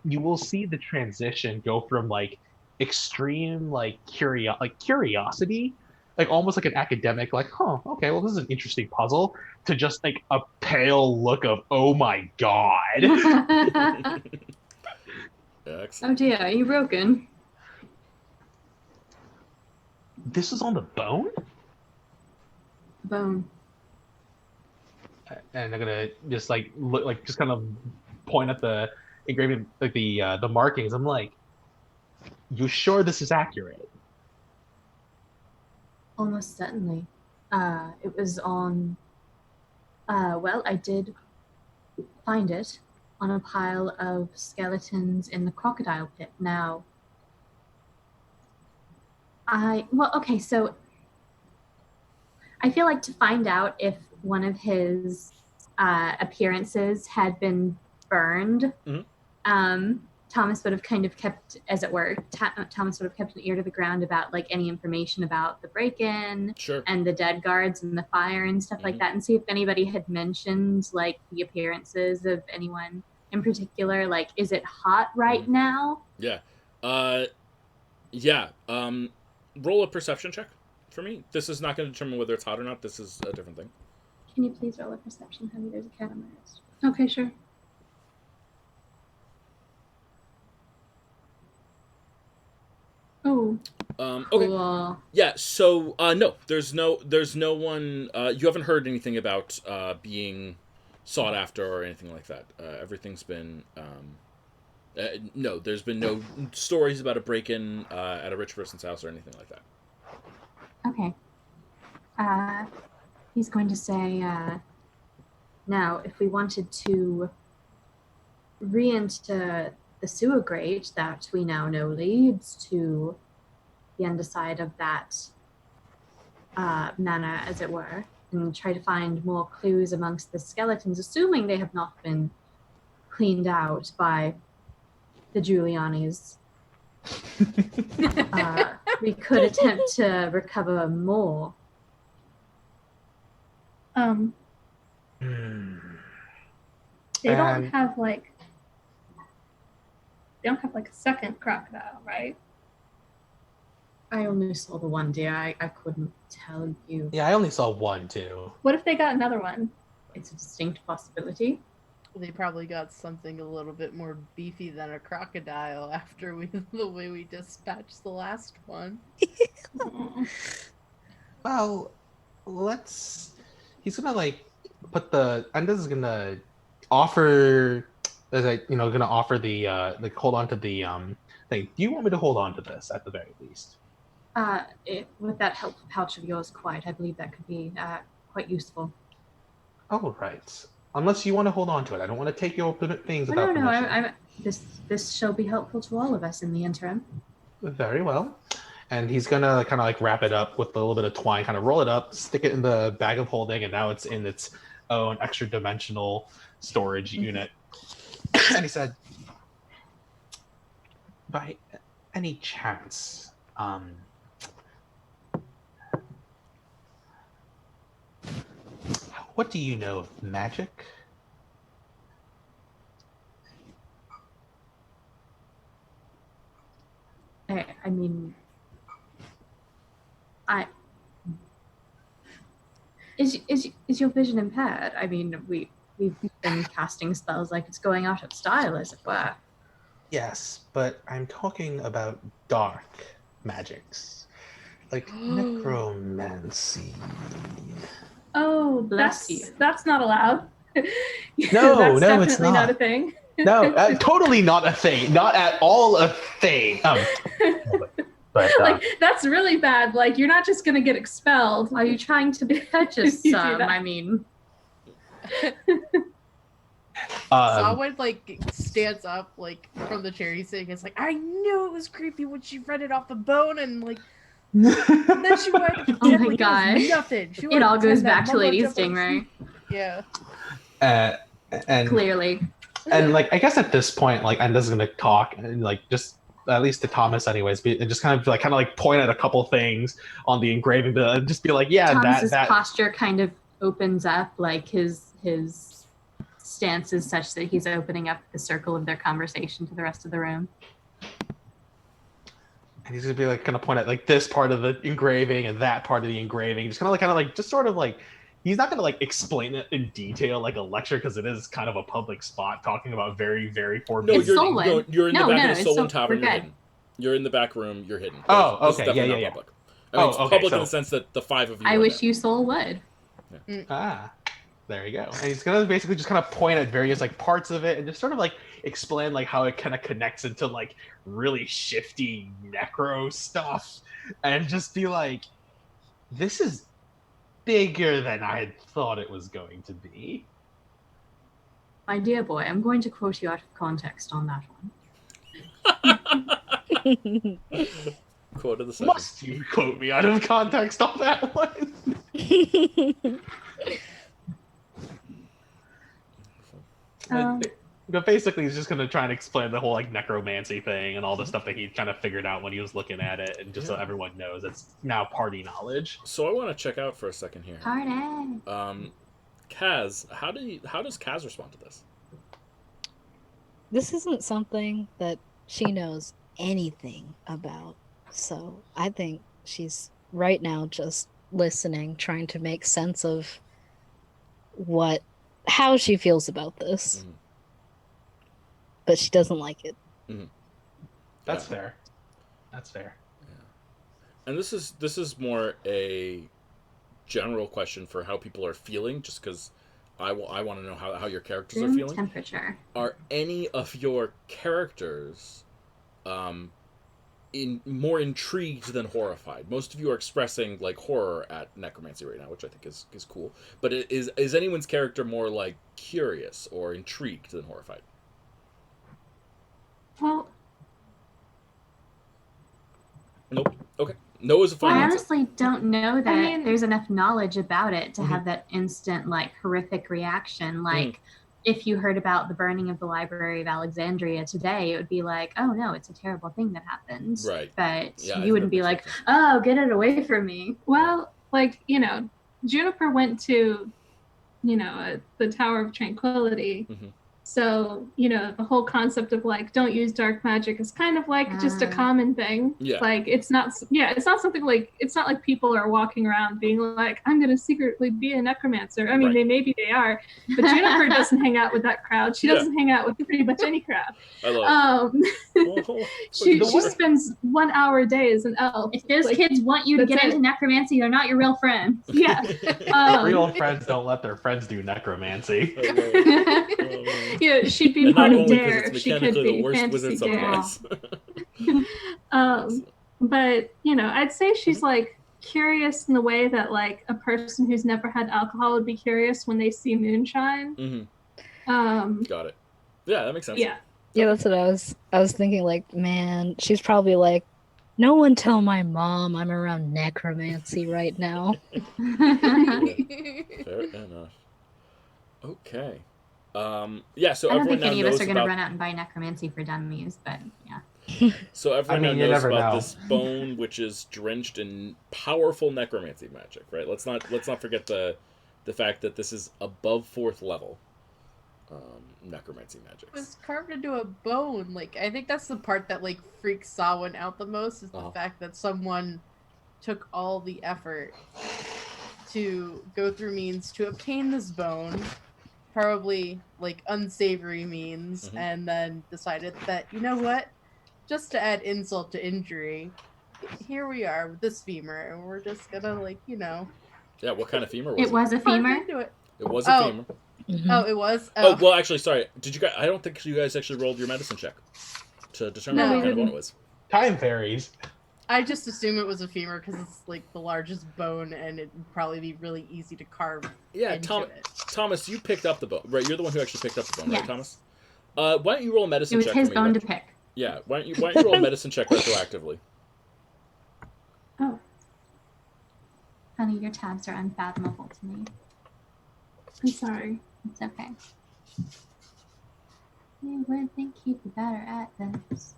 Speaker 5: you will see the transition go from like extreme curiosity, like almost like an academic, like, okay, well, this is an interesting puzzle, to just like a pale look of, oh my god.
Speaker 6: Oh dear, are you broken?
Speaker 5: This is on the bone?
Speaker 6: Bone.
Speaker 5: And I'm gonna just like look, like just kind of point at the engraving, like the markings. I'm like, you sure this is accurate?
Speaker 6: Almost certainly. It was on. Well, I did find it on a pile of skeletons in the crocodile pit. Now, okay, so I feel like to find out if one of his appearances had been burned, Thomas would have kind of kept, as it were, Thomas would have kept an ear to the ground about like any information about the break-in and the dead guards and the fire and stuff like that, and see if anybody had mentioned like the appearances of anyone in particular. Like, is it hot right now?
Speaker 1: Yeah. Roll a perception check for me. This is not going to determine whether it's hot or not. This is a different thing.
Speaker 6: Can you please roll a perception, honey? There's a cat on my wrist.
Speaker 3: Okay, sure. Oh.
Speaker 1: Okay.
Speaker 6: Cool.
Speaker 1: Yeah. So no, there's no one. You haven't heard anything about being sought after or anything like that. Everything's been. No, there's been no stories about a break-in at a rich person's house or anything like that.
Speaker 6: Okay. He's going to say, now, if we wanted to re-enter the sewer grate that we now know leads to the underside of that manor, as it were, and try to find more clues amongst the skeletons, assuming they have not been cleaned out by the Giulianis, we could attempt to recover more.
Speaker 3: They don't have like a second crocodile, right?
Speaker 6: I only saw the one, dear. I couldn't tell you.
Speaker 5: Yeah, I only saw one too.
Speaker 3: What if they got another one?
Speaker 6: It's a distinct possibility.
Speaker 2: They probably got something a little bit more beefy than a crocodile after the way we dispatched the last one.
Speaker 5: Well, he's gonna like put the Enda's is gonna offer gonna offer the like hold on to the thing. Do you want me to hold on to this at the very least?
Speaker 6: With that help pouch of yours, quite. I believe that could be quite useful.
Speaker 5: Oh, right. Unless you want to hold on to it. I don't want to take your things without
Speaker 6: No,
Speaker 5: permission.
Speaker 6: This shall be helpful to all of us in the interim.
Speaker 5: Very well. And he's gonna kind of like wrap it up with a little bit of twine, kind of roll it up, stick it in the bag of holding, and now it's in its own extra dimensional storage unit. And he said, by any chance, what do you know of magic?
Speaker 6: I mean, is your vision impaired? I mean, we've been casting spells like it's going out of style, as it were.
Speaker 5: Yes, but I'm talking about dark magics, like necromancy.
Speaker 3: Oh,
Speaker 6: Bless you.
Speaker 3: That's not allowed.
Speaker 5: No,
Speaker 3: that's
Speaker 5: no,
Speaker 3: definitely
Speaker 5: it's
Speaker 3: not
Speaker 5: not.
Speaker 3: a thing.
Speaker 5: No, totally not a thing. Not at all a thing. But
Speaker 3: Like, that's really bad. Like, you're not just gonna get expelled.
Speaker 6: Are you trying to fetch us
Speaker 3: You do
Speaker 6: some?
Speaker 3: that.
Speaker 6: I mean,
Speaker 2: Someone like stands up like from the chair he's sitting. It's like, I knew it was creepy when she read it off the bone, and like and then she wanted to
Speaker 6: Oh
Speaker 2: pretend
Speaker 6: my
Speaker 2: like
Speaker 6: God.
Speaker 2: it was nothing. She
Speaker 6: it
Speaker 2: wanted
Speaker 6: all
Speaker 2: to
Speaker 6: goes
Speaker 2: pretend
Speaker 6: back
Speaker 2: that
Speaker 6: to Lady
Speaker 2: mumbo jumbo-
Speaker 6: Stingray.
Speaker 2: Yeah.
Speaker 5: and
Speaker 6: Clearly.
Speaker 5: and like I guess at this point, like Enda's gonna talk and like just at least to Thomas, anyways, and just kind of point at a couple things on the engraving, and just be like, yeah,
Speaker 6: Thomas's
Speaker 5: that.
Speaker 6: posture kind of opens up, like his stance is such that he's opening up the circle of their conversation to the rest of the room.
Speaker 5: And he's gonna be like kind of point at like this part of the engraving and that part of the engraving, just just sort of like he's not gonna like explain it in detail like a lecture because it is kind of a public spot talking about very, very forbidden.
Speaker 1: No,
Speaker 6: It's Solwyn.
Speaker 1: you're in the back of the
Speaker 6: it's
Speaker 1: Solwyn Tavern.
Speaker 6: we're
Speaker 1: You're
Speaker 6: good.
Speaker 1: hidden. You're in the back room. You're hidden.
Speaker 5: Oh,
Speaker 1: This is
Speaker 5: okay,
Speaker 1: definitely
Speaker 5: yeah.
Speaker 1: not public. I mean, it's
Speaker 5: Okay,
Speaker 1: public
Speaker 5: so
Speaker 1: in the sense that the five of you.
Speaker 6: I
Speaker 1: are
Speaker 6: wish
Speaker 1: there.
Speaker 6: you soul would.
Speaker 5: There you go. And he's gonna basically just kind of point at various like parts of it and just sort of like explain like how it kind of connects into like really shifty necro stuff, and just be like, this is bigger than I had thought it was going to be.
Speaker 6: My dear boy, I'm going to quote you out of context on that one.
Speaker 1: Quote of the session.
Speaker 5: Must you quote me out of context on that one? But basically, he's just going to try and explain the whole like necromancy thing and all the stuff that he kind of figured out when he was looking at it, and just so everyone knows it's now party knowledge.
Speaker 1: So I want to check out for a second here.
Speaker 6: Party.
Speaker 1: Kaz, how does Kaz respond to this?
Speaker 4: This isn't something that she knows anything about. So I think she's right now just listening, trying to make sense of how she feels about this.
Speaker 1: Mm-hmm.
Speaker 4: But she doesn't like it.
Speaker 1: Mm-hmm.
Speaker 5: That's fair. That's fair.
Speaker 1: Yeah. And this is more a general question for how people are feeling, just because I want to know how your characters are feeling.
Speaker 6: Temperature.
Speaker 1: Are any of your characters more intrigued than horrified? Most of you are expressing like horror at necromancy right now, which I think is cool. But is anyone's character more like curious or intrigued than horrified?
Speaker 3: Well,
Speaker 1: Nope. Okay. No is a fine
Speaker 6: I
Speaker 1: answer.
Speaker 6: honestly don't know that
Speaker 3: I mean-
Speaker 6: there's enough knowledge about it to
Speaker 1: Mhm.
Speaker 6: have that instant, like, horrific reaction. Like, if you heard about the burning of the Library of Alexandria today, it would be like, oh no, it's a terrible thing that happened.
Speaker 1: Right.
Speaker 6: But
Speaker 1: Yeah, I've
Speaker 6: you wouldn't
Speaker 1: heard
Speaker 6: be
Speaker 1: mixed
Speaker 6: like,
Speaker 1: reactions.
Speaker 6: oh, get it away from me.
Speaker 3: well, like, Juniper went to, the Tower of Tranquility.
Speaker 1: Mhm.
Speaker 3: So, the whole concept of like, don't use dark magic is kind of like just a common thing.
Speaker 1: Yeah.
Speaker 3: Like, it's not something like, it's not like people are walking around being like, I'm going to secretly be a necromancer. I mean, maybe they are, but Juniper doesn't hang out with that crowd. She doesn't hang out with pretty much any crowd.
Speaker 1: I love it.
Speaker 3: She spends 1 hour a day as an elf.
Speaker 6: If those kids want you to get into necromancy, they're not your real friends.
Speaker 3: Yeah.
Speaker 5: Real friends don't let their friends do necromancy.
Speaker 3: Yeah, she'd be part of Dare. She could be
Speaker 1: the worst
Speaker 3: fantasy
Speaker 1: wizard
Speaker 3: Dare. But I'd say she's like curious in the way that like a person who's never had alcohol would be curious when they see moonshine.
Speaker 1: Got it. Yeah, that makes sense.
Speaker 3: Yeah,
Speaker 4: that's what I was thinking. Like, man, she's probably like, no one tell my mom I'm around necromancy right now.
Speaker 1: Fair enough. Okay. Yeah, so
Speaker 6: I don't
Speaker 1: everyone
Speaker 6: think any
Speaker 1: now
Speaker 6: of us
Speaker 1: knows
Speaker 6: are going to
Speaker 1: about...
Speaker 6: run out and buy necromancy for dummies, but yeah.
Speaker 1: So everyone
Speaker 5: I mean,
Speaker 1: now
Speaker 5: you
Speaker 1: knows
Speaker 5: never
Speaker 1: about
Speaker 5: know.
Speaker 1: this bone, which is drenched in powerful necromancy magic, right? Let's not forget the fact that this is above 4th level necromancy magic.
Speaker 2: It was carved into a bone. Like, I think that's the part that like freaks Samhain out the most, is the fact that someone took all the effort to go through means to obtain this bone, probably like unsavory means, and then decided that, you know what, just to add insult to injury, here we are with this femur, and we're just gonna like,
Speaker 1: Yeah, what kind of femur was it?
Speaker 6: It was a femur?
Speaker 1: It was a femur.
Speaker 2: Oh, it was?
Speaker 1: Oh, well, actually, sorry. Did you guys... I don't think you guys actually rolled your medicine check to determine what kind of bone it was.
Speaker 5: Time varies.
Speaker 2: I just assume it was a femur because it's like the largest bone, and it'd probably be really easy to carve into it.
Speaker 1: Thomas, you picked up the bone, right? You're the one who actually picked up the bone,
Speaker 6: Yes.
Speaker 1: right, Thomas? Why don't you roll a medicine check?
Speaker 6: It was his bone to pick.
Speaker 1: Yeah, why don't you roll a medicine check retroactively?
Speaker 3: Oh.
Speaker 6: Honey, your tabs are unfathomable to me.
Speaker 3: I'm sorry.
Speaker 6: It's okay. You would think you'd be better at this.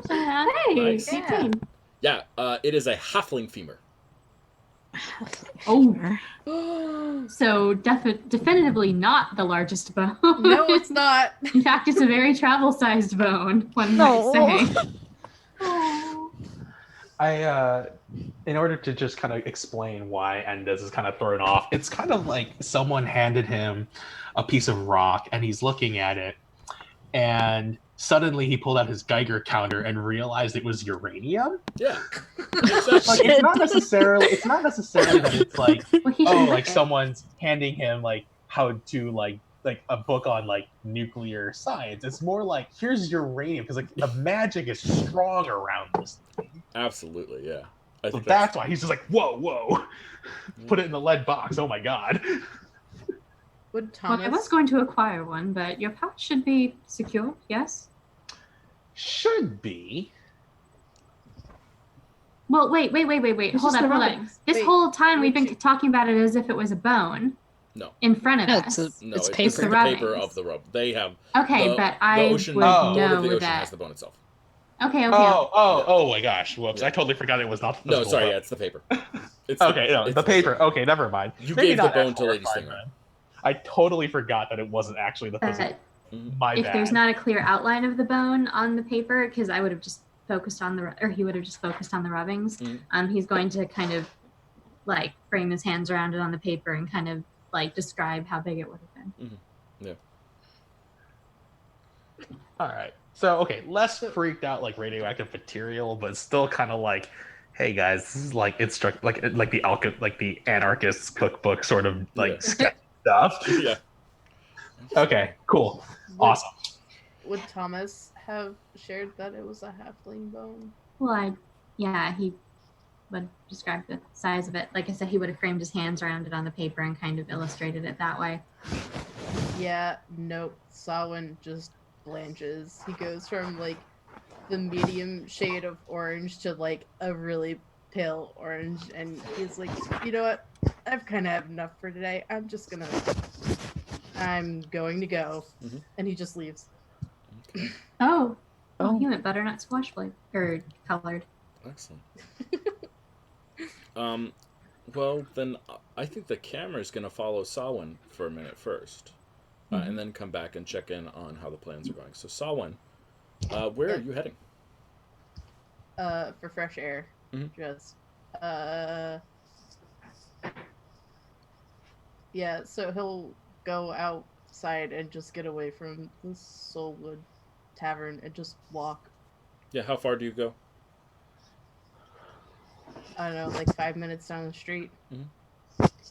Speaker 3: Hey,
Speaker 1: Nice.
Speaker 3: 18.
Speaker 1: Yeah, it is a halfling femur.
Speaker 6: Oh. So definitively not the largest bone.
Speaker 2: No, it's not.
Speaker 6: In fact, it's a very travel-sized bone, one might say.
Speaker 5: In order to just kind of explain why Endez is kind of thrown off, it's kind of like someone handed him a piece of rock and he's looking at it, and suddenly he pulled out his Geiger counter and realized it was uranium.
Speaker 1: Yeah.
Speaker 5: Like, it's not necessarily that it's like, like someone's handing him like how to like a book on like nuclear science. It's more like, here's uranium, because like the magic is strong around this thing.
Speaker 1: Absolutely, yeah.
Speaker 5: So that's why he's just like, whoa. Put it in the lead box. Oh my god.
Speaker 2: Would Thomas...
Speaker 6: Well, I was going to acquire one, but your pouch should be secure, yes?
Speaker 5: Should be.
Speaker 6: Well, wait.
Speaker 3: It's
Speaker 6: Hold
Speaker 3: just the
Speaker 6: up.
Speaker 3: rubbings.
Speaker 6: This whole time we've been talking about it as if it was a bone.
Speaker 1: No.
Speaker 6: In front of
Speaker 4: No,
Speaker 6: us.
Speaker 4: it's
Speaker 1: the
Speaker 4: paper.
Speaker 1: paper of the rub. They have...
Speaker 6: Okay, but I would
Speaker 1: the border of the
Speaker 6: know
Speaker 1: ocean
Speaker 6: that.
Speaker 1: has the bone itself.
Speaker 6: Okay.
Speaker 5: Oh my gosh. Whoops. I totally forgot it was not the
Speaker 1: No, sorry, yeah, it's the paper. It's
Speaker 5: the
Speaker 1: it's
Speaker 5: paper. Okay, never mind.
Speaker 1: You
Speaker 5: Maybe
Speaker 1: gave the
Speaker 5: not
Speaker 1: bone
Speaker 5: as
Speaker 1: to Lady
Speaker 5: horrifying
Speaker 1: Stinger.
Speaker 5: then. I totally forgot that it wasn't actually the physical. My
Speaker 6: If
Speaker 5: bad.
Speaker 6: there's not a clear outline of the bone on the paper, because I would have just focused on he would have just focused on the rubbings. He's going to kind of like frame his hands around it on the paper and kind of like describe how big it would have been.
Speaker 1: Yeah.
Speaker 5: All right. So, okay, less freaked out like radioactive material, but still kind of like, hey guys, this is like like the anarchist's cookbook sort of like sketch stuff.
Speaker 1: Yeah.
Speaker 5: Okay, cool. Awesome.
Speaker 2: Would Thomas have shared that it was a halfling bone?
Speaker 6: Well, he would describe the size of it. Like I said, he would have framed his hands around it on the paper and kind of illustrated it that way.
Speaker 2: Yeah, nope. Samhain just blanches. He goes from like the medium shade of orange to like a really pale orange, and he's like, you know what? I've kind of had enough for today. I'm going to go. And he just leaves.
Speaker 1: Okay.
Speaker 6: Oh, he went butternut squash flavor or colored.
Speaker 1: Excellent. Well, then I think the camera is going to follow Samhain for a minute first. and then come back and check in on how the plans are going. So, Sawin, where are you heading?
Speaker 2: For fresh air. Just yeah, so he'll go outside and just get away from the Soulwood Tavern and just walk.
Speaker 1: Yeah, how far do you go?
Speaker 2: I don't know, like 5 minutes down the street.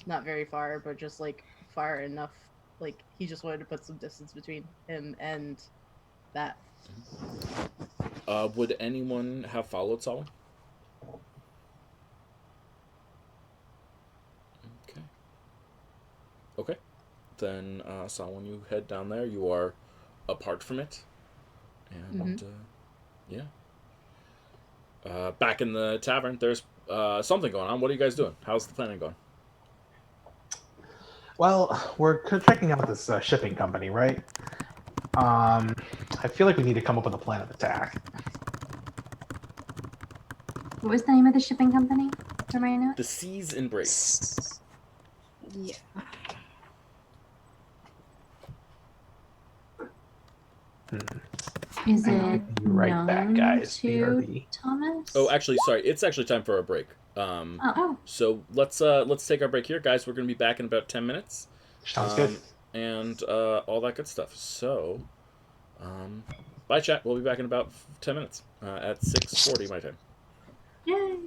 Speaker 2: Not very far, but just like far enough. Like he just wanted to put some distance between him and that.
Speaker 1: Would anyone have followed Sawin? Okay. Then, Sawin, you head down there. You are apart from it. And, yeah. Back in the tavern, there's something going on. What are you guys doing? How's the planning going?
Speaker 5: Well, we're checking out this shipping company, right? I feel like we need to come up with a plan of attack.
Speaker 6: What was the name of the shipping company? For my notes?
Speaker 1: The Sea's Embrace.
Speaker 4: Yeah.
Speaker 6: Is it
Speaker 5: right back, guys?
Speaker 6: to
Speaker 5: BRB.
Speaker 6: Thomas?
Speaker 1: Oh, actually, sorry. It's actually time for a break. So let's take our break here, guys. We're going to be back in about 10 minutes.
Speaker 5: Sounds good.
Speaker 1: And all that good stuff. So, bye, chat. We'll be back in about 10 minutes at 6:40 my time.
Speaker 6: Yay!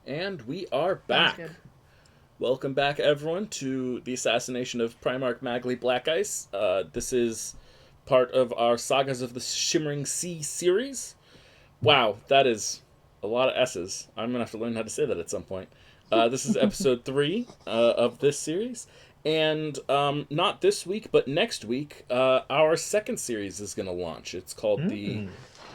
Speaker 1: And we are
Speaker 2: Sounds
Speaker 1: back.
Speaker 2: good.
Speaker 1: Welcome back, everyone, to the Assassination of Primarch Magli Blackice. This is part of our Sagas of the Shimmering Sea series. Wow, that is a lot of S's. I'm going to have to learn how to say that at some point. This is episode 3 of this series. And not this week, but next week, our second series is going to launch. It's called the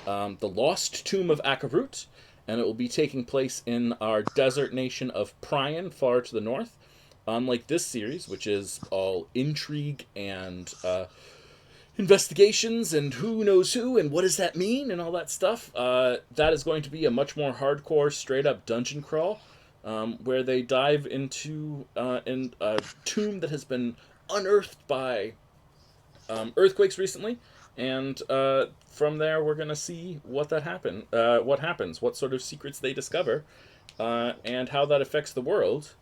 Speaker 1: Lost Tomb of Akarut. And it will be taking place in our desert nation of Prion, far to the north. Unlike this series, which is all intrigue and investigations and who knows who and what does that mean and all that stuff, that is going to be a much more hardcore, straight-up dungeon crawl, where they dive into in a tomb that has been unearthed by earthquakes recently. And from there, we're gonna see what happens, what sort of secrets they discover, and how that affects the world.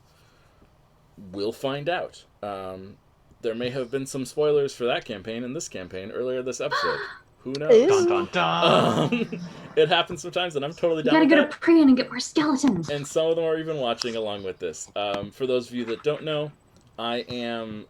Speaker 1: We'll find out. There may have been some spoilers for that campaign and this campaign earlier this episode. Who knows?
Speaker 5: Dun dun dun.
Speaker 1: It happens sometimes, and I'm totally
Speaker 6: You
Speaker 1: down
Speaker 6: gotta
Speaker 1: with
Speaker 6: go
Speaker 1: that.
Speaker 6: to Prion and get more skeletons.
Speaker 1: And some of them are even watching along with this. For those of you that don't know, I am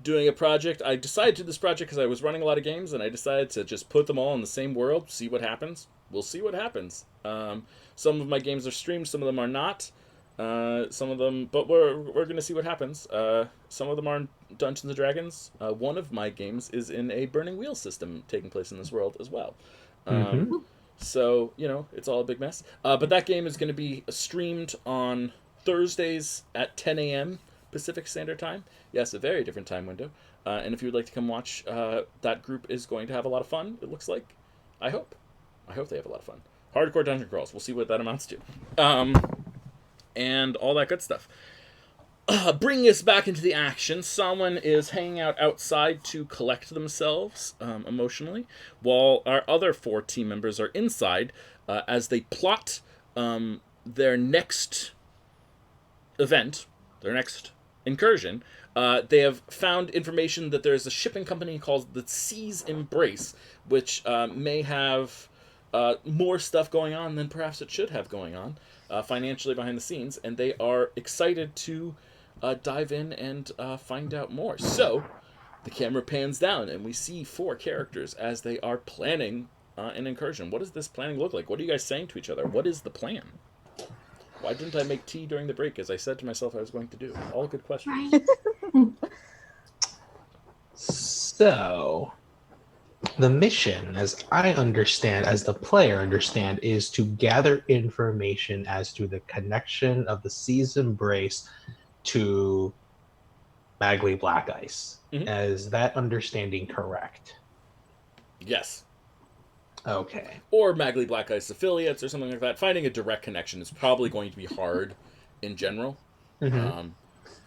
Speaker 1: doing a project. I decided to do this project because I was running a lot of games, and I decided to just put them all in the same world, see what happens. We'll see what happens. Some of my games are streamed, some of them are not. Some of them, but we're going to see what happens. Some of them are in Dungeons & Dragons. One of my games is in a Burning Wheel system taking place in this world as well. So, it's all a big mess. But that game is going to be streamed on Thursdays at 10 a.m. Pacific Standard Time. Yes, a very different time window. And if you would like to come watch, that group is going to have a lot of fun, it looks like. I hope they have a lot of fun. Hardcore dungeon crawls. We'll see what that amounts to. And all that good stuff. Bringing us back into the action, someone is hanging out outside to collect themselves emotionally, while our other 4 team members are inside as they plot their next event, their next incursion. They have found information that there's a shipping company called the Sea's Embrace, which may have more stuff going on than perhaps it should have going on financially behind the scenes, and they are excited to dive in and find out more. So the camera pans down and we see 4 characters as they are planning an incursion. What does this planning look like? What are you guys saying to each other? What is the plan? Why didn't I make tea during the break as I said to myself I was going to do? All good questions.
Speaker 6: Right.
Speaker 5: So, the mission, as I understand, as the player understand, is to gather information as to the connection of the Sea's Embrace to Magli Blackice.
Speaker 1: Mhm.
Speaker 5: Is that understanding correct?
Speaker 1: Yes.
Speaker 5: Okay.
Speaker 1: Or Magli Blackice affiliates or something like that. Finding a direct connection is probably going to be hard in general,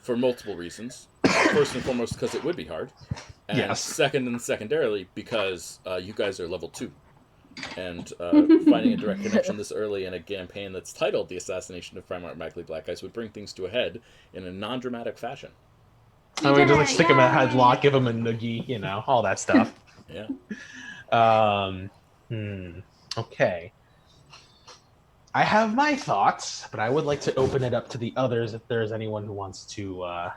Speaker 1: for multiple reasons. First and foremost, because it would be hard. And
Speaker 5: Yes.
Speaker 1: second and secondarily, because you guys are level 2. And finding a direct connection this early in a campaign that's titled The Assassination of Primarch Magli Blackice would bring things to a head in a non-dramatic fashion.
Speaker 5: I mean, just like
Speaker 6: Yay!
Speaker 5: stick him in a headlock, give him a noogie, all that stuff.
Speaker 1: Yeah.
Speaker 5: Okay. I have my thoughts, but I would like to open it up to the others if there's anyone who wants to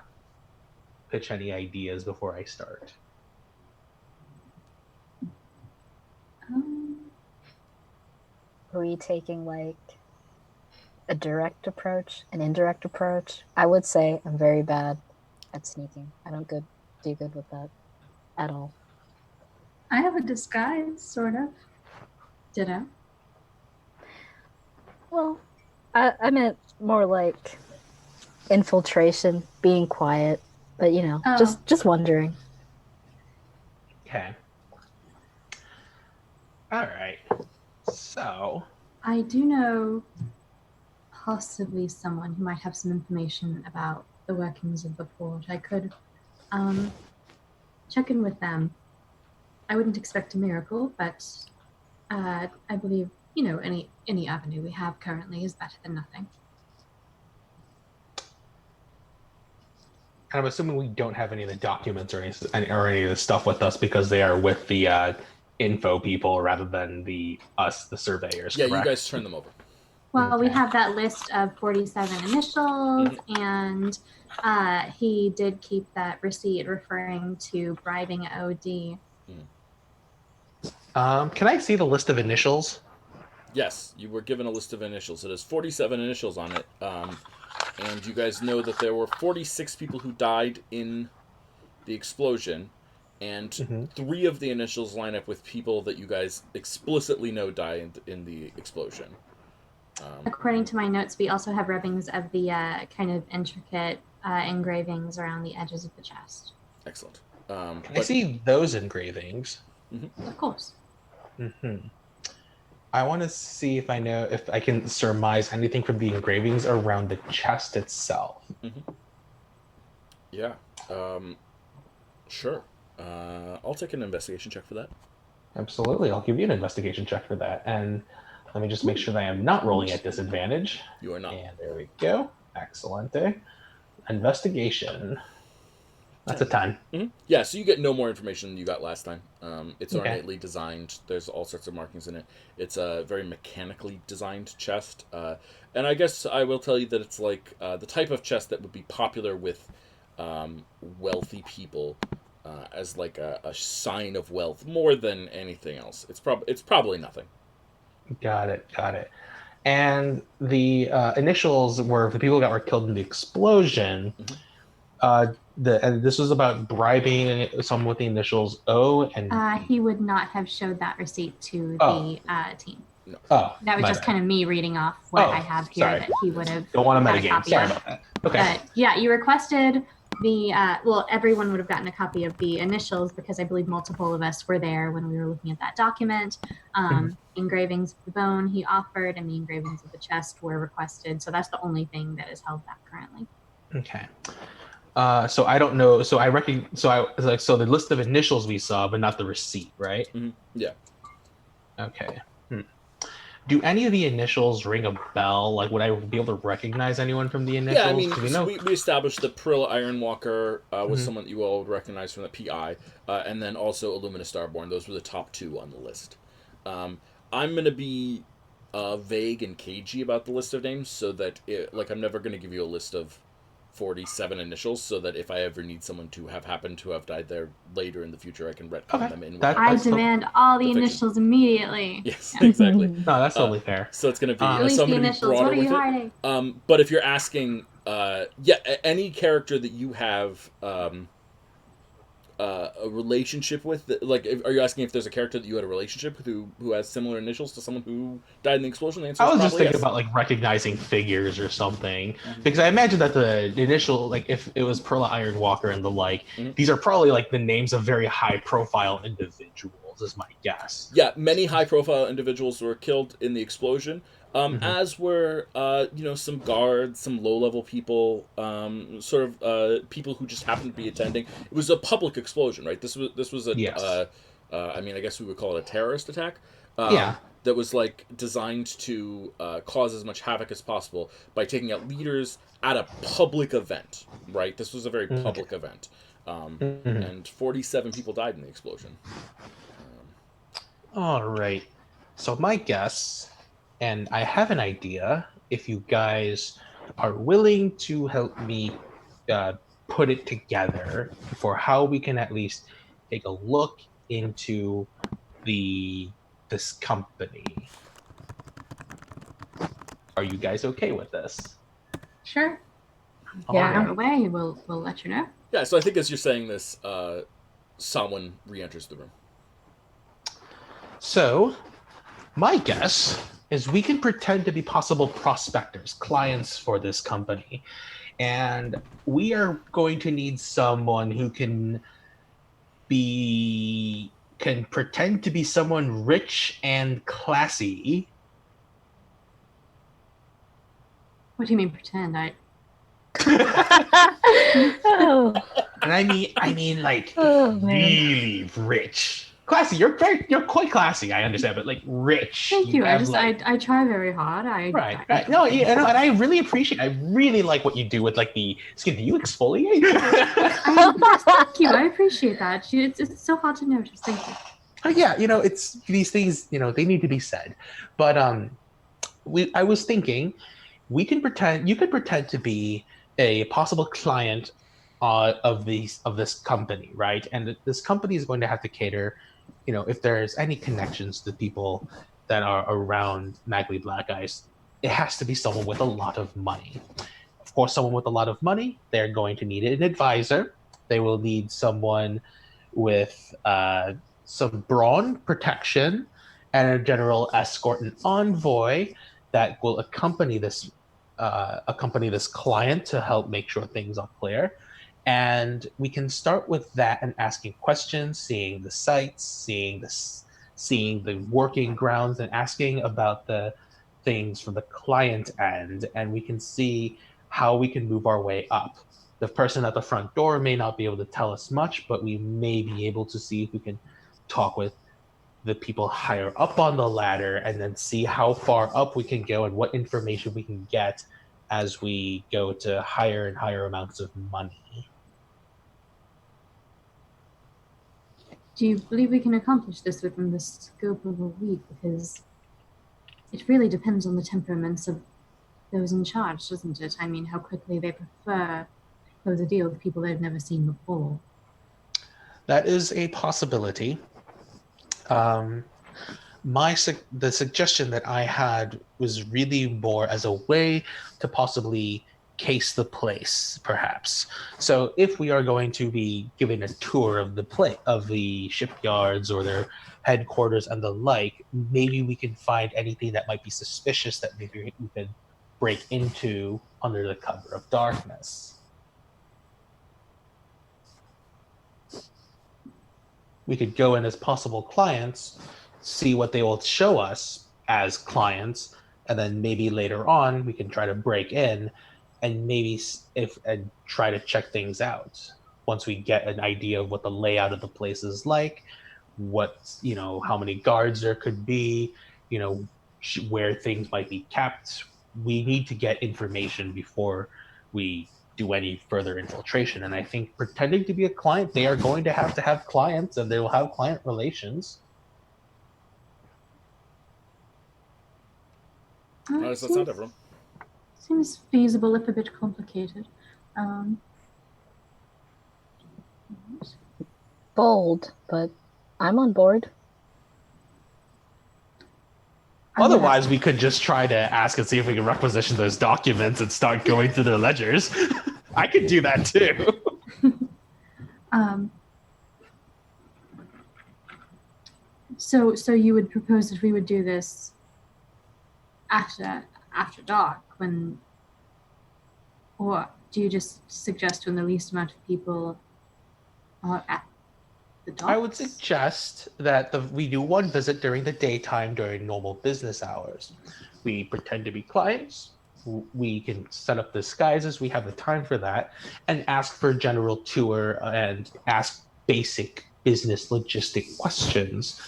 Speaker 5: pitch any ideas before I start.
Speaker 4: Are we taking like a direct approach, an indirect approach? I would say I'm very bad at sneaking. I don't do good with that at all.
Speaker 3: I have a disguise, sort of.
Speaker 6: Ditto.
Speaker 4: Well, I meant more like infiltration, being quiet, but
Speaker 3: Oh.
Speaker 4: just wondering.
Speaker 5: Okay. All right. So,
Speaker 6: I do know possibly someone who might have some information about the workings of the port. I could check in with them. I wouldn't expect a miracle, but I believe, any avenue we have currently is better than nothing.
Speaker 5: I'm assuming we don't have any of the documents or any of the stuff with us because they are with the info people rather than the surveyors.
Speaker 1: Yeah,
Speaker 5: correct?
Speaker 1: you guys turn them over.
Speaker 6: Well, we
Speaker 7: Okay.
Speaker 6: have that list of 47 initials, and he did keep that receipt referring to bribing OD.
Speaker 7: Can I see the list of initials?
Speaker 1: Yes, you were given a list of initials. It has 47 initials on it. And you guys know that there were 46 people who died in the explosion, and 3 of the initials line up with people that you guys explicitly know died in the explosion.
Speaker 6: According to my notes, we also have rubbings of the kind of intricate engravings around the edges of the chest.
Speaker 1: Excellent.
Speaker 7: Can I see those engravings?
Speaker 6: Of course.
Speaker 7: I want to see if I can surmise anything from the engravings around the chest itself.
Speaker 1: Yeah. Sure. I'll take an investigation check for that.
Speaker 7: Absolutely. I'll give you an investigation check for that. And let me just make sure that I am not rolling at disadvantage.
Speaker 1: You are not.
Speaker 7: And there we go. Excellente. Investigation. That's a 10.
Speaker 1: Yeah, so you get no more information than you got last time. It's
Speaker 7: Okay.
Speaker 1: ornately designed. There's all sorts of markings in it. It's a very mechanically designed chest. And I guess I will tell you that it's like the type of chest that would be popular with wealthy people as like a sign of wealth more than anything else. It's probably nothing.
Speaker 7: Got it. And the initials were the people that were killed in the explosion. And this was about bribing someone with the initials O and B.
Speaker 6: He would not have showed that receipt to the team.
Speaker 1: No.
Speaker 7: Oh,
Speaker 6: That was just kind of me reading off what I have here that he would have.
Speaker 7: Don't want to
Speaker 6: had a
Speaker 7: metagame.
Speaker 6: copy
Speaker 7: Sorry
Speaker 6: of.
Speaker 7: about that. Okay.
Speaker 6: But yeah, you requested the everyone would have gotten a copy of the initials because I believe multiple of us were there when we were looking at that document. Engravings of the bone he offered and the engravings of the chest were requested. So that's the only thing that is held back currently.
Speaker 7: Okay. So I don't know. So I reckon. So the list of initials we saw, but not the receipt, right?
Speaker 1: Yeah.
Speaker 7: Okay. Do any of the initials ring a bell? Like, would I be able to recognize anyone from the initials?
Speaker 1: Yeah, I mean,
Speaker 7: Do we know?
Speaker 1: we established that Perilla Ironwalker was someone that you all would recognize from the PI, and then also Illumina Starborn. Those were the top 2 on the list. I'm going to be vague and cagey about the list of names so that, I'm never going to give you a list of 47 initials so that if I ever need someone to have happened to have died there later in the future, I can retcon them in.
Speaker 6: I demand all the initials immediately.
Speaker 1: Yes, exactly.
Speaker 7: No, that's totally fair.
Speaker 1: So it's going to be
Speaker 6: release the initials. What are you hiding?
Speaker 1: But if you're asking, any character that you have a relationship with, are you asking if there's a character that you had a relationship with who has similar initials to someone who died in the explosion? The answer
Speaker 7: I was
Speaker 1: is
Speaker 7: just thinking
Speaker 1: yes.
Speaker 7: about recognizing figures or something, because I imagine that the initial, if it was Perla Ironwalker and the like, these are probably the names of very high-profile individuals, is my guess.
Speaker 1: Yeah, many high-profile individuals were killed in the explosion. As were, some guards, some low-level people, people who just happened to be attending. It was a public explosion, right? This was a,
Speaker 7: yes.
Speaker 1: I guess we would call it a terrorist attack.
Speaker 7: Yeah.
Speaker 1: That was designed to cause as much havoc as possible by taking out leaders at a public event, right? This was a very public event, and 47 people died in the explosion.
Speaker 7: All right. So my guess. And I have an idea, if you guys are willing to help me put it together for how we can at least take a look into this company. Are you guys okay with this?
Speaker 6: Sure.
Speaker 4: Yeah.
Speaker 6: On the way, we'll let you know.
Speaker 1: Yeah, so I think as you're saying this, someone re-enters the room.
Speaker 7: So, my guess is we can pretend to be possible prospectors, clients for this company. And we are going to need someone who can pretend to be someone rich and classy.
Speaker 6: What do you mean pretend?
Speaker 4: Oh.
Speaker 7: And I mean
Speaker 4: Oh, man.
Speaker 7: really rich. Classy, you're quite classy, I understand, but rich.
Speaker 6: Thank you.
Speaker 7: have,
Speaker 6: I try very hard.
Speaker 7: Right. No, and I really appreciate. I really like what you do with the skin. Do you exfoliate?
Speaker 6: Yes, thank you. I appreciate that. It's so hard to notice. Thank you.
Speaker 7: Yeah, it's these things. They need to be said. But I was thinking we can pretend you could pretend to be a possible client of this company, right? And this company is going to have to cater, if there's any connections to people that are around Magli Blackice, it has to be someone with a lot of money. Of course, someone with a lot of money, they're going to need an advisor. They will need someone with some brawn protection and a general escort and envoy that will accompany this client to help make sure things are clear. And we can start with that and asking questions, seeing the sites, seeing the working grounds, and asking about the things from the client end, and we can see how we can move our way up. The person at the front door may not be able to tell us much, but we may be able to see if we can talk with the people higher up on the ladder and then see how far up we can go and what information we can get as we go to higher and higher amounts of money.
Speaker 6: Do you believe we can accomplish this within the scope of a week? Because it really depends on the temperaments of those in charge, doesn't it? I mean, how quickly they prefer to close a deal with people they've never seen before.
Speaker 7: That is a possibility. The suggestion that I had was really more as a way to possibly case the place, perhaps. So if we are going to be giving a tour of the shipyards or their headquarters and the like, maybe we can find anything that might be suspicious that maybe we could break into under the cover of darkness. We could go in as possible clients, see what they will show us as clients, and then maybe later on we can try to break in and and try to check things out. Once we get an idea of what the layout of the place is like, how many guards there could be, where things might be kept. We need to get information before we do any further infiltration. And I think pretending to be a client, they are going to have clients and they will have client relations.
Speaker 1: How does that sound, everyone?
Speaker 6: Seems feasible, if a bit complicated.
Speaker 4: Bold, but I'm on board.
Speaker 7: Otherwise, we could just try to ask and see if we can requisition those documents and start going through their ledgers. I could do that too.
Speaker 6: So you would propose that we would do this after dark, or do you just suggest when the least amount of people are at the docks?
Speaker 7: I would suggest that we do one visit during the daytime during normal business hours. We pretend to be clients. We can set up disguises. We have the time for that, and ask for a general tour and ask basic business logistic questions.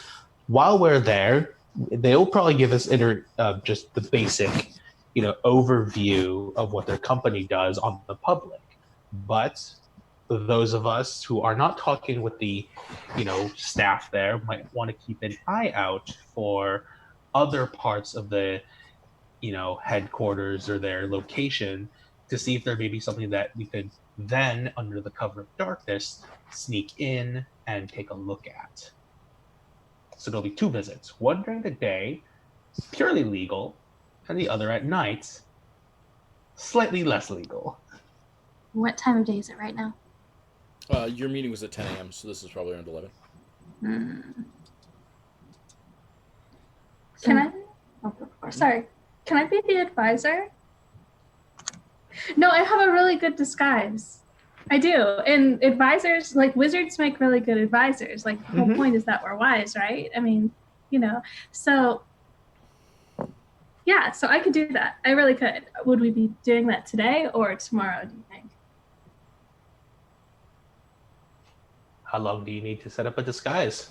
Speaker 7: While we're there, they'll probably give us just the basic, overview of what their company does on the public. But those of us who are not talking with the, staff there might want to keep an eye out for other parts of the, headquarters or their location to see if there may be something that we could then, under the cover of darkness, sneak in and take a look at. So there'll be 2 visits, one during the day, purely legal, and the other at night, slightly less legal.
Speaker 6: What time of day is it right now?
Speaker 1: Your meeting was at 10 a.m., so this is probably around 11.
Speaker 3: Can I? Oh, sorry. Can I be the advisor? No, I have a really good disguise. I do. And advisors, like wizards, make really good advisors. Like the whole point is that we're wise, right? I mean, So, yeah, so I could do that. I really could. Would we be doing that today or tomorrow, do you think?
Speaker 7: How long do you need to set up a disguise?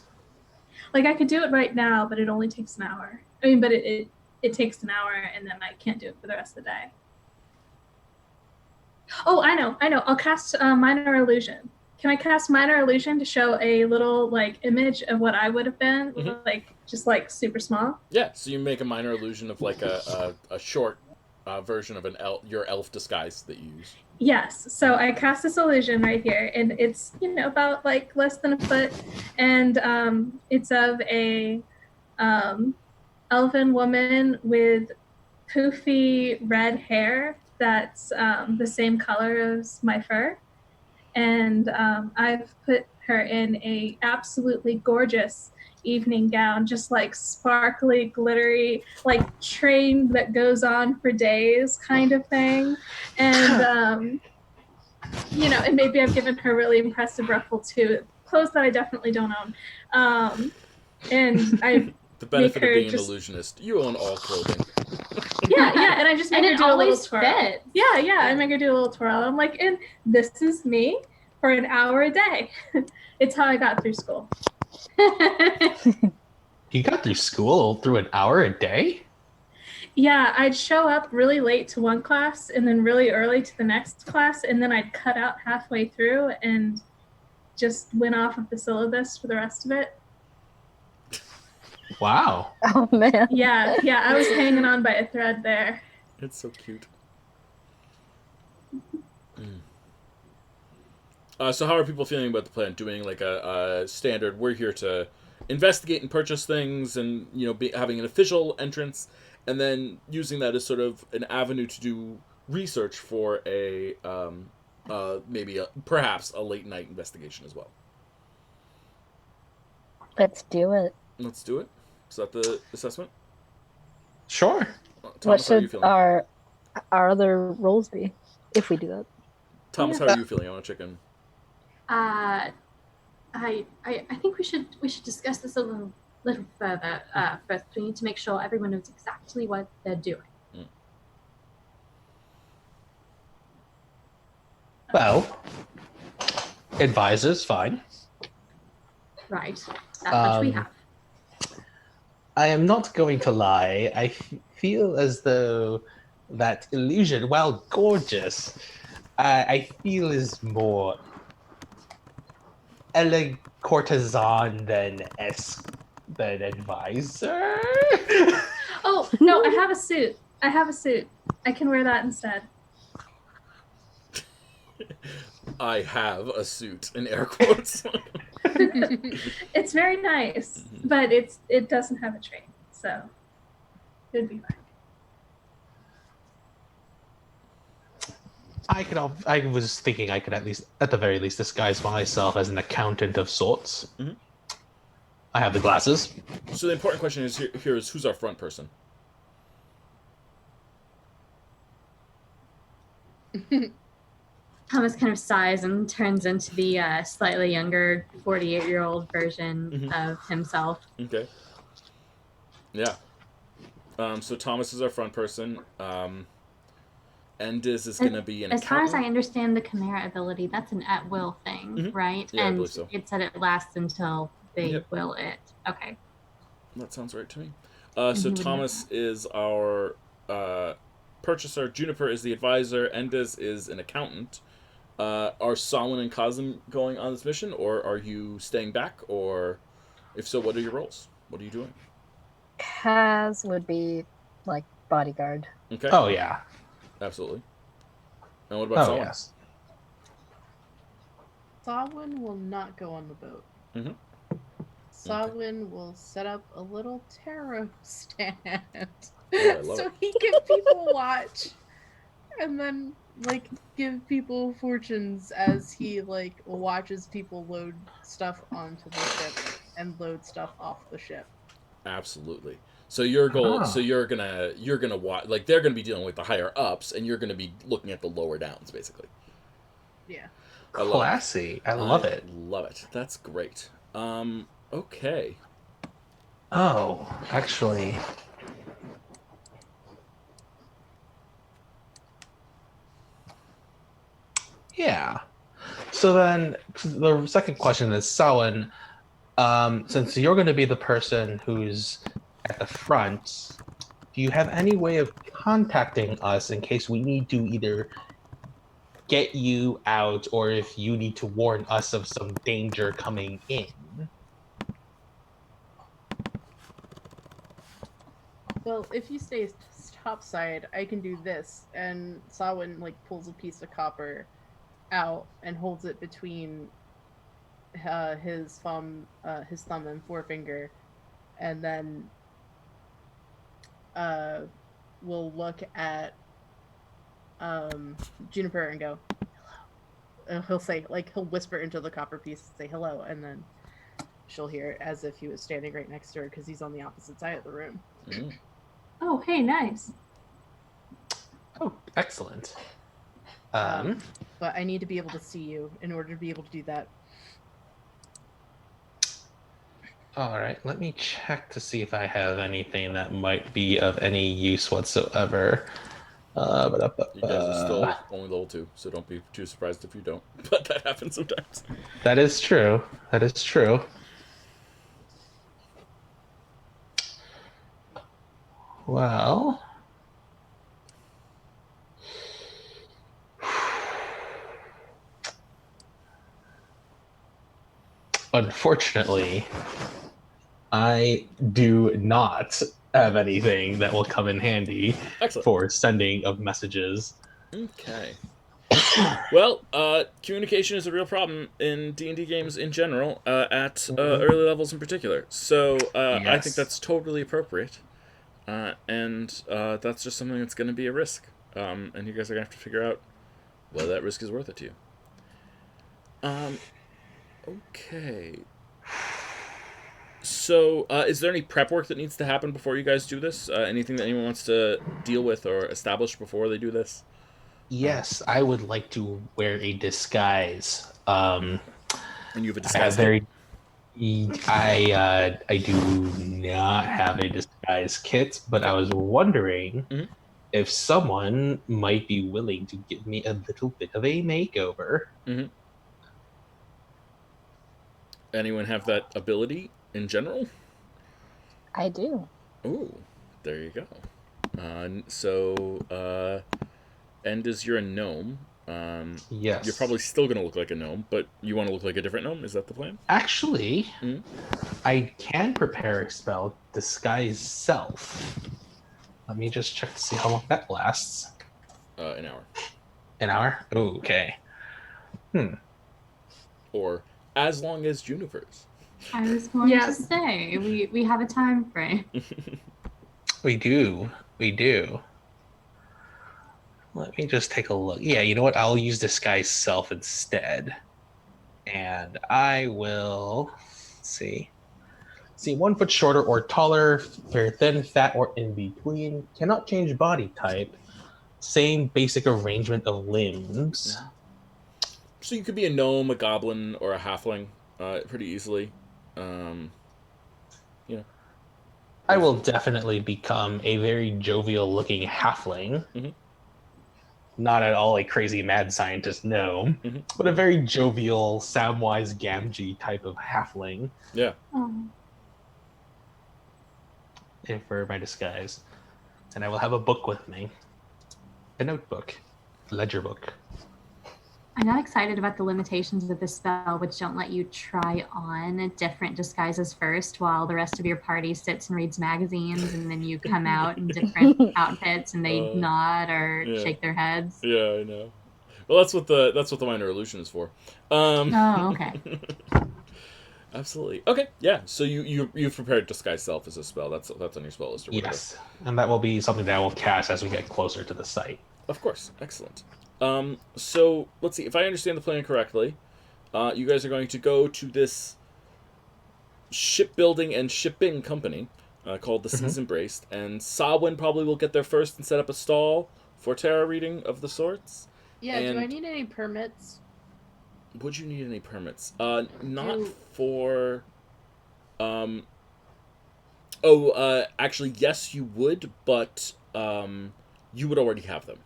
Speaker 3: Like I could do it right now, but it only takes an hour. I mean, but it takes an hour and then I can't do it for the rest of the day. Oh, I know. I'll cast minor illusion. can I cast minor illusion to show a little like image of what I would have been, like just like super small?
Speaker 1: Yeah, so you make a minor illusion of like a short version of your elf disguise that you use.
Speaker 3: Yes. So I cast this illusion right here, and it's about like less than a foot, and it's of a elven woman with poofy red hair that's the same color as my fur. And I've put her in a absolutely gorgeous evening gown, just like sparkly, glittery, like train that goes on for days kind of thing. And and maybe I've given her really impressive ruffle too, clothes that I definitely don't own. And I
Speaker 1: the benefit of being an illusionist, you own all clothing.
Speaker 3: Yeah, and I just make her do a little twirl.
Speaker 6: Fit.
Speaker 3: Yeah, I make her do a little twirl. I'm like, and this is me for an hour a day. It's how I got through school.
Speaker 7: You got through school through an hour a day?
Speaker 3: Yeah, I'd show up really late to one class and then really early to the next class, and then I'd cut out halfway through and just went off of the syllabus for the rest of it.
Speaker 7: Wow.
Speaker 4: Oh man.
Speaker 3: Yeah, I was hanging on by a thread there.
Speaker 1: It's so cute. So how are people feeling about the plan? Doing like a standard, we're here to investigate and purchase things and, having an official entrance, and then using that as sort of an avenue to do research for a perhaps a late night investigation as well.
Speaker 4: Let's do it.
Speaker 1: Let's do it. Is that the assessment?
Speaker 7: Sure.
Speaker 1: Thomas,
Speaker 4: What
Speaker 1: how are you
Speaker 4: should
Speaker 1: feeling?
Speaker 4: our other roles be if we do that?
Speaker 1: Thomas, how are you feeling? I want to check in.
Speaker 6: I think we should discuss this a little further. First, we need to make sure everyone knows exactly what they're doing.
Speaker 7: Well, advisors, fine.
Speaker 6: Right. That much we have.
Speaker 7: I am not going to lie. I feel as though that illusion, while gorgeous, I feel is more courtesan than advisor.
Speaker 3: Oh, no, I have a suit. I can wear that instead.
Speaker 1: I have a suit, in air quotes.
Speaker 3: It's very nice, but it doesn't have a train, so it'd be fine.
Speaker 7: I was thinking I could at the very least, disguise myself as an accountant of sorts.
Speaker 1: Mm-hmm.
Speaker 7: I have the glasses.
Speaker 1: So the important question is here is who's our front person?
Speaker 6: Thomas kind of sighs and turns into the slightly younger 48-year-old version of himself.
Speaker 1: Okay. Yeah. So Thomas is our front person. Endiz is going to be an
Speaker 6: accountant. As far as I
Speaker 1: accountant.
Speaker 6: understand the Chimera ability, that's an at-will thing, right?
Speaker 1: Yeah,
Speaker 6: and
Speaker 1: I believe so.
Speaker 6: it said it lasts until they will it. Okay.
Speaker 1: That sounds right to me. So Thomas is our purchaser. Juniper is the advisor. Endiz is an accountant. Are Solon and Kazim going on this mission, or are you staying back? Or if so, what are your roles? What are you doing?
Speaker 4: Kaz would be like bodyguard.
Speaker 1: Okay.
Speaker 7: Oh yeah.
Speaker 1: Absolutely. And what about Solon?
Speaker 7: Yes.
Speaker 2: Sawin will not go on the boat.
Speaker 1: Mm-hmm.
Speaker 2: Sawin will set up a little tarot stand
Speaker 1: so
Speaker 2: he can people watch, and then give people fortunes as he watches people load stuff onto the ship and load stuff off the ship.
Speaker 1: Absolutely. So your goal, so you're gonna watch, they're gonna be dealing with the higher ups, and you're gonna be looking at the lower downs, basically.
Speaker 2: Yeah.
Speaker 7: Classy. I love it.
Speaker 1: Love it. That's great. Okay.
Speaker 7: Oh, actually. Yeah. So then the second question is, Samhain, since you're going to be the person who's at the front, do you have any way of contacting us in case we need to either get you out or if you need to warn us of some danger coming in.
Speaker 2: Well, if you stay topside, I can do this. And Sawin like pulls a piece of copper out and holds it between his thumb and forefinger, and then we'll look at Juniper and go, hello. He'll say, like, he'll whisper into the copper piece and say hello, and then she'll hear it as if he was standing right next to her because he's on the opposite side of the room.
Speaker 1: Mm.
Speaker 3: Oh, hey, nice.
Speaker 7: Oh, excellent.
Speaker 2: But I need to be able to see you in order to be able to do that.
Speaker 7: All right, let me check to see if I have anything that might be of any use whatsoever.
Speaker 1: You guys are still only level 2, so don't be too surprised if you don't. But that happens sometimes.
Speaker 7: That is true. That is true. Well, unfortunately, I do not have anything that will come in handy
Speaker 1: Excellent.
Speaker 7: for sending of messages.
Speaker 1: Okay. Well, communication is a real problem in D&D games in general, at early levels in particular. So I think that's totally appropriate. And that's just something that's going to be a risk. And you guys are going to have to figure out whether that risk is worth it to you. Okay. So, is there any prep work that needs to happen before you guys do this? Anything that anyone wants to deal with or establish before they do this?
Speaker 7: Yes, I would like to wear a disguise.
Speaker 1: And you have a disguise
Speaker 7: kit? I do not have a disguise kit, but I was wondering if someone might be willing to give me a little bit of a makeover.
Speaker 1: Mm-hmm. Anyone have that ability in general?
Speaker 4: I do.
Speaker 1: Ooh, there you go. End is you're a gnome.
Speaker 7: Yes.
Speaker 1: You're probably still going to look like a gnome, but you want to look like a different gnome? Is that the plan?
Speaker 7: Actually, I can prepare a spell, Disguise Self. Let me just check to see how long that lasts.
Speaker 1: An hour.
Speaker 7: An hour? Ooh, okay.
Speaker 1: Or as long as Juniper's.
Speaker 6: I was going to say, we have a time frame.
Speaker 7: We do. Let me just take a look. Yeah, you know what? I'll use Disguise Self instead. And I will... see 1 foot shorter or taller, very thin, fat, or in between. Cannot change body type. Same basic arrangement of limbs.
Speaker 1: So you could be a gnome, a goblin, or a halfling pretty easily.
Speaker 7: I will definitely become a very jovial-looking halfling. Not at all a crazy mad scientist gnome, but a very jovial, Samwise Gamgee type of halfling.
Speaker 1: Yeah.
Speaker 7: For my disguise. And I will have a book with me. A notebook. A ledger book.
Speaker 6: I'm not excited about the limitations of this spell, which don't let you try on different disguises first while the rest of your party sits and reads magazines, and then you come out in different outfits and they nod or shake their heads.
Speaker 1: Yeah, I know. Well, that's what the minor illusion is for.
Speaker 6: Okay.
Speaker 1: Absolutely. Okay, yeah. So you've prepared Disguise Self as a spell. That's on your spell list.
Speaker 7: Yes, and that will be something that I will cast as we get closer to the site.
Speaker 1: Of course. Excellent. So let's see if I understand the plan correctly. You guys are going to go to this shipbuilding and shipping company called the Seas Embraced, and Sawin probably will get there first and set up a stall for tarot reading of the sorts.
Speaker 2: Yeah. Do I need any permits?
Speaker 1: Would you need any permits? Not for. Actually, yes, you would, but you would already have them.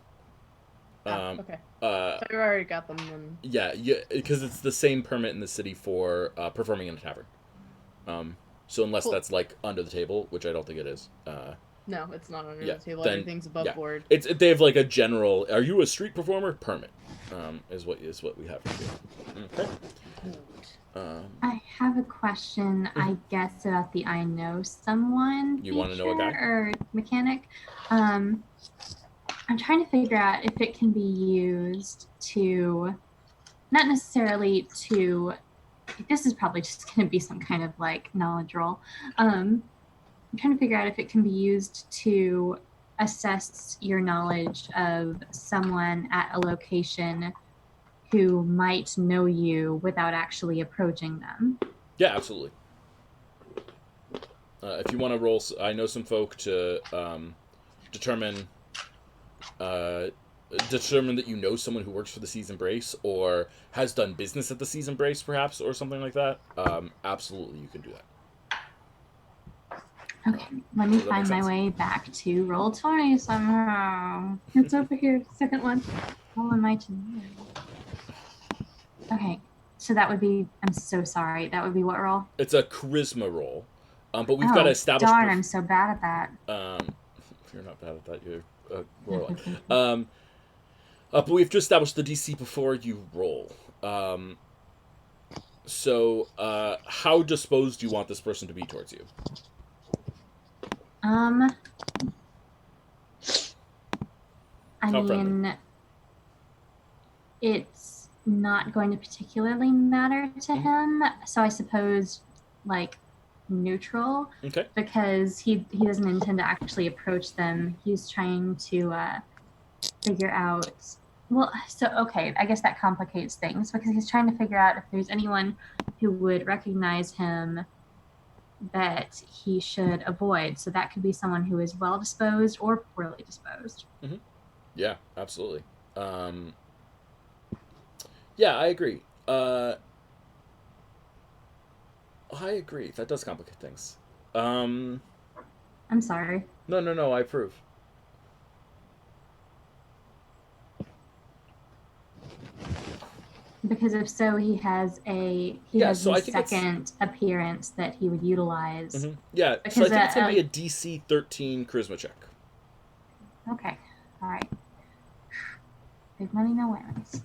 Speaker 2: Okay. If I already got them, then...
Speaker 1: Yeah, because it's the same permit in the city for performing in a tavern. So unless that's like under the table, which I don't think it is,
Speaker 2: No, it's not under
Speaker 1: Yeah,
Speaker 2: the table.
Speaker 1: then-
Speaker 2: Everything's above
Speaker 1: yeah.
Speaker 2: board.
Speaker 1: They have like a general. Are you a street performer? Permit. Is what we have here. Okay.
Speaker 6: I have a question, I guess, about the I know someone
Speaker 1: You wanna know a guy?
Speaker 6: or mechanic. I'm trying to figure out if it can be used to, not necessarily to, this is probably just going to be some kind of like knowledge roll. I'm trying to figure out if it can be used to assess your knowledge of someone at a location who might know you without actually approaching them.
Speaker 1: Yeah, absolutely. If you want to roll, I know some folk to determine that you know someone who works for the Seas Embrace or has done business at the Seas Embrace, perhaps, or something like that. Absolutely, you can do that.
Speaker 6: Okay, let me
Speaker 1: Does that
Speaker 6: find
Speaker 1: make
Speaker 6: my
Speaker 1: sense?
Speaker 6: way back to roll 20 somehow.
Speaker 3: It's over here, second one.
Speaker 6: How am I to know? Okay, so that would be, I'm so sorry, that would be what roll?
Speaker 1: It's a charisma roll, but we've got to establish.
Speaker 6: Darn, I'm so bad at that.
Speaker 1: You're not bad at that. You're roll. But we have to establish the DC before you roll. So, how disposed do you want this person to be towards you?
Speaker 6: I
Speaker 1: How
Speaker 6: mean,
Speaker 1: friendly?
Speaker 6: it's not going to particularly matter to him, so I suppose, like, neutral,
Speaker 1: Okay.
Speaker 6: because he doesn't intend to actually approach them. He's trying to figure out, well, so, okay, I guess that complicates things, because he's trying to figure out if there's anyone who would recognize him that he should avoid. So that could be someone who is well disposed or poorly disposed.
Speaker 1: Yeah, absolutely. Yeah, I agree. I agree. That does complicate things.
Speaker 6: I'm sorry.
Speaker 1: No, I approve.
Speaker 6: Because if so, he has a
Speaker 1: so I think
Speaker 6: second appearance that he would utilize.
Speaker 1: Yeah, so I
Speaker 6: Because,
Speaker 1: think it's going to be a DC 13 charisma check.
Speaker 6: Okay, all right. Big money, no whammies.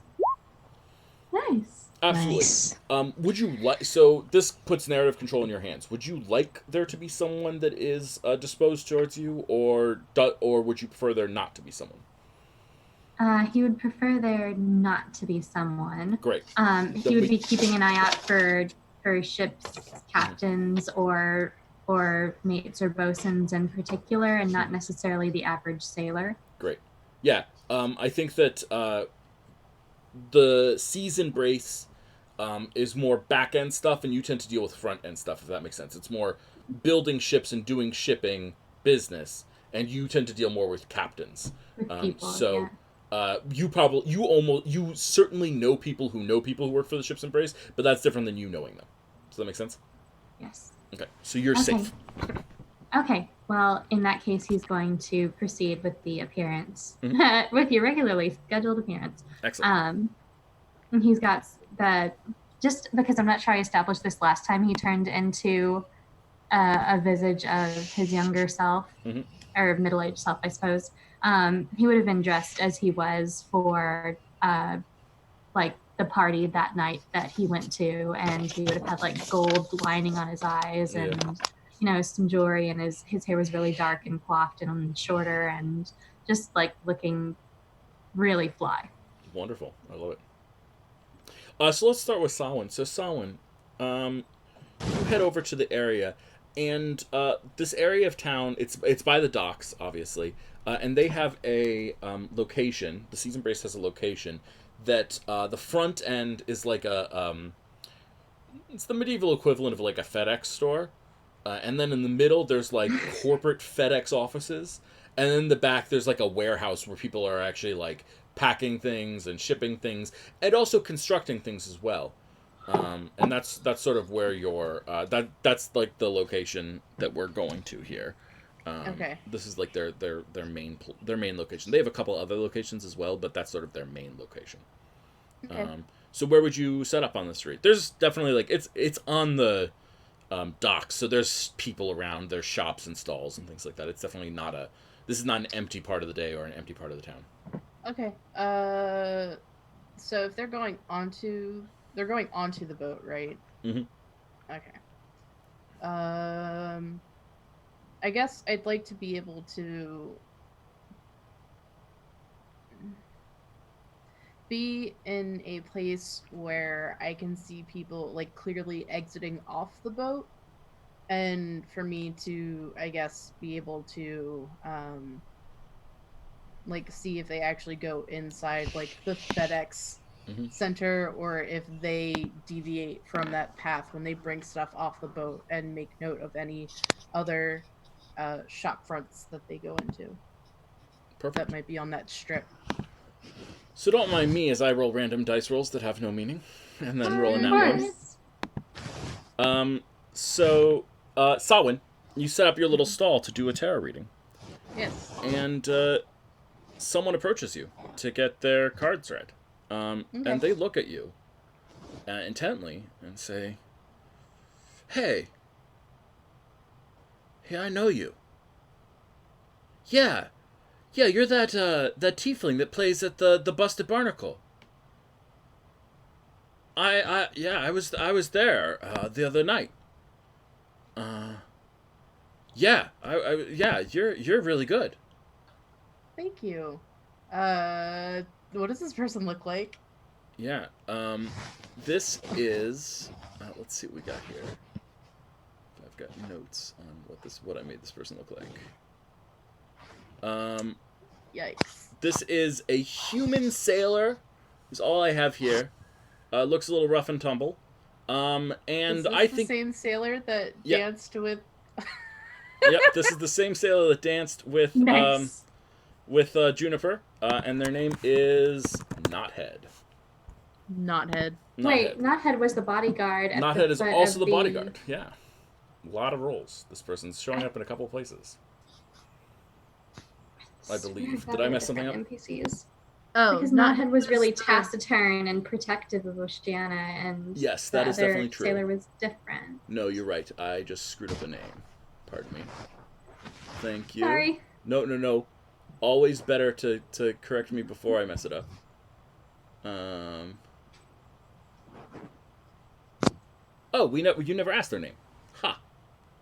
Speaker 3: Nice.
Speaker 1: Absolutely.
Speaker 4: Nice.
Speaker 1: Would you like? So this puts narrative control in your hands. Would you like there to be someone that is disposed towards you, or would you prefer there not to be someone?
Speaker 6: He would prefer there not to be someone.
Speaker 1: Great.
Speaker 6: He would be keeping an eye out for ships' captains or mates or bosuns in particular, and not necessarily the average sailor.
Speaker 1: Great. Yeah. I think that the Seas Embrace is more back end stuff, and you tend to deal with front end stuff. If that makes sense, it's more building ships and doing shipping business, and you tend to deal more with captains.
Speaker 6: With people,
Speaker 1: So.
Speaker 6: yeah.
Speaker 1: You certainly know people who work for the Ship's Embrace, but that's different than you knowing them. Does that make sense?
Speaker 6: Yes.
Speaker 1: Okay, so you're
Speaker 6: Okay.
Speaker 1: safe.
Speaker 6: Okay, well, in that case, he's going to proceed with the appearance, with your regularly scheduled appearance.
Speaker 1: Excellent.
Speaker 6: And he's got just because I'm not sure I established this last time, he turned into a visage of his younger self, or middle-aged self, I suppose. He would have been dressed as he was for, like, the party that night that he went to, and he would have had, like, gold lining on his eyes and, you know, some jewelry, and his hair was really dark and coiffed and shorter and just, like, looking really fly.
Speaker 1: Wonderful. I love it. So let's start with Samhain. So Samhain, you head over to the area, and this area of town, it's by the docks, obviously, and they have a location. The Seas Embrace has a location that the front end is like it's the medieval equivalent of like a FedEx store, and then in the middle there's like corporate FedEx offices, and then in the back there's like a warehouse where people are actually like packing things and shipping things, and also constructing things as well. And that's sort of where your that's like the location that we're going to here.
Speaker 2: Okay.
Speaker 1: This is like their main location. They have a couple other locations as well, but that's sort of their main location.
Speaker 2: Okay.
Speaker 1: So where would you set up on the street? There's definitely like it's on the docks. So there's people around. There's shops and stalls and things like that. It's definitely not a. This is not an empty part of the day or an empty part of the town.
Speaker 2: Okay. So if they're going onto the boat, right?
Speaker 1: Mm-hmm.
Speaker 2: Okay. I guess I'd like to be able to be in a place where I can see people like clearly exiting off the boat, and for me to, I guess, be able to like see if they actually go inside like the FedEx center, or if they deviate from that path when they bring stuff off the boat, and make note of any other shop fronts that they go into.
Speaker 1: Perfect.
Speaker 2: That might be on that strip.
Speaker 1: So don't mind me as I roll random dice rolls that have no meaning, and then roll a nat one. So, Sawin, you set up your little stall to do a tarot reading.
Speaker 2: Yes.
Speaker 1: And someone approaches you to get their cards read.
Speaker 2: Okay.
Speaker 1: And they look at you intently and say, Hey, I know you. Yeah, you're that tiefling that plays at the Busted Barnacle. I was there the other night. Yeah, you're really good.
Speaker 2: Thank you. What does this person look like?
Speaker 1: Yeah, this is. Let's see what we got here. I've got notes on what I made this person look like.
Speaker 2: Yikes.
Speaker 1: This is a human sailor. Is all I have here. Looks a little rough and tumble. And
Speaker 2: is this
Speaker 1: I
Speaker 2: the
Speaker 1: think
Speaker 2: same sailor that
Speaker 1: Yep.
Speaker 2: danced with.
Speaker 1: Yep, this is the same sailor that danced with
Speaker 3: Nice.
Speaker 1: Juniper, and their name is Knothead.
Speaker 2: Knothead.
Speaker 6: Wait, Knothead was the bodyguard. At
Speaker 1: Knothead
Speaker 6: the
Speaker 1: is
Speaker 6: foot
Speaker 1: also
Speaker 6: of
Speaker 1: the bodyguard. Yeah, a lot of roles. This person's showing up in a couple of places. I believe. Did I mess something up?
Speaker 6: NPCs.
Speaker 2: Oh,
Speaker 6: Because Knothead was really taciturn and protective of Oceana, and
Speaker 1: Yes,
Speaker 6: the
Speaker 1: that is
Speaker 6: other
Speaker 1: definitely true.
Speaker 6: sailor was different.
Speaker 1: No, you're right. I just screwed up a name. Pardon me. Thank you.
Speaker 6: Sorry.
Speaker 1: No. Always better to correct me before I mess it up. Oh, you never asked their name. Ha.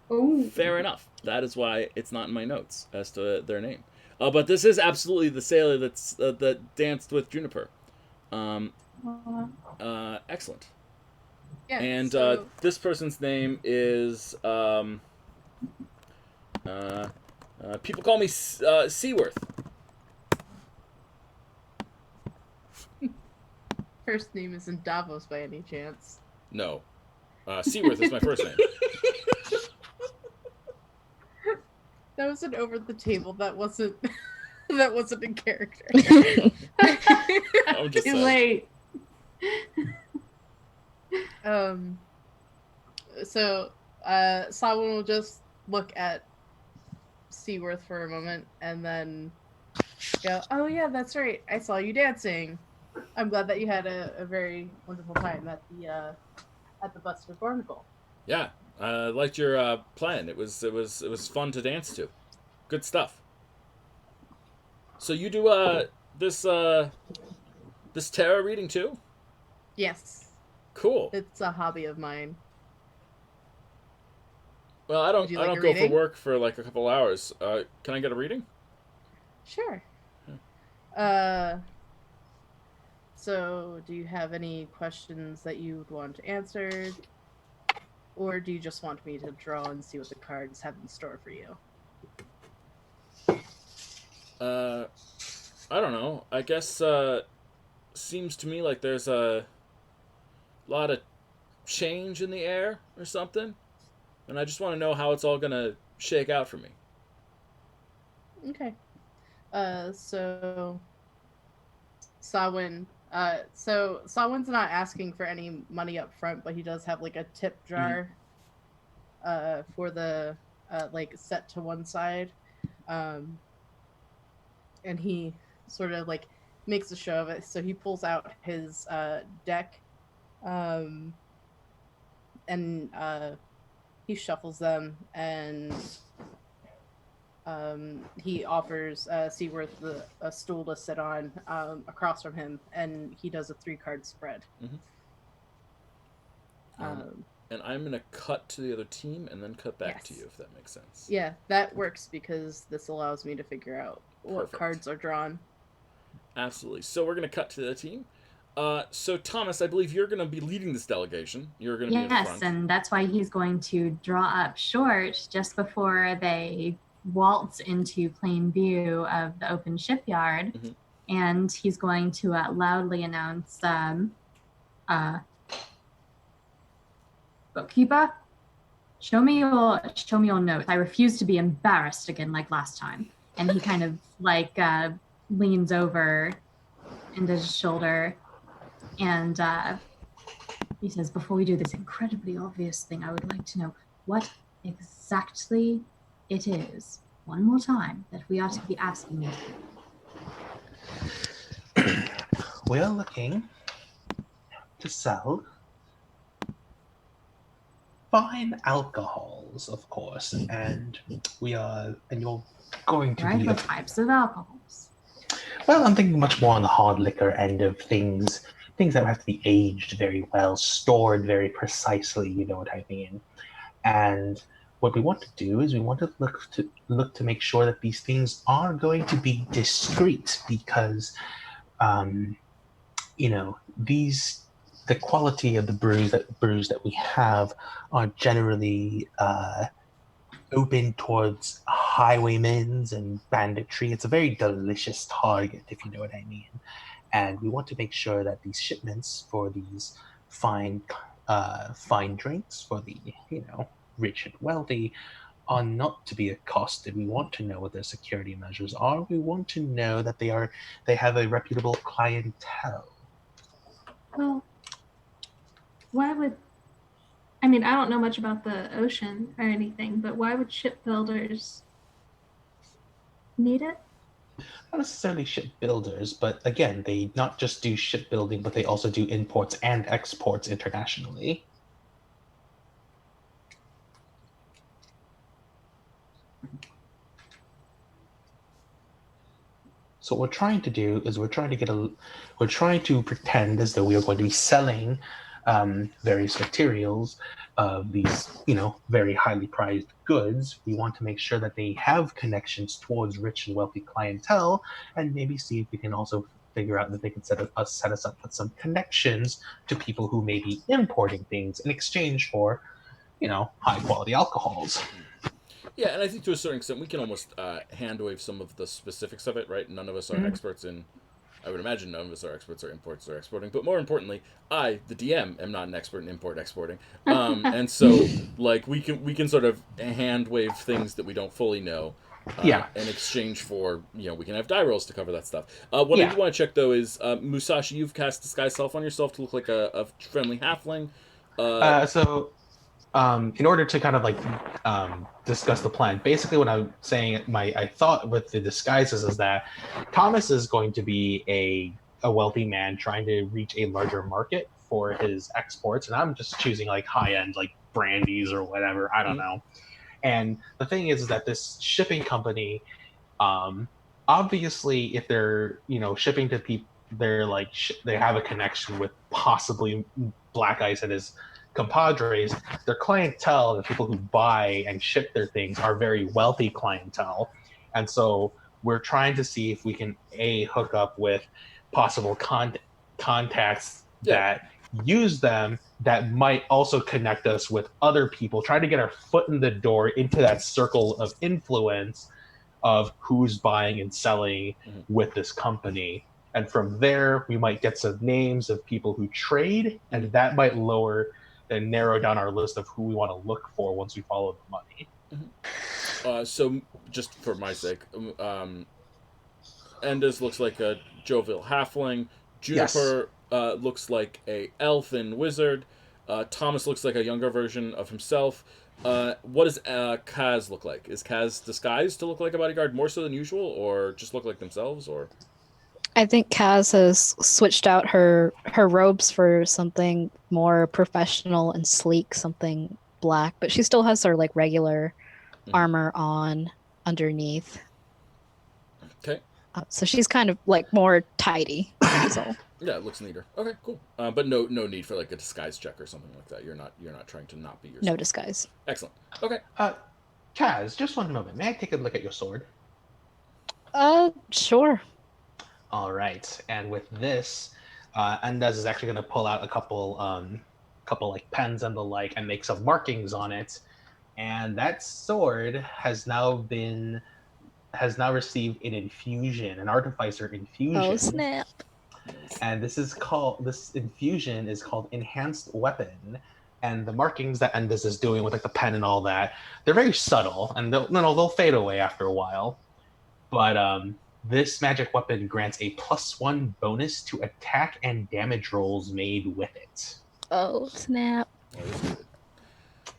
Speaker 6: Oh.
Speaker 1: Fair enough. That is why it's not in my notes as to their name. But this is absolutely the sailor that danced with Juniper. Excellent.
Speaker 2: Yeah,
Speaker 1: And
Speaker 2: so...
Speaker 1: this person's name is people call me Seaworth.
Speaker 2: First name isn't Davos by any chance.
Speaker 1: No, Seaworth is my first name.
Speaker 2: That was an over the table. That wasn't in character.
Speaker 1: I'm just
Speaker 3: Too
Speaker 1: saying.
Speaker 3: late.
Speaker 2: So Sawin will just look at Seaworth for a moment and then go, "Oh yeah, that's right. I saw you dancing. I'm glad that you had a very wonderful time at the Busted Barnacle."
Speaker 1: Yeah, I liked your plan. It was fun to dance to. Good stuff. So you do this tarot reading too?
Speaker 2: Yes,
Speaker 1: Cool.
Speaker 2: it's a hobby of mine.
Speaker 1: Well, I don't
Speaker 2: Would you like a
Speaker 1: go for
Speaker 2: reading?
Speaker 1: work for like a couple hours. Can I get a reading?
Speaker 2: Sure. So do you have any questions that you would want answered? Or do you just want me to draw and see what the cards have in store for you?
Speaker 1: I don't know. I guess seems to me like there's a lot of change in the air or something, and I just want to know how it's all gonna shake out for me.
Speaker 2: Okay. So Sawin. So Sawin's not asking for any money up front, but he does have like a tip jar. For the like set to one side. And he sort of like makes a show of it. So he pulls out his deck, and he shuffles them and he offers Seaworth a stool to sit on across from him, and he does a 3-card spread.
Speaker 1: And I'm going to cut to the other team and then cut back to
Speaker 2: Yes.
Speaker 1: you, if that makes sense.
Speaker 2: Yeah, that works because this allows me to figure out what
Speaker 1: Perfect.
Speaker 2: cards are drawn.
Speaker 1: Absolutely. So we're going to cut to the team. So Thomas, I believe you're going to be leading this delegation. You're going to be in front.
Speaker 6: Yes, and that's why he's going to draw up short just before they waltz into plain view of the open shipyard.
Speaker 1: Mm-hmm.
Speaker 6: And he's going to loudly announce, bookkeeper, show me your notes. I refuse to be embarrassed again like last time. And he kind of like leans over into his shoulder and he says, before we do this incredibly obvious thing, I would like to know what exactly it is, one more time, that we are to be asking you.
Speaker 7: We're looking to sell fine alcohols, of course, and you're going to
Speaker 6: Right,
Speaker 7: be
Speaker 6: what types of alcohols?
Speaker 7: Well, I'm thinking much more on the hard liquor end of things that have to be aged very well, stored very precisely, you know what I mean. And what we want to do is we want to look to make sure that these things are going to be discreet, because the quality of the brews that we have are generally open towards highwaymen and banditry. It's a very delicious target, if you know what I mean. And we want to make sure that these shipments for these fine drinks for the rich and wealthy are not to be accosted. We want to know what their security measures are. We want to know that they have a reputable clientele.
Speaker 3: Well, why would... I mean, I don't know much about the ocean or anything, but why would shipbuilders need it?
Speaker 7: Not necessarily shipbuilders, but again, they not just do shipbuilding, but they also do imports and exports internationally. So what we're trying to do is we're trying to pretend as though we are going to be selling various materials of these, very highly prized goods. We want to make sure that they have connections towards rich and wealthy clientele, and maybe see if we can also figure out that they can set us up with some connections to people who may be importing things in exchange for, high quality alcohols.
Speaker 1: Yeah, and I think to a certain extent we can almost hand wave some of the specifics of it, right? None of us are experts in... I would imagine none of us are experts or imports or exporting, but more importantly, I, the DM, am not an expert in exporting, and so we can sort of hand wave things that we don't fully know, in exchange for we can have die rolls to cover that stuff. What I do want to check though is Musashi, you've cast Disguise Self on yourself to look like a friendly halfling.
Speaker 7: In order to kind of discuss the plan, basically what I'm saying, I thought with the disguises is that Thomas is going to be a wealthy man trying to reach a larger market for his exports, and I'm just choosing high end brandies or whatever, I don't know. And the thing is that this shipping company, obviously if they're shipping to people, they're they have a connection with possibly Blackice and his compadres. Their clientele, the people who buy and ship their things, are very wealthy clientele, and so we're trying to see if we can hook up with possible contacts that use them, that might also connect us with other people, trying to get our foot in the door into that circle of influence of who's buying and selling with this company. And from there we might get some names of people who trade, and that might lower and narrow down our list of who we want to look for once we follow the money.
Speaker 1: So, just for my sake, Endis looks like a jovial halfling. Juniper looks like a elf and wizard. Thomas looks like a younger version of himself. What does Kaz look like? Is Kaz disguised to look like a bodyguard more so than usual, or just look like themselves, or...?
Speaker 4: I think Kaz has switched out her robes for something more professional and sleek, something black, but she still has her like regular
Speaker 1: Mhm.
Speaker 4: armor on underneath.
Speaker 1: Okay.
Speaker 4: So she's kind of like more tidy. That's all.
Speaker 1: Yeah, it looks neater. Okay, cool. But no need for like a disguise check or something like that. You're not trying to not be yourself.
Speaker 4: No disguise.
Speaker 1: Excellent. Okay.
Speaker 7: Kaz, just one moment. May I take a look at your sword?
Speaker 4: Sure.
Speaker 7: All right. And with this, Andaz is actually going to pull out a couple like pens and the like, and make some markings on it. And that sword has now received an infusion, an artificer infusion.
Speaker 4: Oh snap!
Speaker 7: And this infusion is called Enhanced Weapon. And the markings that Andaz is doing with like the pen and all that, they're very subtle, and they'll fade away after a while. But this magic weapon grants a +1 bonus to attack and damage rolls made with it.
Speaker 4: Oh snap!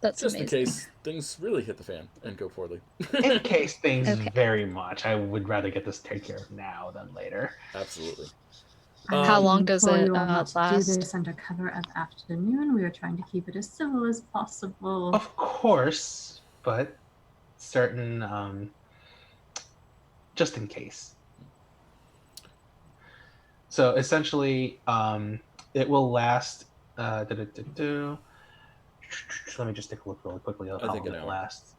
Speaker 4: That's
Speaker 1: just
Speaker 4: amazing.
Speaker 1: in case things really hit the fan and go poorly.
Speaker 7: In case things very much, I would rather get this taken care of now than later.
Speaker 1: Absolutely.
Speaker 4: How long does it
Speaker 6: you will not
Speaker 4: last?
Speaker 6: do this under cover of afternoon. We are trying to keep it as civil as possible.
Speaker 7: Of course, but certain, just in case. So essentially, it will last. Let me just take a look really quickly at how long it lasts.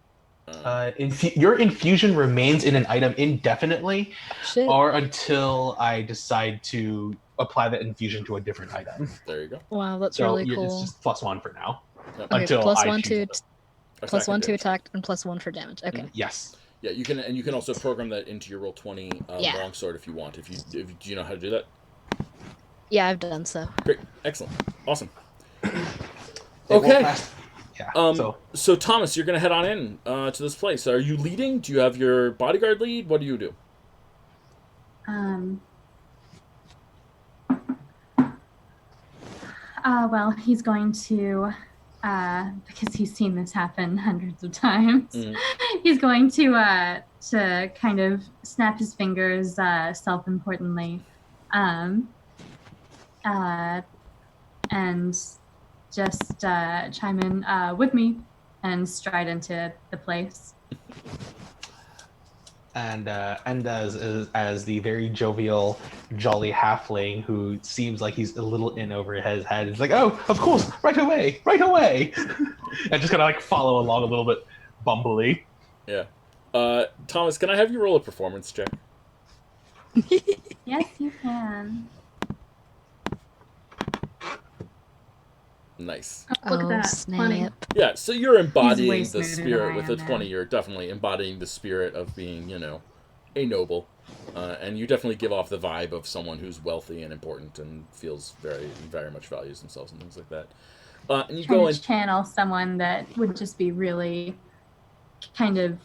Speaker 7: Your infusion remains in an item indefinitely, or until I decide to apply that infusion to a different item.
Speaker 1: There you go.
Speaker 4: Wow, that's really cool.
Speaker 7: It's just +1 for now.
Speaker 1: Yep.
Speaker 4: Okay,
Speaker 7: Until
Speaker 4: +1 to
Speaker 7: to
Speaker 4: attack and +1 for damage. Okay.
Speaker 7: Yes.
Speaker 1: Yeah, you can also program that into your Roll20 longsword if you want. If do you know how to do that?
Speaker 4: Yeah, I've done so.
Speaker 1: Great, excellent, awesome. Okay.
Speaker 7: Yeah.
Speaker 1: So Thomas, you're gonna head on in to this place. Are you leading? Do you have your bodyguard lead? What do you do?
Speaker 6: Well, he's going to, because he's seen this happen hundreds of times. He's going to kind of snap his fingers, self-importantly, and just chime in with me and stride into the place.
Speaker 7: And as the very jovial, jolly halfling who seems like he's a little in over his head, is like, "Oh, of course, right away," and just kind of like follow along a little bit bumbly.
Speaker 1: Yeah. Thomas, can I have you roll a performance check?
Speaker 6: Yes, you can.
Speaker 1: Nice.
Speaker 3: Oh, look at that.
Speaker 4: Snap.
Speaker 3: 20.
Speaker 1: Yeah, so you're embodying the
Speaker 6: smoother
Speaker 1: spirit
Speaker 6: than I
Speaker 1: with a
Speaker 6: am
Speaker 1: 20.
Speaker 6: now.
Speaker 1: You're definitely embodying the spirit of being, a noble. And you definitely give off the vibe of someone who's wealthy and important and feels very, very much values themselves and things like that. And you go in.
Speaker 6: Channel someone that would just be really kind of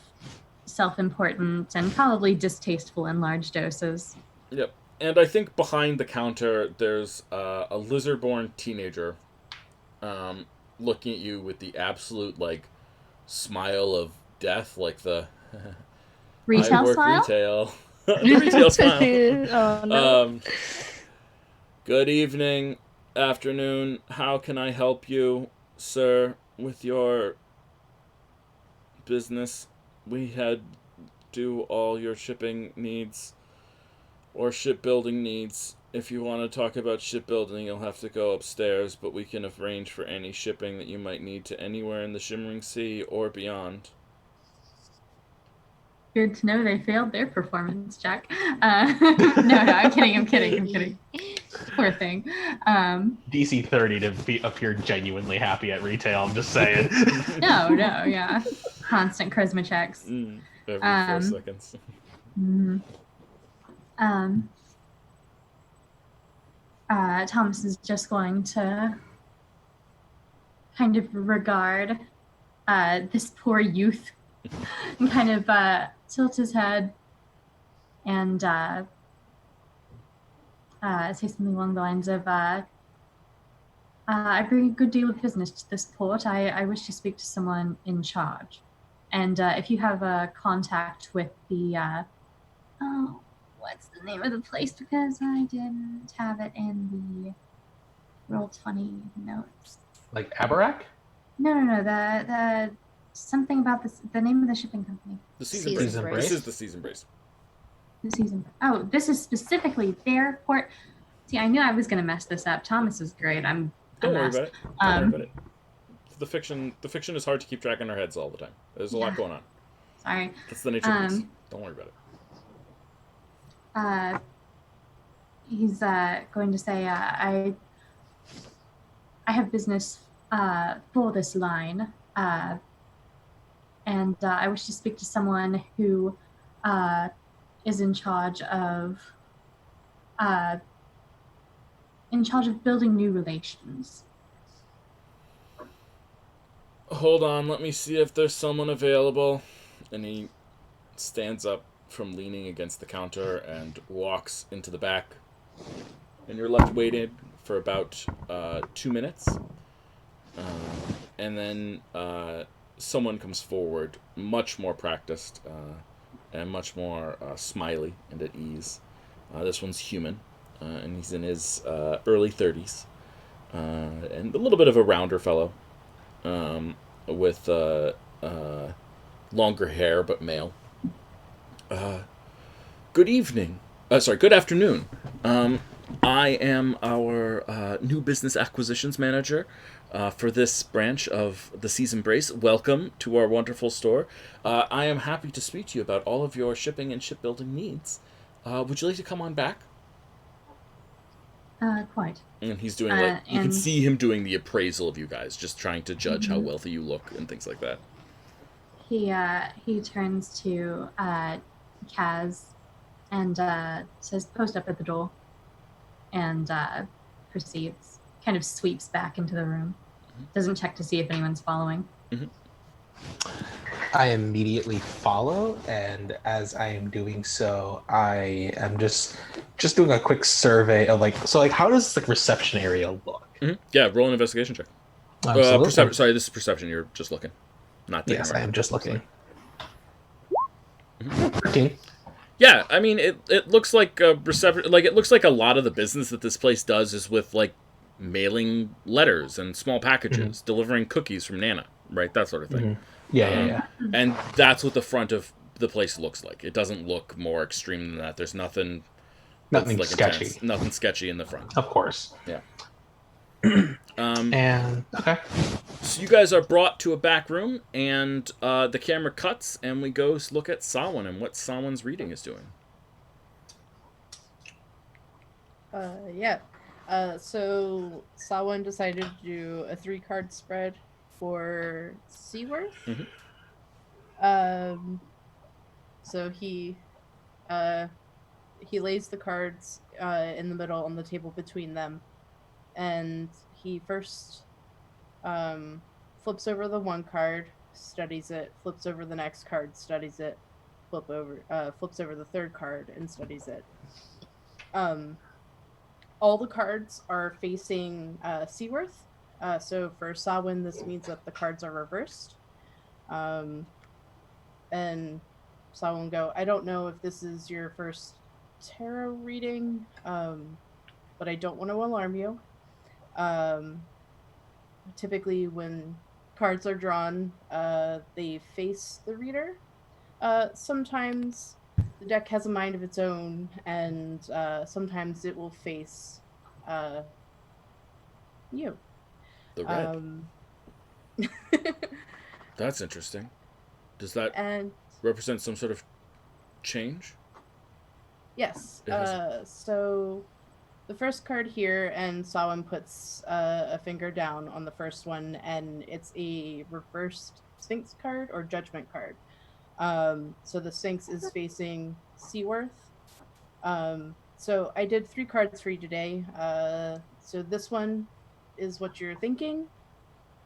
Speaker 6: self-important and probably distasteful in large doses.
Speaker 1: Yep. And I think behind the counter, there's a lizard-born teenager looking at you with the absolute, smile of death, like the...
Speaker 6: Retail
Speaker 1: I work
Speaker 6: smile?
Speaker 1: retail. The retail smile.
Speaker 4: Oh, no.
Speaker 1: Good evening, afternoon. How can I help you, sir, with your business? We had do all your shipping needs or shipbuilding needs. If you want to talk about shipbuilding, you'll have to go upstairs, but we can arrange for any shipping that you might need to anywhere in the Shimmering Sea or beyond.
Speaker 6: Good to know they failed their performance check. No, I'm kidding. Poor thing.
Speaker 7: DC 30 to appear genuinely happy at retail, I'm just saying.
Speaker 6: No, yeah. Constant charisma checks.
Speaker 1: Every 4 seconds.
Speaker 6: Thomas is just going to kind of regard this poor youth and kind of tilt his head and say something along the lines of, I bring a good deal of business to this port. I wish to speak to someone in charge. And if you have a contact with the, what's the name of the place? Because I didn't have it in the Roll20 notes.
Speaker 7: Like Abarak?
Speaker 6: No. The something about this. The name of the shipping company.
Speaker 1: The Season
Speaker 4: Season
Speaker 1: Brace.
Speaker 7: Season
Speaker 4: Brace.
Speaker 1: This
Speaker 7: Brace.
Speaker 1: is the Season Brace.
Speaker 6: The season. Oh, this is specifically their port. See, I knew I was gonna mess this up. Thomas is great. I'm.
Speaker 1: Don't
Speaker 6: a
Speaker 1: worry
Speaker 6: mess.
Speaker 1: about it. Don't worry about it. The fiction is hard to keep track in our heads all the time. There's a lot going on.
Speaker 6: Sorry.
Speaker 1: That's the nature of this. Don't worry about it.
Speaker 6: He's going to say, I have business for this line, and I wish to speak to someone who is in charge of building new relations.
Speaker 1: Hold on, let me see if there's someone available. And he stands up from leaning against the counter and walks into the back. And you're left waiting for about 2 minutes. And then someone comes forward, much more practiced and much more smiley and at ease. This one's human, and he's in his early 30s. And a little bit of a rounder fellow. With longer hair, but male. Good evening. Good afternoon. I am our new business acquisitions manager for this branch of the Season Brace. Welcome to our wonderful store. I am happy to speak to you about all of your shipping and shipbuilding needs. Would you like to come on back?
Speaker 6: Quite.
Speaker 1: And he's doing you can see him doing the appraisal of you guys, just trying to judge how wealthy you look and things like that.
Speaker 6: He turns to Kaz and says, "Post up at the door," and proceeds. Kind of sweeps back into the room. Doesn't check to see if anyone's following.
Speaker 7: I immediately follow, and as I am doing so, I am just doing a quick survey of how does the reception area look?
Speaker 1: Yeah, roll an investigation check. Sorry, this is perception. You're just looking, not taking.
Speaker 7: Yes, I am just looking. 13.
Speaker 1: Yeah, I mean it looks like a reception. Like it looks like a lot of the business that this place does is with mailing letters and small packages, delivering cookies from Nana, right? That sort of thing.
Speaker 7: Yeah.
Speaker 1: And that's what the front of the place looks like. It doesn't look more extreme than that. There's nothing
Speaker 7: Sketchy.
Speaker 1: intense. Nothing sketchy in the front.
Speaker 7: Of course.
Speaker 1: Yeah.
Speaker 7: And okay.
Speaker 1: So you guys are brought to a back room, and the camera cuts, and we go look at Samhain and what Samhain's reading is doing.
Speaker 2: Yeah. So Samhain decided to do a 3-card spread for Seaworth. So he lays the cards in the middle on the table between them, and he first flips over the one card, studies it, flips over the next card, studies it, flips over the third card and studies it. All the cards are facing Seaworth. So for Samhain, this means that the cards are reversed. And Samhain will go, I don't know if this is your first tarot reading, but I don't want to alarm you. Typically when cards are drawn, they face the reader. Sometimes the deck has a mind of its own, and sometimes it will face you.
Speaker 1: The red. That's interesting. Does that represent some sort of change?
Speaker 2: Yes. So the first card here, and Samhain puts a finger down on the first one, and it's a reversed Sphinx card or Judgment card. So the Sphinx is facing Seaworth. So I did 3 cards for you today. So this one is what you're thinking.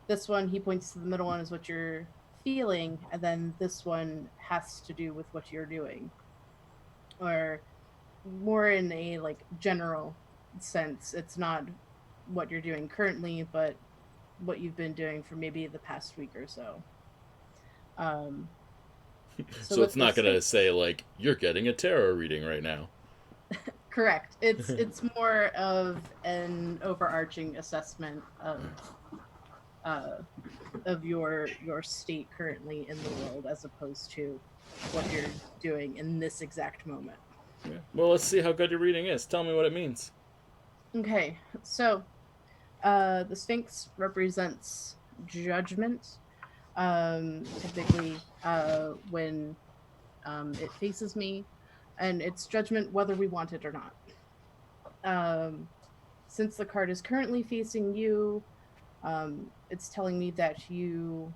Speaker 2: This one, he points to the middle one, is what you're feeling, and then this one has to do with what you're doing, or more in a general sense. It's not what you're doing currently, but what you've been doing for maybe the past week or so.
Speaker 1: So it's not going to say you're getting a tarot reading right now.
Speaker 2: Correct. It's more of an overarching assessment of of your state currently in the world, as opposed to what you're doing in this exact moment.
Speaker 1: Yeah. Well, let's see how good your reading is. Tell me what it means.
Speaker 2: Okay, so the Sphinx represents judgment. Typically, when it faces me, and it's judgment whether we want it or not. Um, since the card is currently facing you, it's telling me that you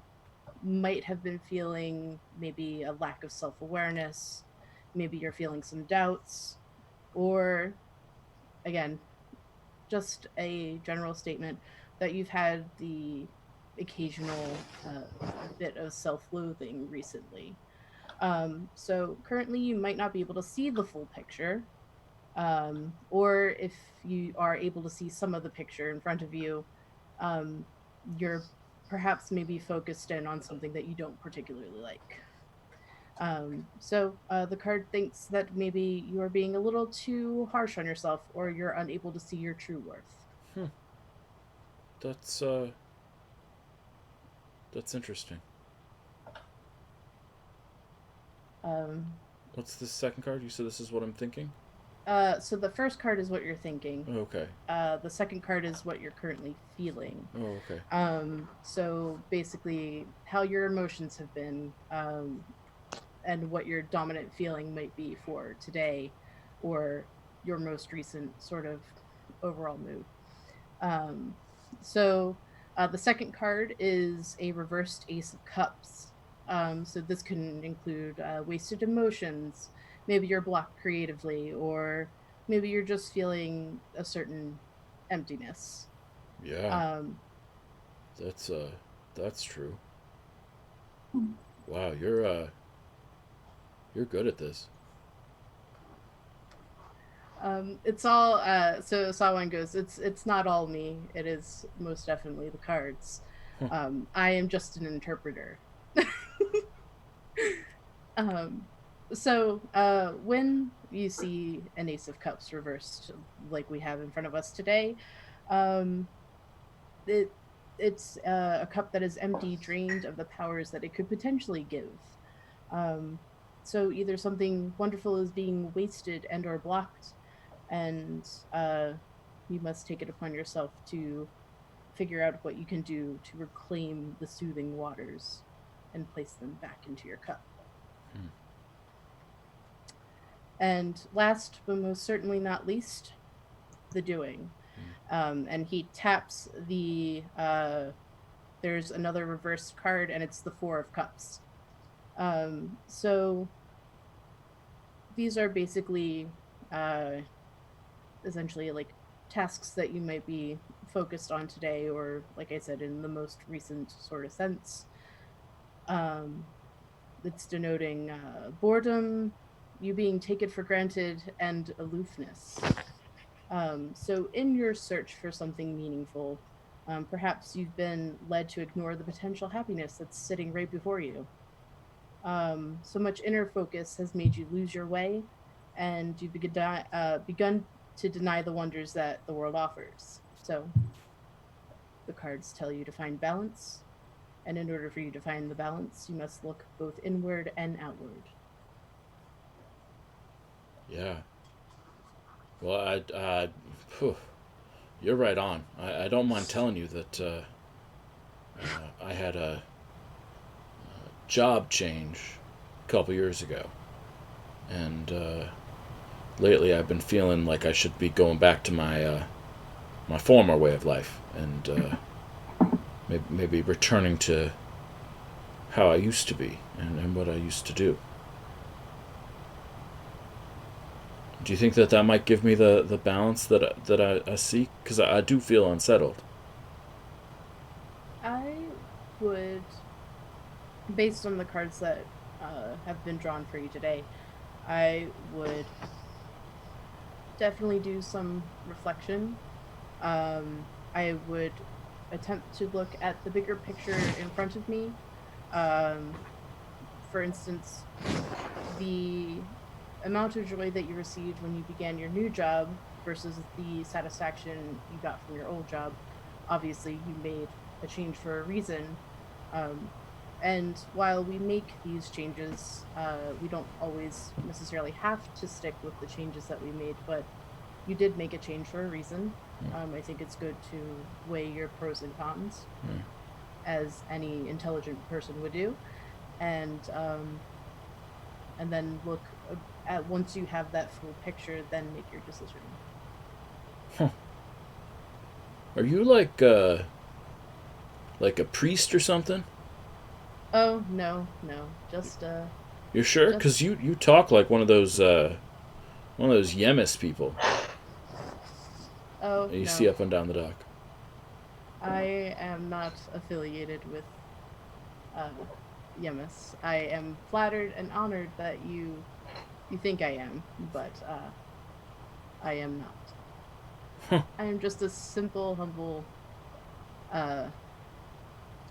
Speaker 2: might have been feeling maybe a lack of self awareness, maybe you're feeling some doubts, or again, just a general statement that you've had the occasional bit of self loathing recently. So currently, you might not be able to see the full picture, or if you are able to see some of the picture in front of you, um, you're perhaps maybe focused in on something that you don't particularly like. So the card thinks that maybe you are being a little too harsh on yourself, or you're unable to see your true worth.
Speaker 1: Hmm. That's interesting.
Speaker 2: Um,
Speaker 1: What's the second card? You said this is what I'm thinking?
Speaker 2: so the first card is what you're thinking.
Speaker 1: Okay.
Speaker 2: The second card is what you're currently feeling.
Speaker 1: Oh, okay.
Speaker 2: So basically, how your emotions have been, and what your dominant feeling might be for today, or your most recent sort of overall mood. Um, so the second card is a reversed Ace of Cups. So this can include wasted emotions. Maybe you're blocked creatively, or maybe you're just feeling a certain emptiness.
Speaker 1: Yeah.
Speaker 2: Um,
Speaker 1: That's true. Wow, you're good at this.
Speaker 2: it's all so Sawan goes, it's not all me. It is most definitely the cards. I am just an interpreter. um when you see an Ace of Cups reversed like we have in front of us today, um it it's a cup that is empty, drained of the powers that it could potentially give. um so either something wonderful is being wasted and or blocked, and you must take it upon yourself to figure out what you can do to reclaim the soothing waters and place them back into your cup.
Speaker 1: Hmm.
Speaker 2: And last but most certainly not least, the doing. And he taps the there's another reversed card, and it's the Four of Cups. So these are basically uh, essentially like tasks that you might be focused on today, or like I said, in the most recent sort of sense. Um, it's denoting boredom, you being taken for granted, and aloofness. So, in your search for something meaningful, perhaps you've been led to ignore the potential happiness that's sitting right before you. So much inner focus has made you lose your way, and you've begun to deny the wonders that the world offers. So, the cards tell you to find balance, and in order for you to find the balance, you must look both inward and outward.
Speaker 1: Yeah. Well, phew, you're right on. I don't mind telling you that I had a job change a couple years ago, and lately I've been feeling like I should be going back to my former way of life, and maybe returning to how I used to be and what I used to do. Do you think that that might give me the balance that I seek? Because I do feel unsettled.
Speaker 2: I would, based on the cards that have been drawn for you today, I would definitely do some reflection. I would attempt to look at the bigger picture in front of me. Um, for instance, the amount of joy that you received when you began your new job versus the satisfaction you got from your old job. Obviously, you made a a change for a reason. And while we make these changes, we don't always necessarily have to stick with the changes that we made, but you did make a change for a reason. I think it's good to weigh your pros and cons, as any intelligent person would do, and then look at, once you have that full picture, then make your decision.
Speaker 1: Are you like a priest or something?
Speaker 2: Oh, no, just
Speaker 1: You're sure? Because you talk like one of those Yemis people.
Speaker 2: Oh,
Speaker 1: You
Speaker 2: no.
Speaker 1: see up and down the dock.
Speaker 2: I am not affiliated with Yemis. I am flattered and honored that you think I am, but I am not. I am just a simple, humble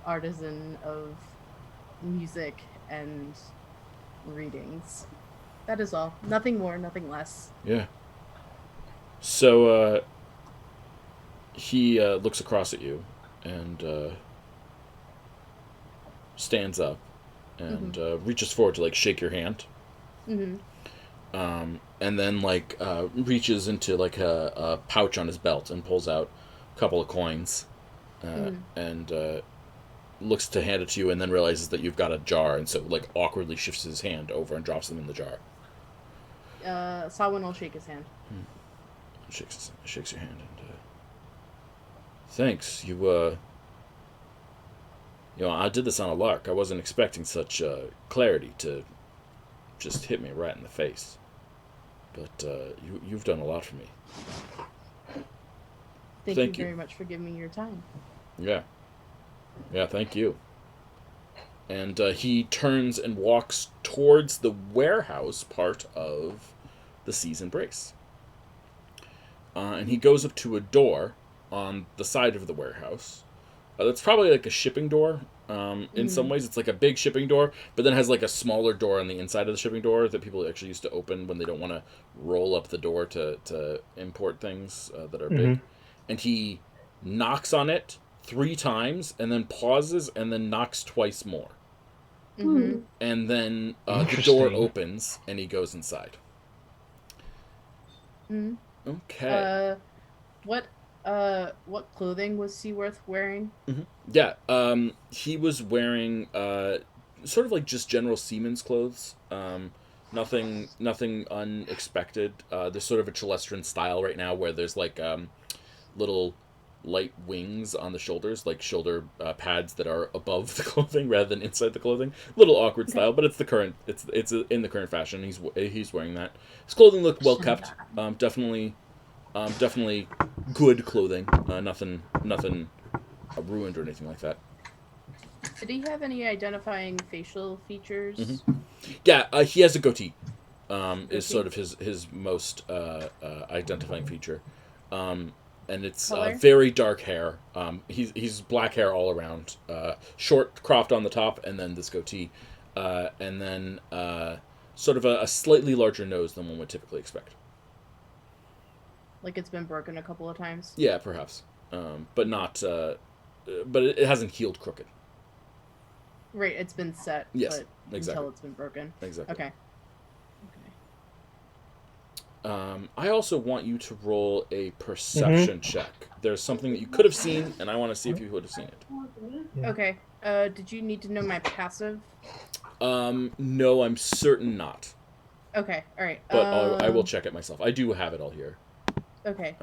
Speaker 2: artisan of music and readings. That is all. Nothing more, nothing less.
Speaker 1: Yeah. So he looks across at you and stands up and reaches forward to like shake your hand. And then like reaches into like a pouch on his belt and pulls out a couple of coins and looks to hand it to you, and then realizes that you've got a jar, and so like awkwardly shifts his hand over and drops them in the jar.
Speaker 2: Samhain will shake his hand.
Speaker 1: Shakes your hand and thanks. You I did this on a lark. I wasn't expecting such clarity to just hit me right in the face. But you've done a lot for me.
Speaker 2: Thank you very much for giving me your time.
Speaker 1: Yeah, thank you. And he turns and walks towards the warehouse part of the Seas Embrace. And he goes up to a door on the side of the warehouse. That's probably like a shipping door. In some ways, it's like a big shipping door, but then has like a smaller door on the inside of the shipping door that people actually used to open when they don't want to roll up the door to import things that are big. And he knocks on it 3 times and then pauses and then knocks twice more. And then the door opens and he goes inside. Okay.
Speaker 2: What clothing was Seaworth wearing?
Speaker 1: Yeah, he was wearing sort of like just general seaman's clothes. Nothing unexpected. There's sort of a Celestran style right now where there's like little light wings on the shoulders, like shoulder pads that are above the clothing rather than inside the clothing. Little awkward style, but it's the current. It's in the current fashion. He's wearing that. His clothing looked well kept. Definitely good clothing. Nothing ruined or anything like that.
Speaker 2: Did he have any identifying facial features?
Speaker 1: Yeah, he has a goatee. Is sort of his most identifying feature. And it's very dark hair. He's black hair all around. Short, cropped on the top, and then this goatee. And then sort of a slightly larger nose than one would typically expect.
Speaker 2: Like it's been broken a couple of times?
Speaker 1: Yeah, perhaps. But not... but it hasn't healed crooked.
Speaker 2: Right, it's been set,
Speaker 1: yes,
Speaker 2: but
Speaker 1: exactly.
Speaker 2: Until it's been broken.
Speaker 1: Exactly.
Speaker 2: Okay.
Speaker 1: I also want you to roll a perception check. There's something that you could have seen, and I want to see if you would have seen it.
Speaker 2: Okay. Did you need to know my passive?
Speaker 1: No, I'm certain not.
Speaker 2: Okay, alright.
Speaker 1: But I will check it myself. I do have it all here.
Speaker 2: Okay.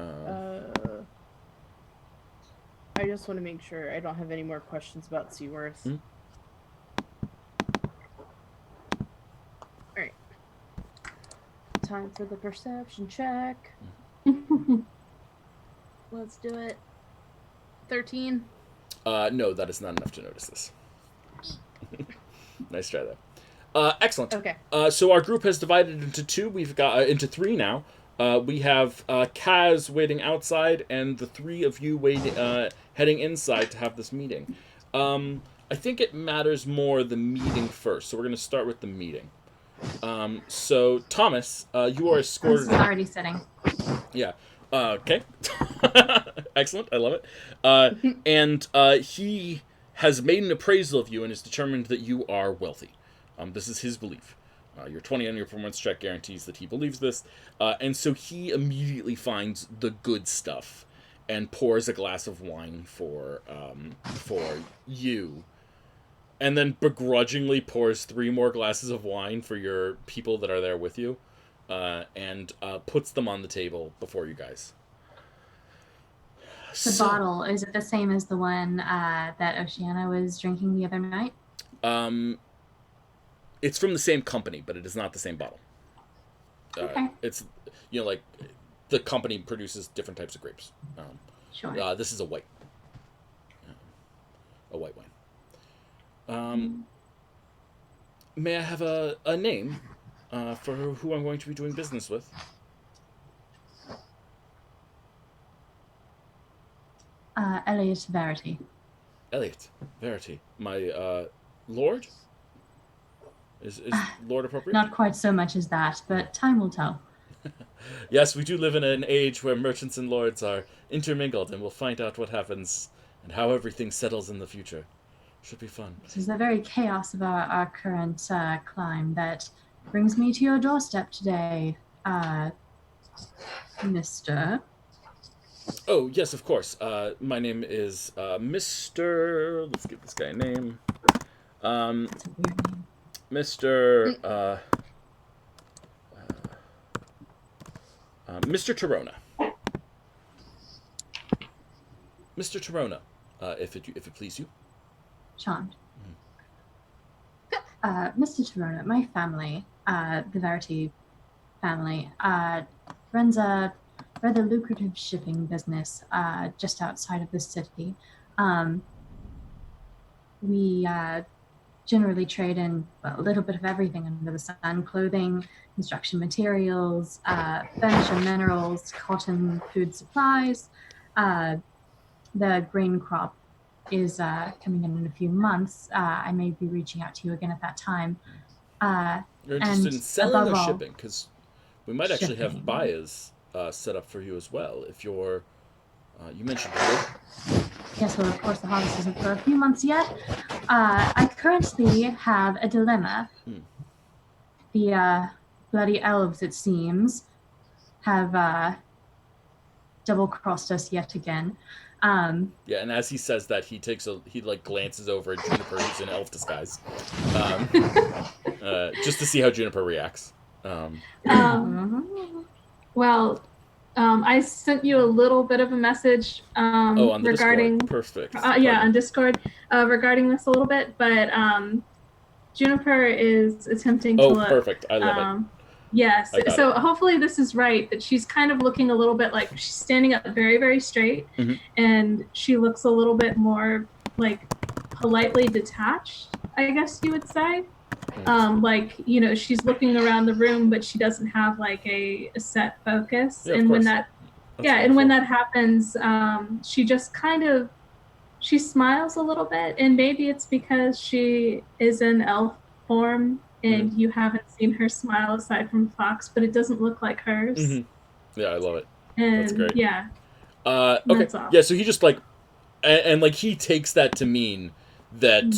Speaker 2: I just want to make sure I don't have any more questions about Seaworth. Alright. Time for the perception check. Let's do it. 13.
Speaker 1: No, that is not enough to notice this. Nice try, though. Excellent.
Speaker 2: Okay.
Speaker 1: So our group has divided into 2. We've got into 3 now. We have Kaz waiting outside, and the 3 of you heading inside to have this meeting. I think it matters more the meeting first, so we're going to start with the meeting. So Thomas, you are escorted.
Speaker 6: This is already sitting.
Speaker 1: Yeah. Okay. Excellent. I love it. And he has made an appraisal of you and is determined that you are wealthy. This is his belief. Your 20 on your performance check guarantees that he believes this. And so he immediately finds the good stuff and pours a glass of wine for you. And then begrudgingly pours 3 more glasses of wine for your people that are there with you. And puts them on the table before you guys.
Speaker 6: The bottle, is it the same as the one that Oceana was drinking the other night?
Speaker 1: It's from the same company, but it is not the same bottle.
Speaker 6: Okay.
Speaker 1: It's, like, the company produces different types of grapes.
Speaker 6: Sure.
Speaker 1: This is a white wine. May I have a name for who I'm going to be doing business with?
Speaker 6: Elliot Verity.
Speaker 1: Elliot Verity. My lord? Is lord appropriate?
Speaker 6: Not quite so much as that, but time will tell.
Speaker 1: Yes, we do live in an age where merchants and lords are intermingled, and we'll find out what happens and how everything settles in the future. Should be fun.
Speaker 6: It is the very chaos of our current climb that brings me to your doorstep today, Mr.
Speaker 1: Oh, yes, of course. My name is Mr. Let's give this guy a name.
Speaker 6: It's a weird name.
Speaker 1: Mr. Mr. Torona. Mr. Torona, if it please you.
Speaker 6: Charmed. Mr. Torona, my family, the Verity family, runs a rather lucrative shipping business just outside of the city. We generally trade in a little bit of everything under the sun: clothing, construction materials, furniture, minerals, cotton, food supplies. The grain crop is coming in a few months. I may be reaching out to you again at that time.
Speaker 1: You're interested in selling or
Speaker 6: all,
Speaker 1: shipping? Because we might actually have buyers set up for you as well. If you're, you mentioned wood.
Speaker 6: Yes, well, of course, the harvest isn't for a few months yet. I currently have a dilemma. The bloody elves, it seems, have double-crossed us yet again.
Speaker 1: Yeah, and as he says that, he glances over at Juniper, who's in elf disguise, just to see how Juniper reacts.
Speaker 3: Well, I sent you a little bit of a message
Speaker 1: on the
Speaker 3: regarding
Speaker 1: Discord. Perfect.
Speaker 3: on Discord regarding this a little bit, but Juniper is attempting to look.
Speaker 1: Perfect. I love it.
Speaker 3: Yes. So hopefully this is right, that she's kind of looking a little bit like she's standing up very, very straight, and she looks a little bit more like politely detached, I guess you would say. She's looking around the room, but she doesn't have like a set focus.
Speaker 1: Yeah,
Speaker 3: and when
Speaker 1: when
Speaker 3: that happens, she just she smiles a little bit, and maybe it's because she is in elf form and you haven't seen her smile aside from Fox, but it doesn't look like hers.
Speaker 1: Yeah, I love it.
Speaker 3: And
Speaker 1: that's great.
Speaker 3: Yeah.
Speaker 1: Okay.
Speaker 3: That's all.
Speaker 1: Yeah, so he just and he takes that to mean that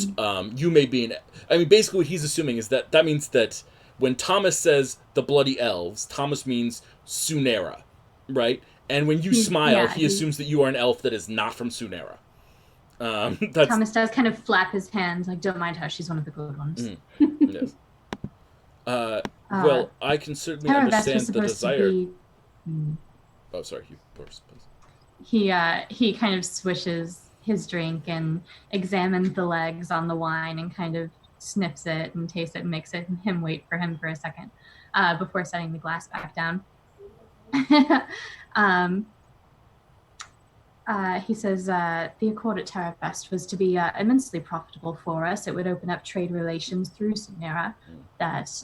Speaker 1: you may be basically what he's assuming is that means that when Thomas says the bloody elves, Thomas means Sunera, right? And when you smile, he assumes that you are an elf that is not from Sunera.
Speaker 6: Thomas does kind of flap his hands, like, don't mind her, she's one of the good ones.
Speaker 1: Yes. Well, I can certainly understand the desire. Oh, sorry, you first, please.
Speaker 6: He kind of swishes his drink and examines the legs on the wine and kind of sniffs it and tastes it and makes him wait for him for a second before setting the glass back down. He says the accord at Terrafest was to be immensely profitable for us. It would open up trade relations through Sunera that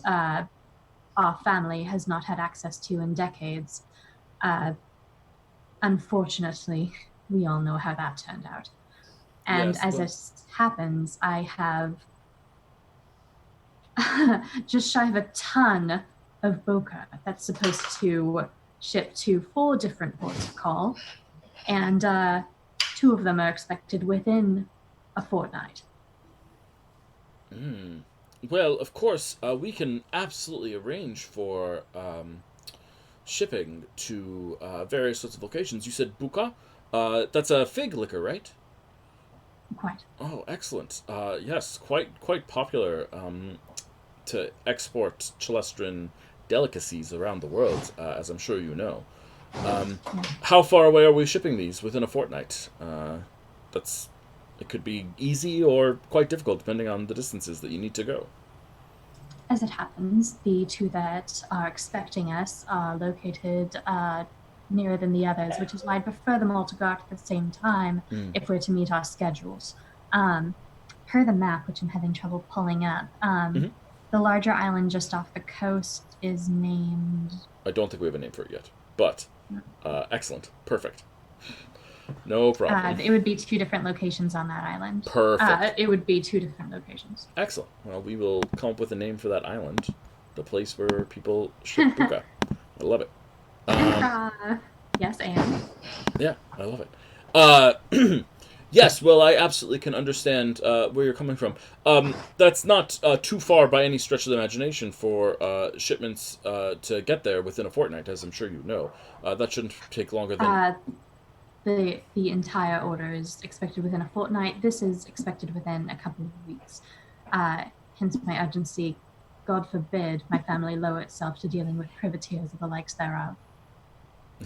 Speaker 6: our family has not had access to in decades. Unfortunately, we all know how that turned out. And it happens, I have just shy of a ton of Boca that's supposed to ship to 4 different ports of call. and 2 of them are expected within a fortnight.
Speaker 1: Well, of course, we can absolutely arrange for shipping to various sorts of locations. You said buka? That's a fig liquor, right?
Speaker 6: Quite.
Speaker 1: Oh, excellent. Yes, quite popular to export Chalestrin delicacies around the world, as I'm sure you know. How far away are we shipping these? Within a fortnight? It could be easy or quite difficult, depending on the distances that you need to go.
Speaker 6: As it happens, the 2 that are expecting us are located nearer than the others, which is why I'd prefer them all to go out at the same time if we're to meet our schedules. Per the map, which I'm having trouble pulling up, the larger island just off the coast is named...
Speaker 1: I don't think we have a name for it yet, but excellent. Perfect. No problem.
Speaker 6: It would be 2 different locations on that island.
Speaker 1: Perfect.
Speaker 6: It would be 2 different locations.
Speaker 1: Excellent. Well, we will come up with a name for that island, the place where people ship buka. I love it.
Speaker 6: Yes, and?
Speaker 1: Yeah, I love it. Yes, well, I absolutely can understand where you're coming from. That's not too far by any stretch of the imagination for shipments to get there within a fortnight, as I'm sure you know. That shouldn't take longer than...
Speaker 6: The entire order is expected within a fortnight. This is expected within a couple of weeks. Hence my urgency. God forbid my family lower itself to dealing with privateers or the likes thereof.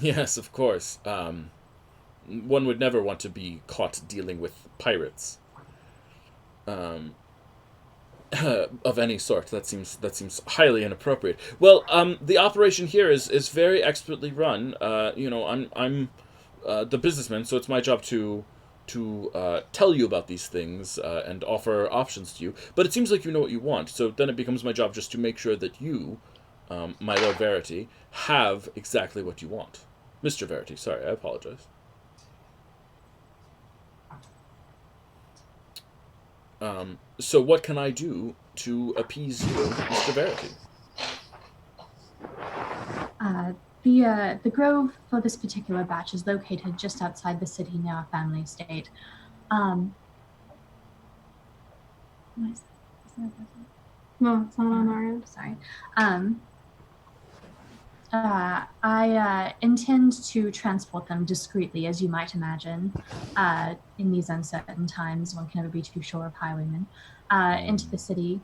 Speaker 1: Yes, of course. One would never want to be caught dealing with pirates of any sort. That seems highly inappropriate. Well, the operation here is very expertly run. I'm the businessman, so it's my job to tell you about these things and offer options to you. But it seems like you know what you want, so then it becomes my job just to make sure that you, my Lord Verity, have exactly what you want. Mr. Verity, sorry, I apologize. So what can I do to appease you, Mr. Verity?
Speaker 6: The grove for this particular batch is located just outside the city near our family estate.
Speaker 3: No, it's not on our end.
Speaker 6: Sorry. I intend to transport them discreetly, as you might imagine. In these uncertain times, one can never be too sure of highwaymen. Into the city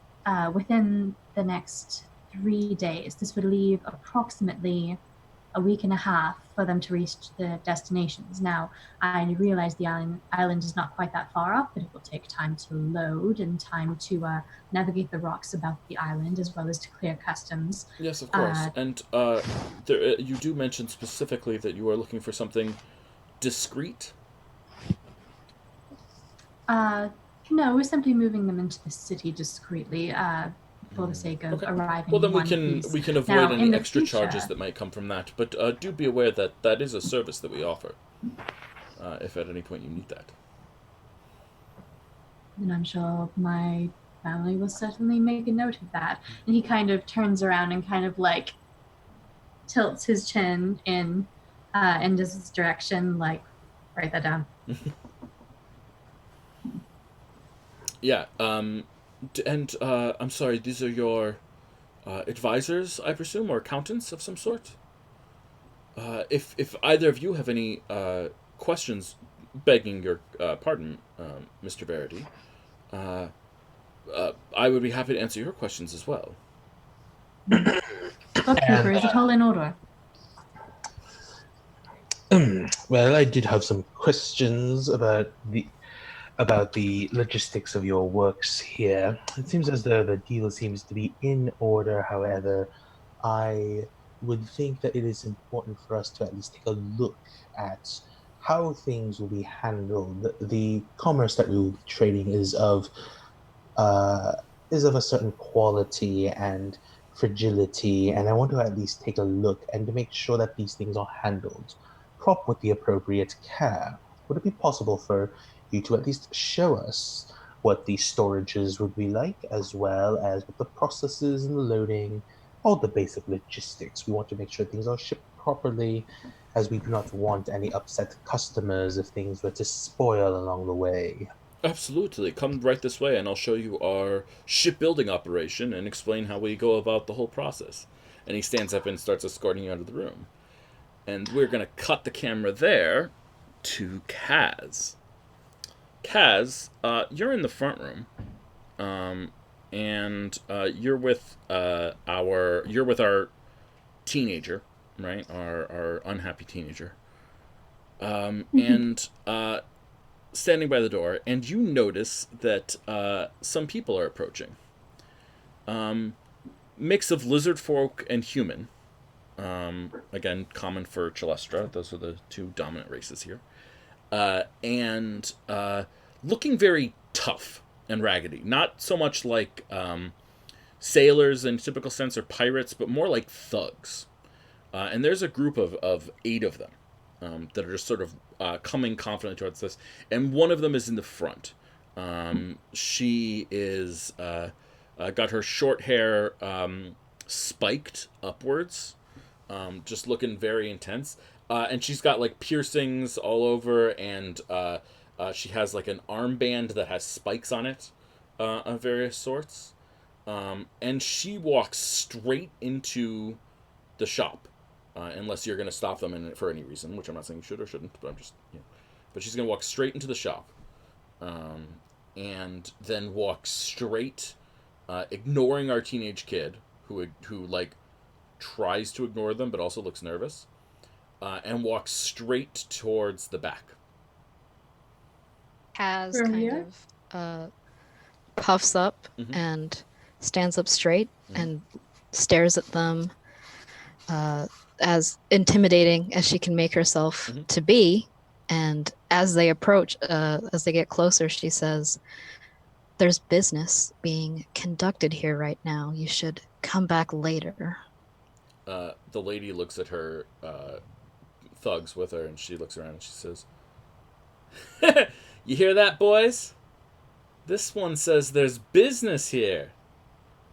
Speaker 6: within the next 3 days. This would leave approximately a week and a half for them to reach the destinations. Now, I realize the island is not quite that far up, but it will take time to load and time to navigate the rocks about the island, as well as to clear customs.
Speaker 1: Yes, of course. And you do mention specifically that you are looking for something discreet?
Speaker 6: No, we're simply moving them into the city discreetly. For the sake of arriving.
Speaker 1: Well, then
Speaker 6: in
Speaker 1: we can avoid any extra charges that might come from that. But do be aware that that is a service that we offer. If at any point you need that.
Speaker 6: And I'm sure my family will certainly make a note of that. And he kind of turns around and kind of like tilts his chin in this direction, like, write that down.
Speaker 1: Yeah. And I'm sorry, these are your advisors, I presume, or accountants of some sort? If either of you have any questions, begging your pardon, Mr. Verity, I would be happy to answer your questions as well.
Speaker 6: Bookkeeper, is it all in order?
Speaker 7: Well, I did have some questions about the logistics of your works here. It seems as though the deal seems to be in order. However, I would think that it is important for us to at least take a look at how things will be handled. The commerce that we will be trading is of a certain quality and fragility, and I want to at least take a look and to make sure that these things are handled with the appropriate care. Would it be possible for you to at least show us what the storages would be like, as well as what the processes and the loading, all the basic logistics? We want to make sure things are shipped properly as we do not want any upset customers if things were to spoil along the way.
Speaker 1: Absolutely. Come right this way, and I'll show you our shipbuilding operation and explain how we go about the whole process. And he stands up and starts escorting you out of the room. And we're going to cut the camera there to Kaz. Kaz, you're in the front room, and you're with our teenager, right? Our unhappy teenager, and standing by the door, and you notice that some people are approaching. Mix of lizard folk and human. Again, common for Chalestra. Those are the two dominant races here. And looking very tough and raggedy. Not so much like sailors in typical sense or pirates, but more like thugs. And there's a group of 8 of them that are just sort of coming confidently towards this. And one of them is in the front. She is got her short hair spiked upwards, just looking very intense. And she's got like piercings all over, and she has like an armband that has spikes on it of various sorts. And she walks straight into the shop, unless you're going to stop them for any reason, which I'm not saying you should or shouldn't, but I'm just, But she's going to walk straight into the shop, and then walk straight, ignoring our teenage kid, who like tries to ignore them but also looks nervous, and walks straight towards the back.
Speaker 4: Kaz
Speaker 3: From
Speaker 4: kind
Speaker 3: here?
Speaker 4: of puffs up
Speaker 1: Mhm.
Speaker 4: and stands up straight and stares at them, as intimidating as she can make herself to be. And as they approach, as they get closer, she says, "There's business being conducted here right now. You should come back later."
Speaker 1: The lady looks at her thugs with her, and she looks around and she says, "You hear that, boys? This one says there's business here.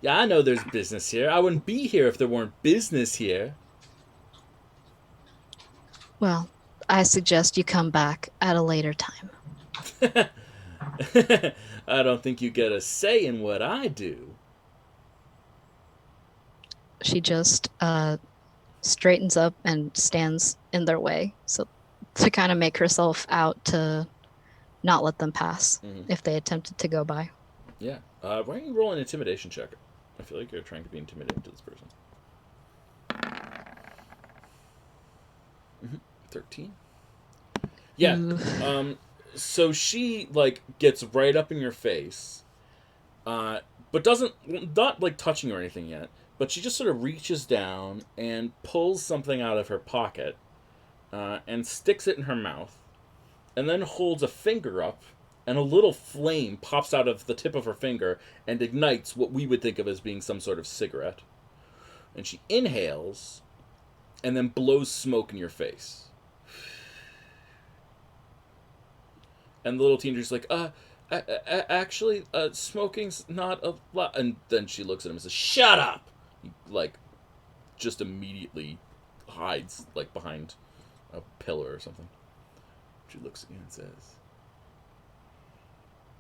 Speaker 1: Yeah, I know there's business here. I wouldn't be here if there weren't business here."
Speaker 4: Well, I suggest you come back at a later time.
Speaker 1: I don't think you get a say in what I do.
Speaker 4: She just straightens up and stands in their way, so to kind of make herself out to not let them pass if they attempted to go by.
Speaker 1: Yeah. Why don't you roll an intimidation check? I feel like you're trying to be intimidating to this person. 13. Yeah. So she like gets right up in your face, but not like touching or anything yet. But she just sort of reaches down and pulls something out of her pocket, and sticks it in her mouth, and then holds a finger up, and a little flame pops out of the tip of her finger and ignites what we would think of as being some sort of cigarette. And she inhales, and then blows smoke in your face. And the little teenager's like, actually, smoking's not a lot. And then she looks at him and says, "Shut up!" He, like, just immediately hides, like, behind a pillar or something. She looks at you and says,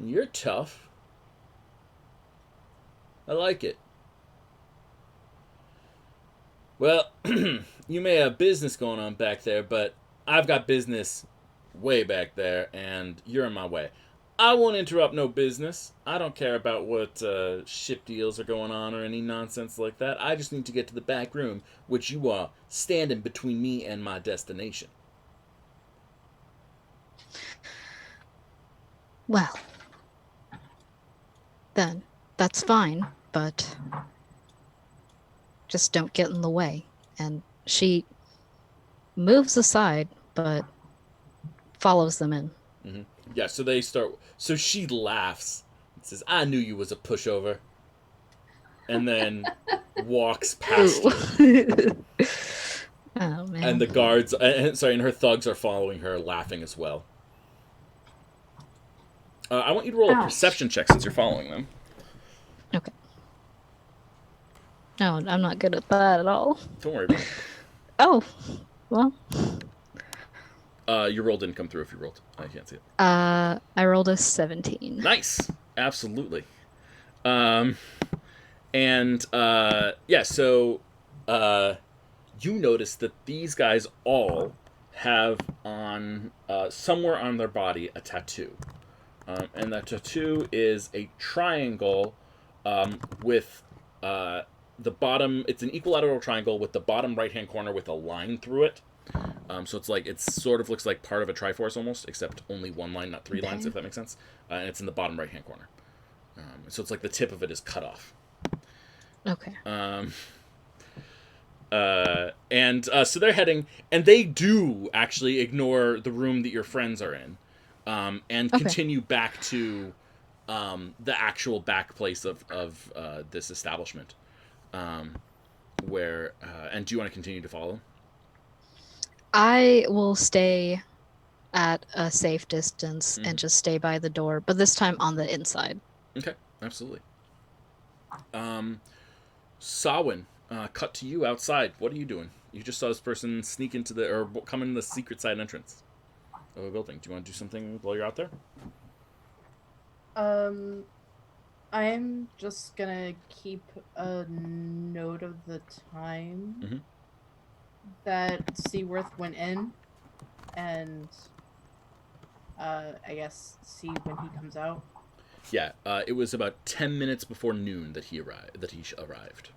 Speaker 1: "You're tough. I like it. Well, you may have business going on back there, but I've got business way back there, and you're in my way. I won't interrupt no business. I don't care about what ship deals are going on or any nonsense like that. I just need to get to the back room, which you are standing between me and my destination."
Speaker 4: Well, then, that's fine, but just don't get in the way. And she moves aside, but follows them in.
Speaker 1: Mm-hmm. Yeah, so they start... So she laughs and says, "I knew you was a pushover." And then walks past you.
Speaker 4: Oh, man.
Speaker 1: And the guards... and her thugs are following her, laughing as well. I want you to roll a perception check since you're following them.
Speaker 4: Okay. No, I'm not good at that at all.
Speaker 1: Don't worry about it.
Speaker 4: Oh, Well,
Speaker 1: Your roll didn't come through if you rolled. I can't see it.
Speaker 4: I rolled a 17.
Speaker 1: Nice. Absolutely. So you notice that these guys all have on somewhere on their body a tattoo. And that tattoo is a triangle with the bottom. It's an equilateral triangle with the bottom right-hand corner with a line through it. So it sort of looks like part of a Triforce almost, except only one line, not three lines, if that makes sense. And it's in the bottom right-hand corner. So it's like the tip of it is cut off.
Speaker 4: Okay.
Speaker 1: So they're heading, and they do actually ignore the room that your friends are in, and continue back to the actual back place of this establishment. And do you want to continue to follow?
Speaker 4: I will stay at a safe distance and just stay by the door, but this time on the inside.
Speaker 1: Okay, absolutely. Sawin, cut to you outside. What are you doing? You just saw this person sneak into or come in the secret side entrance of a building. Do you want to do something while you're out there?
Speaker 2: I'm just gonna keep a note of the time that Seaworth went in, and I guess see when he comes out.
Speaker 1: Yeah, it was about 10 minutes before noon that he arrived.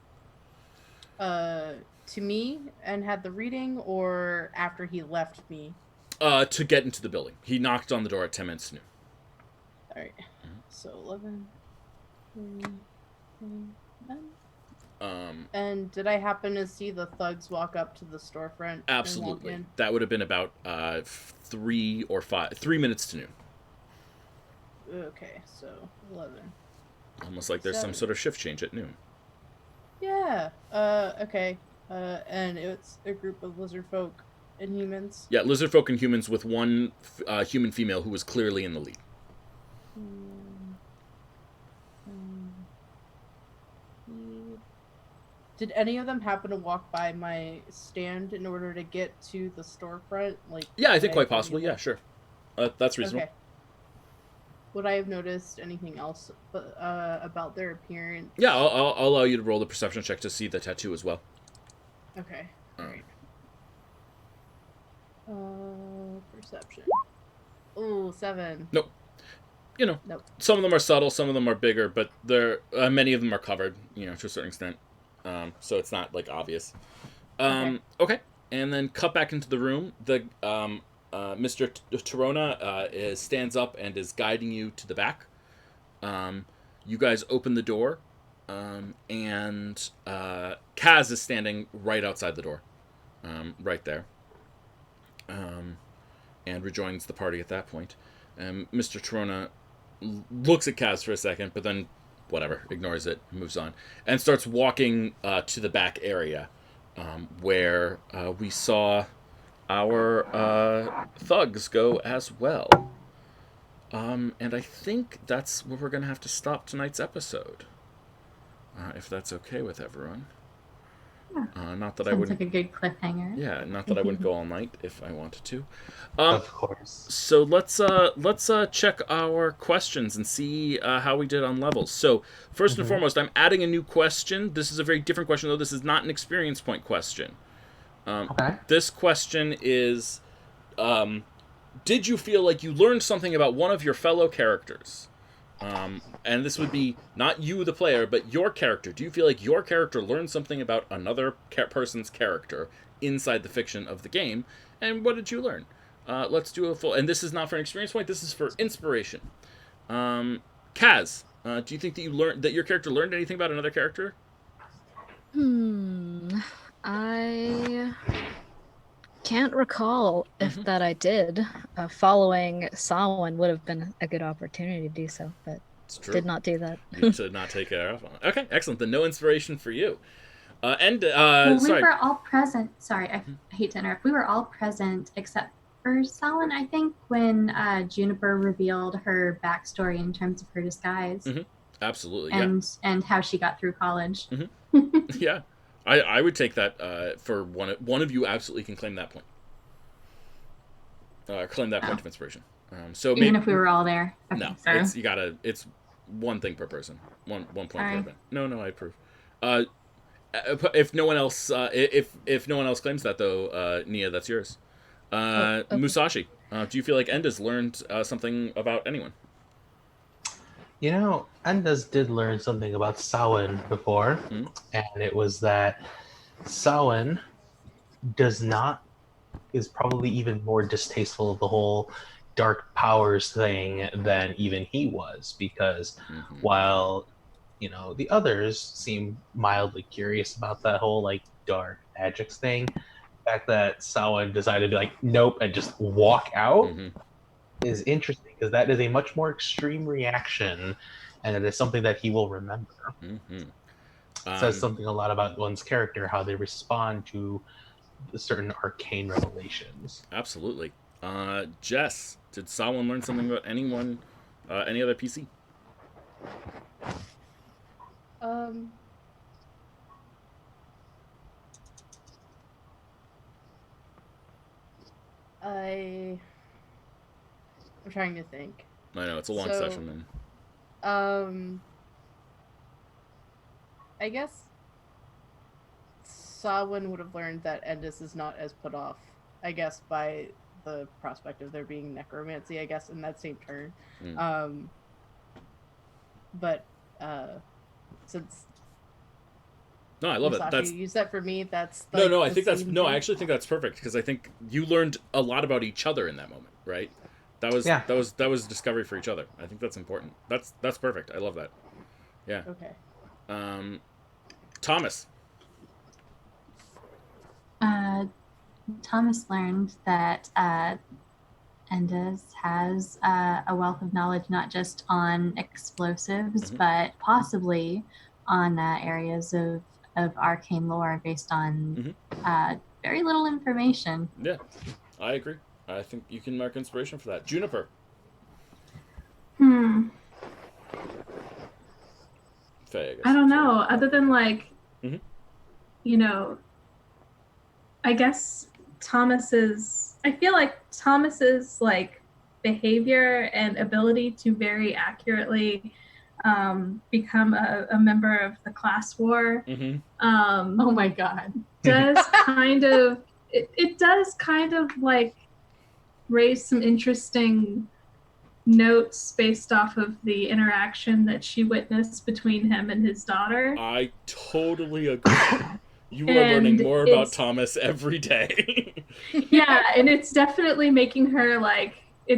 Speaker 2: To me, and had the reading, or after he left me?
Speaker 1: To get into the building. He knocked on the door at 10 minutes to noon.
Speaker 2: Alright. So 11. And did I happen to see the thugs walk up to the storefront?
Speaker 1: Absolutely. That would have been about 3 minutes to noon.
Speaker 2: Okay, so 11.
Speaker 1: Almost like there's
Speaker 2: 7.
Speaker 1: some sort of shift change at noon.
Speaker 2: Yeah. Okay. And it's a group of lizard folk and humans.
Speaker 1: Yeah, lizard folk and humans with one human female who was clearly in the lead.
Speaker 2: Did any of them happen to walk by my stand in order to get to the storefront?
Speaker 1: Yeah, I think quite possibly. Yeah, sure. That's reasonable. Okay.
Speaker 2: Would I have noticed anything else about their appearance?
Speaker 1: Yeah, I'll allow you to roll the perception check to see the tattoo as well.
Speaker 2: Okay. Alright. Perception. Ooh, 7.
Speaker 1: Nope. Nope. Some of them are subtle, some of them are bigger, but many of them are covered, to a certain extent. So it's not obvious. Okay. And then cut back into the room. The Mr. Torona stands up and is guiding you to the back. You guys open the door, and Kaz is standing right outside the door, right there, and rejoins the party at that point. Mr. Torona looks at Kaz for a second, but then whatever, ignores it, moves on, and starts walking to the back area, where we saw our thugs go as well. And I think that's where we're going to have to stop tonight's episode. If that's okay with everyone.
Speaker 6: Yeah.
Speaker 1: Not that
Speaker 6: Sounds
Speaker 1: I wouldn't.
Speaker 6: like a good cliffhanger.
Speaker 1: Yeah, not that I wouldn't go all night if I wanted to.
Speaker 5: Of course.
Speaker 1: So let's check our questions and see how we did on levels. So first and foremost, I'm adding a new question. This is a very different question, though. This is not an experience point question.
Speaker 7: Okay.
Speaker 1: This question is, did you feel like you learned something about one of your fellow characters? And this would be not you, the player, but your character. Do you feel like your character learned something about another person's character inside the fiction of the game? And what did you learn? Let's do a full... And this is not for an experience point. This is for inspiration. Kaz, do you think that your character learned anything about another character?
Speaker 4: I can't recall if that I did. Following Samhain would have been a good opportunity to do so, but did not do that.
Speaker 1: You did not take care of it. Okay, excellent. Then no inspiration for you.
Speaker 6: We were all present. Sorry, I hate to interrupt. We were all present except for Samhain, I think, when Juniper revealed her backstory in terms of her disguise.
Speaker 1: Absolutely,
Speaker 6: and how she got through college.
Speaker 1: Yeah. I would take that for one of you absolutely can claim that point. Claim that point of inspiration. So
Speaker 6: Even if we were all there. Okay,
Speaker 1: no,
Speaker 6: sorry.
Speaker 1: it's one thing per person. One point per
Speaker 6: Sorry.
Speaker 1: event. No, I approve. If no one else if no one else claims that though, Nia, that's yours.
Speaker 4: okay.
Speaker 1: Musashi, do you feel like Enda's learned something about anyone?
Speaker 7: You know, Enda's did learn something about Samhain before, and it was that Samhain is probably even more distasteful of the whole dark powers thing than even he was, because while the others seem mildly curious about that whole like dark magics thing, the fact that Samhain decided to be like nope and just walk out is interesting, because that is a much more extreme reaction, and it is something that he will remember. Says something a lot about one's character, how they respond to certain arcane revelations.
Speaker 1: Absolutely. Jess, did Samhain learn something about anyone, any other PC?
Speaker 2: I'm trying to think.
Speaker 1: I know it's a long session, man.
Speaker 2: I guess Samhain would have learned that Endis is not as put off, I guess, by the prospect of there being necromancy, I guess, in that same turn. But since
Speaker 1: no, I love
Speaker 2: Musashi
Speaker 1: it. That's
Speaker 2: used that for me. That's
Speaker 1: no. I think that's no. I actually think that's perfect, because I think you learned a lot about each other in that moment, right? That was discovery for each other. I think that's important. That's perfect. I love that. Yeah.
Speaker 2: Okay.
Speaker 1: Thomas.
Speaker 6: Thomas learned that Endes has a wealth of knowledge not just on explosives, but possibly on areas of arcane lore based on very little information.
Speaker 1: Yeah, I agree. I think you can mark inspiration for that. Juniper. Faye, I guess.
Speaker 3: I don't know. Other than like, I guess I feel like Thomas's like behavior and ability to very accurately become a member of the class war.
Speaker 2: Oh my god.
Speaker 3: Does kind of it does kind of like raise some interesting notes based off of the interaction that she witnessed between him and his daughter.
Speaker 1: I totally agree. You are learning more about Thomas every day.
Speaker 3: Yeah, and it's definitely making her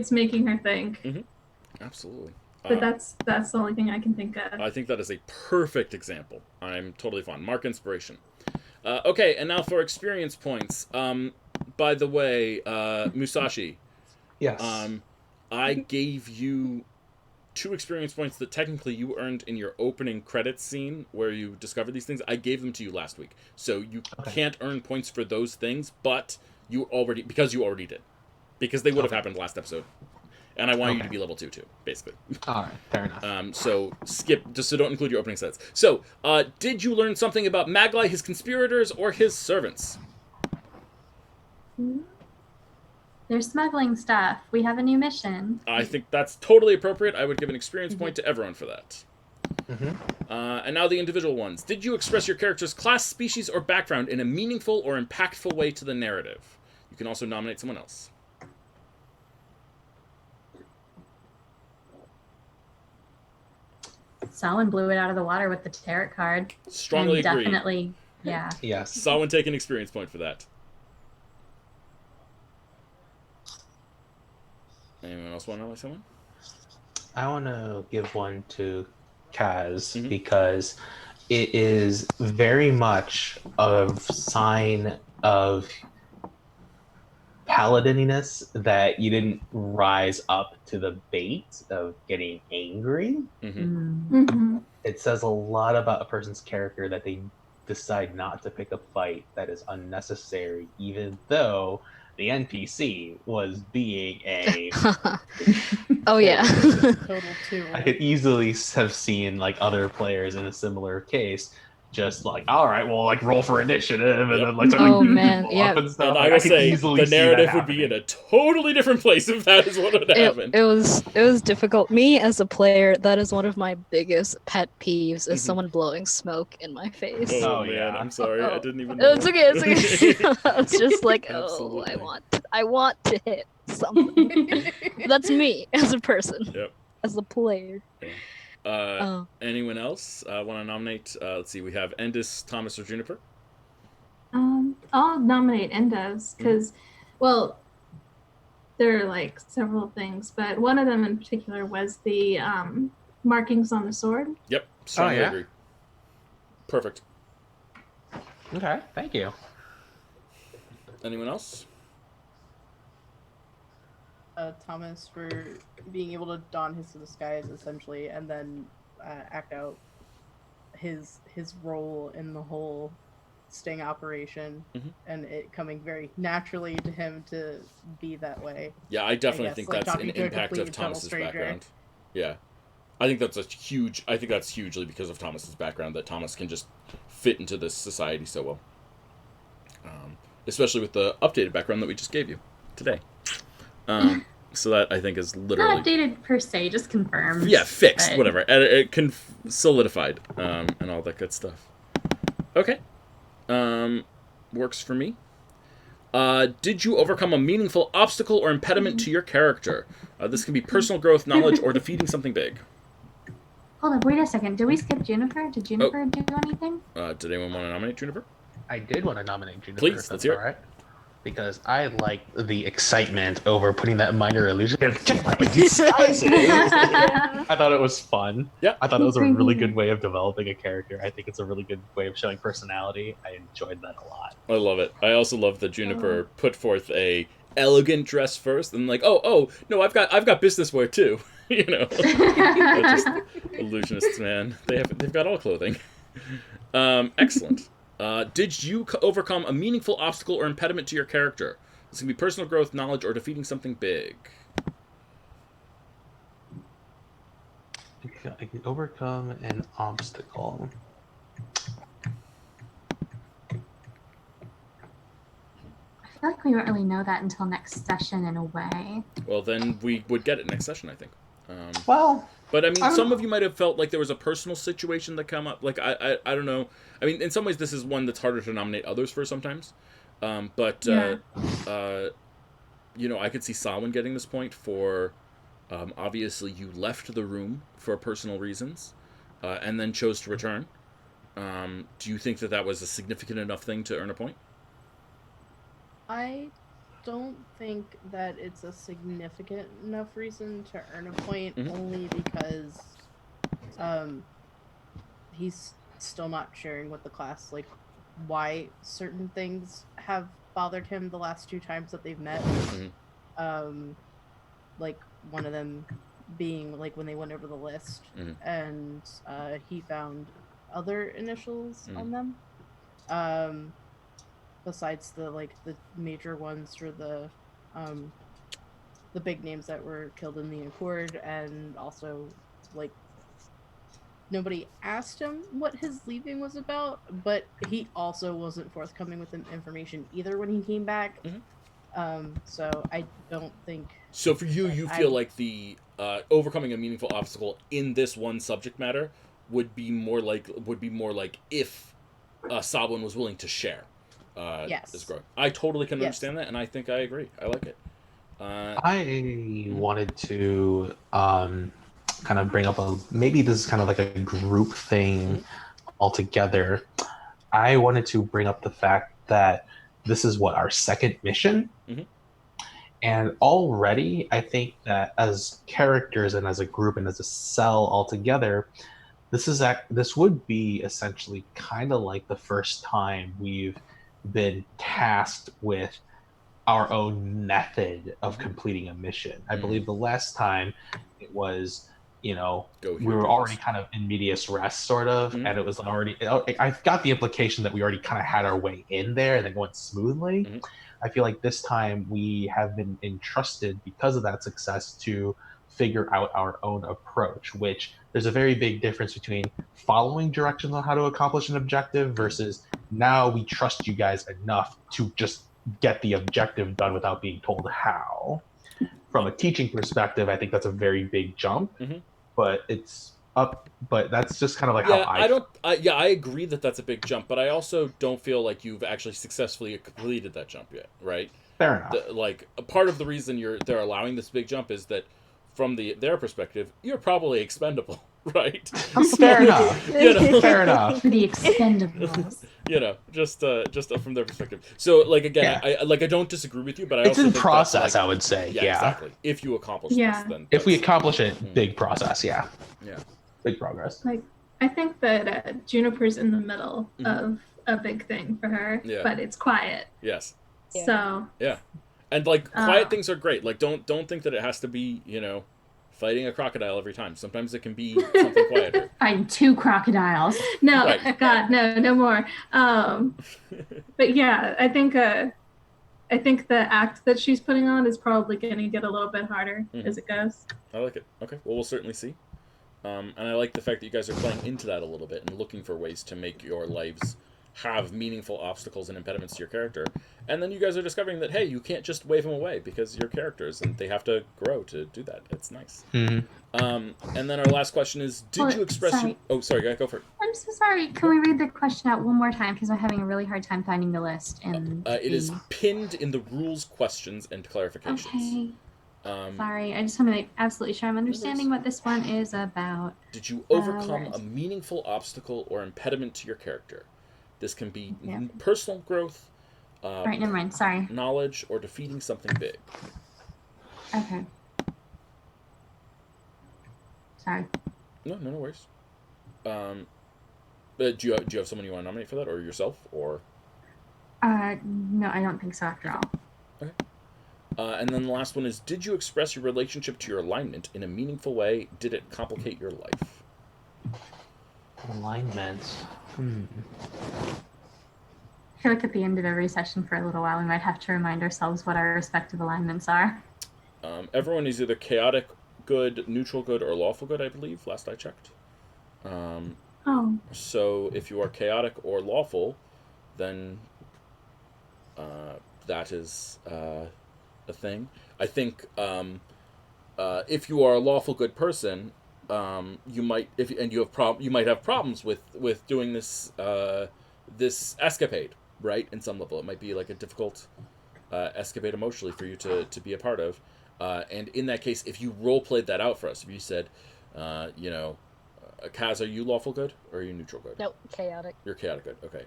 Speaker 3: making her think.
Speaker 1: Absolutely.
Speaker 3: But that's the only thing I can think of.
Speaker 1: I think that is a perfect example. I'm totally fine. Mark inspiration. Okay, and now for experience points. By the way, Musashi.
Speaker 7: Yes.
Speaker 1: I gave you 2 experience points that technically you earned in your opening credits scene where you discovered these things. I gave them to you last week. So you can't earn points for those things, but because you already did. Because they would have happened last episode. And I want you to be level 2 too, basically.
Speaker 7: Alright, fair enough.
Speaker 1: So skip, just so don't include your opening sets. So, did you learn something about Magli, his conspirators, or his servants?
Speaker 6: They're smuggling stuff. We have a new mission.
Speaker 1: I think that's totally appropriate. I would give an experience point to everyone for that. And now the individual ones. Did you express your character's class, species, or background in a meaningful or impactful way to the narrative? You can also nominate someone else.
Speaker 6: Samhain blew it out of the water with the tarot card.
Speaker 1: Strongly agree.
Speaker 6: Definitely, yeah.
Speaker 7: Yes.
Speaker 1: Someone take an experience point for that. Anyone else want to nominate someone?
Speaker 7: I want to give one to Kaz because it is very much a sign of paladininess that you didn't rise up to the bait of getting angry. It says a lot about a person's character that they decide not to pick a fight that is unnecessary, even though the NPC was being a
Speaker 4: oh yeah.
Speaker 2: Total 2.
Speaker 7: I could easily have seen like other players in a similar case
Speaker 5: just like, all right, well, like roll for initiative, and
Speaker 1: Yep.
Speaker 5: then like
Speaker 4: Oh,
Speaker 5: beat
Speaker 4: man,
Speaker 5: people
Speaker 4: yeah.
Speaker 5: up and stuff.
Speaker 1: And
Speaker 5: Like,
Speaker 1: I will
Speaker 5: could
Speaker 1: say
Speaker 5: easily
Speaker 1: the
Speaker 5: see that
Speaker 1: narrative would be in
Speaker 5: happening.
Speaker 1: a totally different place if that is what would happen.
Speaker 4: It was difficult. Me as a player, that is one of my biggest pet peeves is someone blowing smoke in my face.
Speaker 1: Oh,
Speaker 5: Oh,
Speaker 1: man,
Speaker 5: yeah.
Speaker 1: I'm sorry. I didn't even know.
Speaker 4: It's okay. It's okay. It's just like, oh,
Speaker 1: Absolutely.
Speaker 4: I want to hit something. That's me as a person.
Speaker 1: Yep.
Speaker 4: As a player.
Speaker 1: Anyone else want to nominate? Let's see. We have Endis, Thomas, or Juniper.
Speaker 3: I'll nominate Endos because, well, there are like several things, but one of them in particular was the markings on the sword.
Speaker 1: Yep. Strongly
Speaker 7: yeah?
Speaker 1: agree. Perfect.
Speaker 7: Okay, thank you.
Speaker 1: Anyone else?
Speaker 2: Thomas for being able to don his disguise essentially, and then act out his role in the whole sting operation, and it coming very naturally to him to be that way.
Speaker 1: Yeah, I definitely
Speaker 2: guess,
Speaker 1: think
Speaker 2: like,
Speaker 1: that's an
Speaker 2: talking to a
Speaker 1: impact
Speaker 2: complete
Speaker 1: of
Speaker 2: total
Speaker 1: Thomas's
Speaker 2: stranger.
Speaker 1: background. Yeah. I think that's hugely because of Thomas's background that Thomas can just fit into this society so well. Especially with the updated background that we just gave you today. So that I think is literally
Speaker 6: Not updated per se, just confirmed.
Speaker 1: yeah, fixed,
Speaker 6: but-
Speaker 1: whatever. And it solidified, and all that good stuff. Okay. Works for me. Did you overcome a meaningful obstacle or impediment to your character? This can be personal growth, knowledge, or defeating something big.
Speaker 6: Hold on, wait a second. Did we skip Juniper? Did Juniper do anything?
Speaker 1: Did anyone want to nominate Juniper?
Speaker 7: I did want to nominate Juniper.
Speaker 1: Please,
Speaker 7: if
Speaker 1: let's
Speaker 7: that's
Speaker 1: hear it.
Speaker 7: all right. Because I like the excitement over putting that minor illusion. Check my disguises. I thought it was fun.
Speaker 1: Yeah.
Speaker 7: I thought it was a really good way of developing a character. I think it's a really good way of showing personality. I enjoyed that a lot.
Speaker 1: I love it. I also love that Juniper put forth a elegant dress first, and like, oh no, I've got business wear too. You know, they're just illusionists, man. They've got all clothing. Excellent. Did you overcome a meaningful obstacle or impediment to your character? This can be personal growth, knowledge, or defeating something big.
Speaker 7: I can overcome an obstacle.
Speaker 6: I feel like we won't really know that until next session in a way.
Speaker 1: Well, then we would get it next session, I think.
Speaker 7: Well,
Speaker 1: but I mean, some of you might have felt like there was a personal situation that come up. Like I don't know. I mean, in some ways, this is one that's harder to nominate others for sometimes. But you know, I could see Samhain getting this point for obviously you left the room for personal reasons, and then chose to return. Do you think that was a significant enough thing to earn a point?
Speaker 2: I don't think that it's a significant enough reason to earn a point, only because he's still not sharing with the class like why certain things have bothered him the last 2 times that they've met. Like one of them being like when they went over the list and he found other initials on them. Besides the major ones for the big names that were killed in the Accord, and also like nobody asked him what his leaving was about, but he also wasn't forthcoming with information either when he came back. So I don't think.
Speaker 1: So for you, you feel like the overcoming a meaningful obstacle in this one subject matter would be more like if Sabwin was willing to share.
Speaker 2: Yes.
Speaker 1: Is growing. I totally can understand that, and I think I agree. I like it.
Speaker 7: I wanted to kind of bring up maybe this is kind of like a group thing altogether. I wanted to bring up the fact that this is our second mission. And already I think that as characters and as a group and as a cell altogether, this would be essentially kind of like the first time we've been tasked with our own method of completing a mission. I believe the last time it was, we were already kind of in medias res, sort of, and it was already. I got the implication that we already kind of had our way in there and it went smoothly. I feel like this time we have been entrusted because of that success to figure out our own approach, which there's a very big difference between following directions on how to accomplish an objective versus now we trust you guys enough to just get the objective done without being told how. From a teaching perspective, I think that's a very big jump, but it's up. But that's just kind of like how
Speaker 1: I agree that that's a big jump, but I also don't feel like you've actually successfully completed that jump yet, right?
Speaker 7: Fair enough.
Speaker 1: Like a part of the reason they're allowing this big jump is that from their perspective, you're probably expendable, right?
Speaker 7: Fair enough. Fair enough.
Speaker 6: The expendables.
Speaker 1: Just from their perspective. So like again, I don't disagree with you, but
Speaker 7: it's
Speaker 1: also
Speaker 7: in
Speaker 1: think
Speaker 7: process.
Speaker 1: Like,
Speaker 7: I would say, yeah,
Speaker 1: exactly. If you accomplish this, then
Speaker 7: if we accomplish it, big process, yeah, big progress.
Speaker 3: Like I think that Juniper's in the middle of a big thing for her, but it's quiet.
Speaker 1: Yes.
Speaker 4: Yeah.
Speaker 3: So
Speaker 1: yeah, and like quiet things are great. Like don't think that it has to be fighting a crocodile every time. Sometimes it can be something quieter.
Speaker 6: Fighting 2 crocodiles.
Speaker 3: No,
Speaker 1: Right.
Speaker 3: God, no more. But yeah, I think the act that she's putting on is probably going to get a little bit harder as it goes.
Speaker 1: I like it. Okay, well we'll certainly see. And I like the fact that you guys are playing into that a little bit and looking for ways to make your lives have meaningful obstacles and impediments to your character. And then you guys are discovering that, hey, you can't just wave them away because you're characters and they have to grow to do that. It's nice. And then our last question is, did you express...
Speaker 6: Sorry.
Speaker 1: Oh, sorry, go for it.
Speaker 6: I'm so sorry. Can we read the question out one more time? Because I'm having a really hard time finding the list. And
Speaker 1: it is pinned in the rules, questions, and clarifications.
Speaker 6: Okay. Sorry, I just want to make absolutely sure I'm understanding what this one is about.
Speaker 1: Did you overcome a meaningful obstacle or impediment to your character? This can be personal growth,
Speaker 6: all right, never mind. Sorry.
Speaker 1: knowledge, or defeating something big.
Speaker 6: Okay. Sorry.
Speaker 1: No worries. But do you have someone you want to nominate for that, or yourself, or?
Speaker 6: No, I don't think so. After all.
Speaker 1: Okay. And then the last one is, did you express your relationship to your alignment in a meaningful way? Did it complicate your life?
Speaker 7: Alignment.
Speaker 6: I feel like at the end of every session for a little while, we might have to remind ourselves what our respective alignments are.
Speaker 1: Everyone is either chaotic good, neutral good, or lawful good, I believe, last I checked. So if you are chaotic or lawful, then that is a thing. I think if you are a lawful good person, you might you might have problems with doing this this escapade, right? In some level, it might be like a difficult escapade emotionally for you to be a part of. And in that case, if you role played that out for us, if you said, Kaz, are you lawful good or are you neutral good?
Speaker 4: Nope, chaotic.
Speaker 1: You're chaotic good. Okay,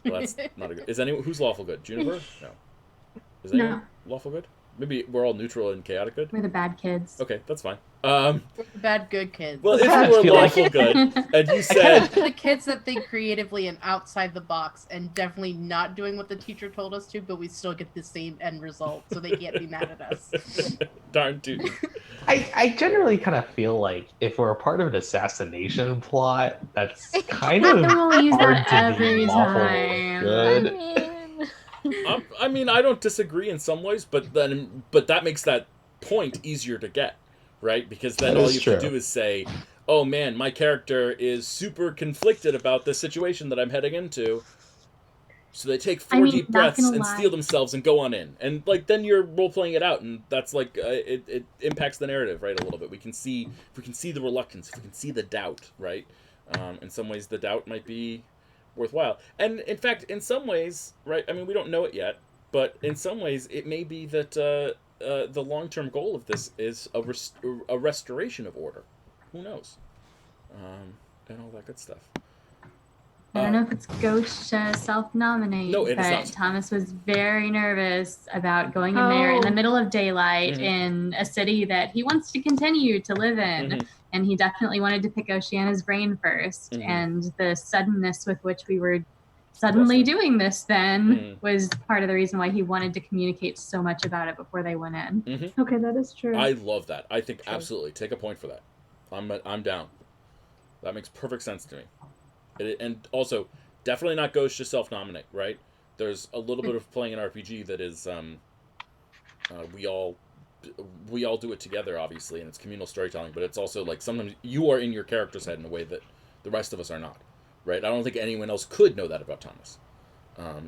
Speaker 1: well, that's not a good. Is anyone who's lawful good? Juniper? No. Is anyone lawful good? Maybe we're all neutral and chaotic good.
Speaker 6: We're the bad kids.
Speaker 1: Okay, that's fine.
Speaker 2: We're the bad good kids.
Speaker 1: Well, if you were lawful good, and you said
Speaker 2: the kids that think creatively and outside the box, and definitely not doing what the teacher told us to, but we still get the same end result, so they can't be mad at us.
Speaker 1: Darn dude.
Speaker 7: I generally kind of feel like if we're a part of an assassination plot, that's kind of
Speaker 6: We'll use
Speaker 7: hard
Speaker 6: that
Speaker 7: to
Speaker 6: every
Speaker 7: be lawful
Speaker 6: time.
Speaker 7: good.
Speaker 1: I mean, I don't disagree in some ways, but that makes that point easier to get, right? Because then all you have to do is say, "Oh man, my character is super conflicted about this situation that I'm heading into." So they take 4 deep breaths and steel themselves and go on in, and like then you're role playing it out, and that's like it impacts the narrative, right, a little bit. If we can see the reluctance, if we can see the doubt, right? In some ways, the doubt might be worthwhile. And in fact, in some ways, right, I mean, we don't know it yet, but in some ways it may be that the long-term goal of this is a restoration of order. Who knows? And all that good stuff.
Speaker 6: I don't know if it's Ghost to self-nominate,
Speaker 1: No, it is
Speaker 6: but
Speaker 1: not.
Speaker 6: Thomas was very nervous about going in there in the middle of daylight in a city that he wants to continue to live in. And he definitely wanted to pick Oceana's brain first. And the suddenness with which we were suddenly doing this then was part of the reason why he wanted to communicate so much about it before they went in.
Speaker 3: Okay, that is true.
Speaker 1: I love that. I think absolutely. Take a point for that. I'm down. That makes perfect sense to me. And also, definitely not Ghost to self-nominate, right? There's a little bit of playing an RPG that is, we all we all do it together, obviously, and it's communal storytelling, but it's also like sometimes you are in your character's head in a way that the rest of us are not, right? I don't think anyone else could know that about Thomas,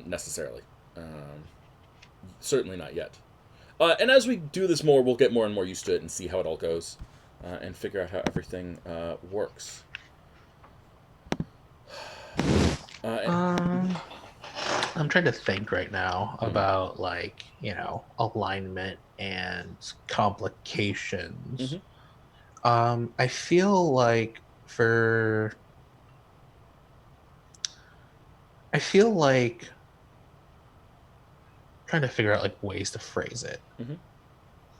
Speaker 1: necessarily. Certainly not yet. And as we do this more, we'll get more and more used to it and see how it all goes, and figure out how everything works.
Speaker 7: I'm trying to think right now about like, you know, alignment and complications. I feel like trying to figure out like ways to phrase it.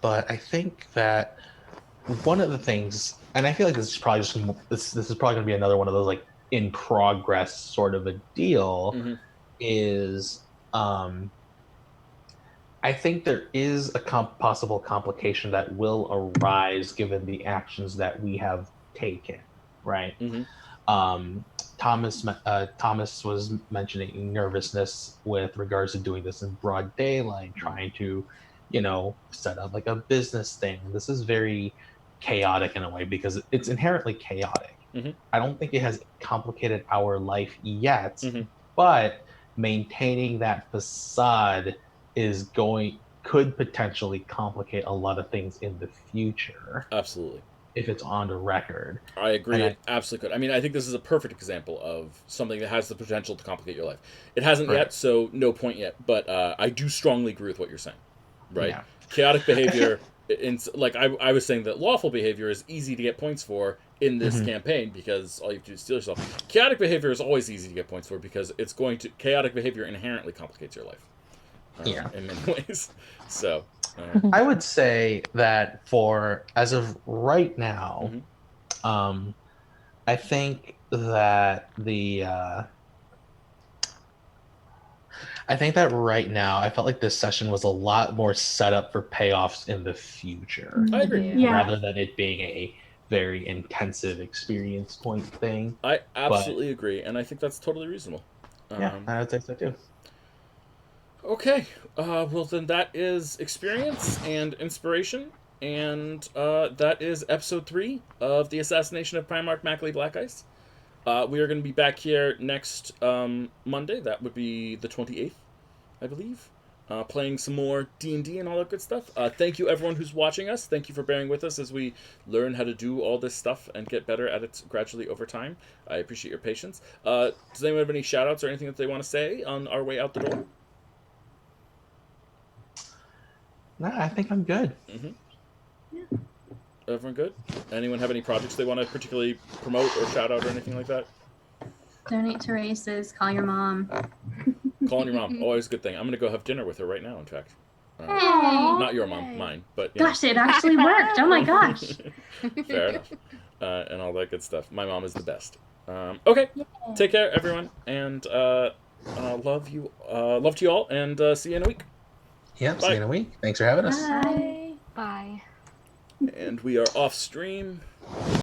Speaker 7: But I think that one of the things, and I feel like this is probably this is probably going to be another one of those like in progress sort of a deal, is I think there is a possible complication that will arise given the actions that we have taken, right? Thomas was mentioning nervousness with regards to doing this in broad daylight, trying to, you know, set up like a business thing. This is very chaotic in a way because it's inherently chaotic. I don't think it has complicated our life yet, but maintaining that facade could potentially complicate a lot of things in the future.
Speaker 1: Absolutely.
Speaker 7: If it's on the record.
Speaker 1: I agree. It absolutely could. I mean, I think this is a perfect example of something that has the potential to complicate your life. It hasn't yet, so no point yet. But I do strongly agree with what you're saying. Right? Yeah. Chaotic behavior, like I was saying that lawful behavior is easy to get points for in this campaign because all you have to do is steal yourself. Chaotic behavior is always easy to get points for because chaotic behavior inherently complicates your life. In many ways. So
Speaker 7: I would say that as of right now, I think that right now I felt like this session was a lot more set up for payoffs in the future.
Speaker 1: I agree.
Speaker 7: Rather than it being a very intensive experience point thing.
Speaker 1: I absolutely agree, and I think that's totally reasonable.
Speaker 7: I would say so too.
Speaker 1: Okay, well then that is experience and inspiration, and that is episode 3 of the Assassination of Primarch Magli Blackice. We are going to be back here next Monday, that would be the 28th, I believe, playing some more D&D and all that good stuff. Thank you everyone who's watching us, thank you for bearing with us as we learn how to do all this stuff and get better at it gradually over time. I appreciate your patience. Does anyone have any shout outs or anything that they want to say on our way out the door?
Speaker 7: No, I think I'm good.
Speaker 1: Everyone good? Anyone have any projects they want to particularly promote or shout out or anything like that?
Speaker 6: Donate to races. Call your mom.
Speaker 1: Calling your mom, always a good thing. I'm gonna go have dinner with her right now. In fact,
Speaker 6: Hey.
Speaker 1: not your mom, mine. But
Speaker 6: gosh, it actually worked. Oh my gosh.
Speaker 1: Fair enough. And all that good stuff. My mom is the best. Okay, take care, everyone, and love you to you all, and see you in a week.
Speaker 7: Yep, see you in a week. Thanks for having us.
Speaker 6: Bye.
Speaker 4: Bye.
Speaker 1: And we are off stream.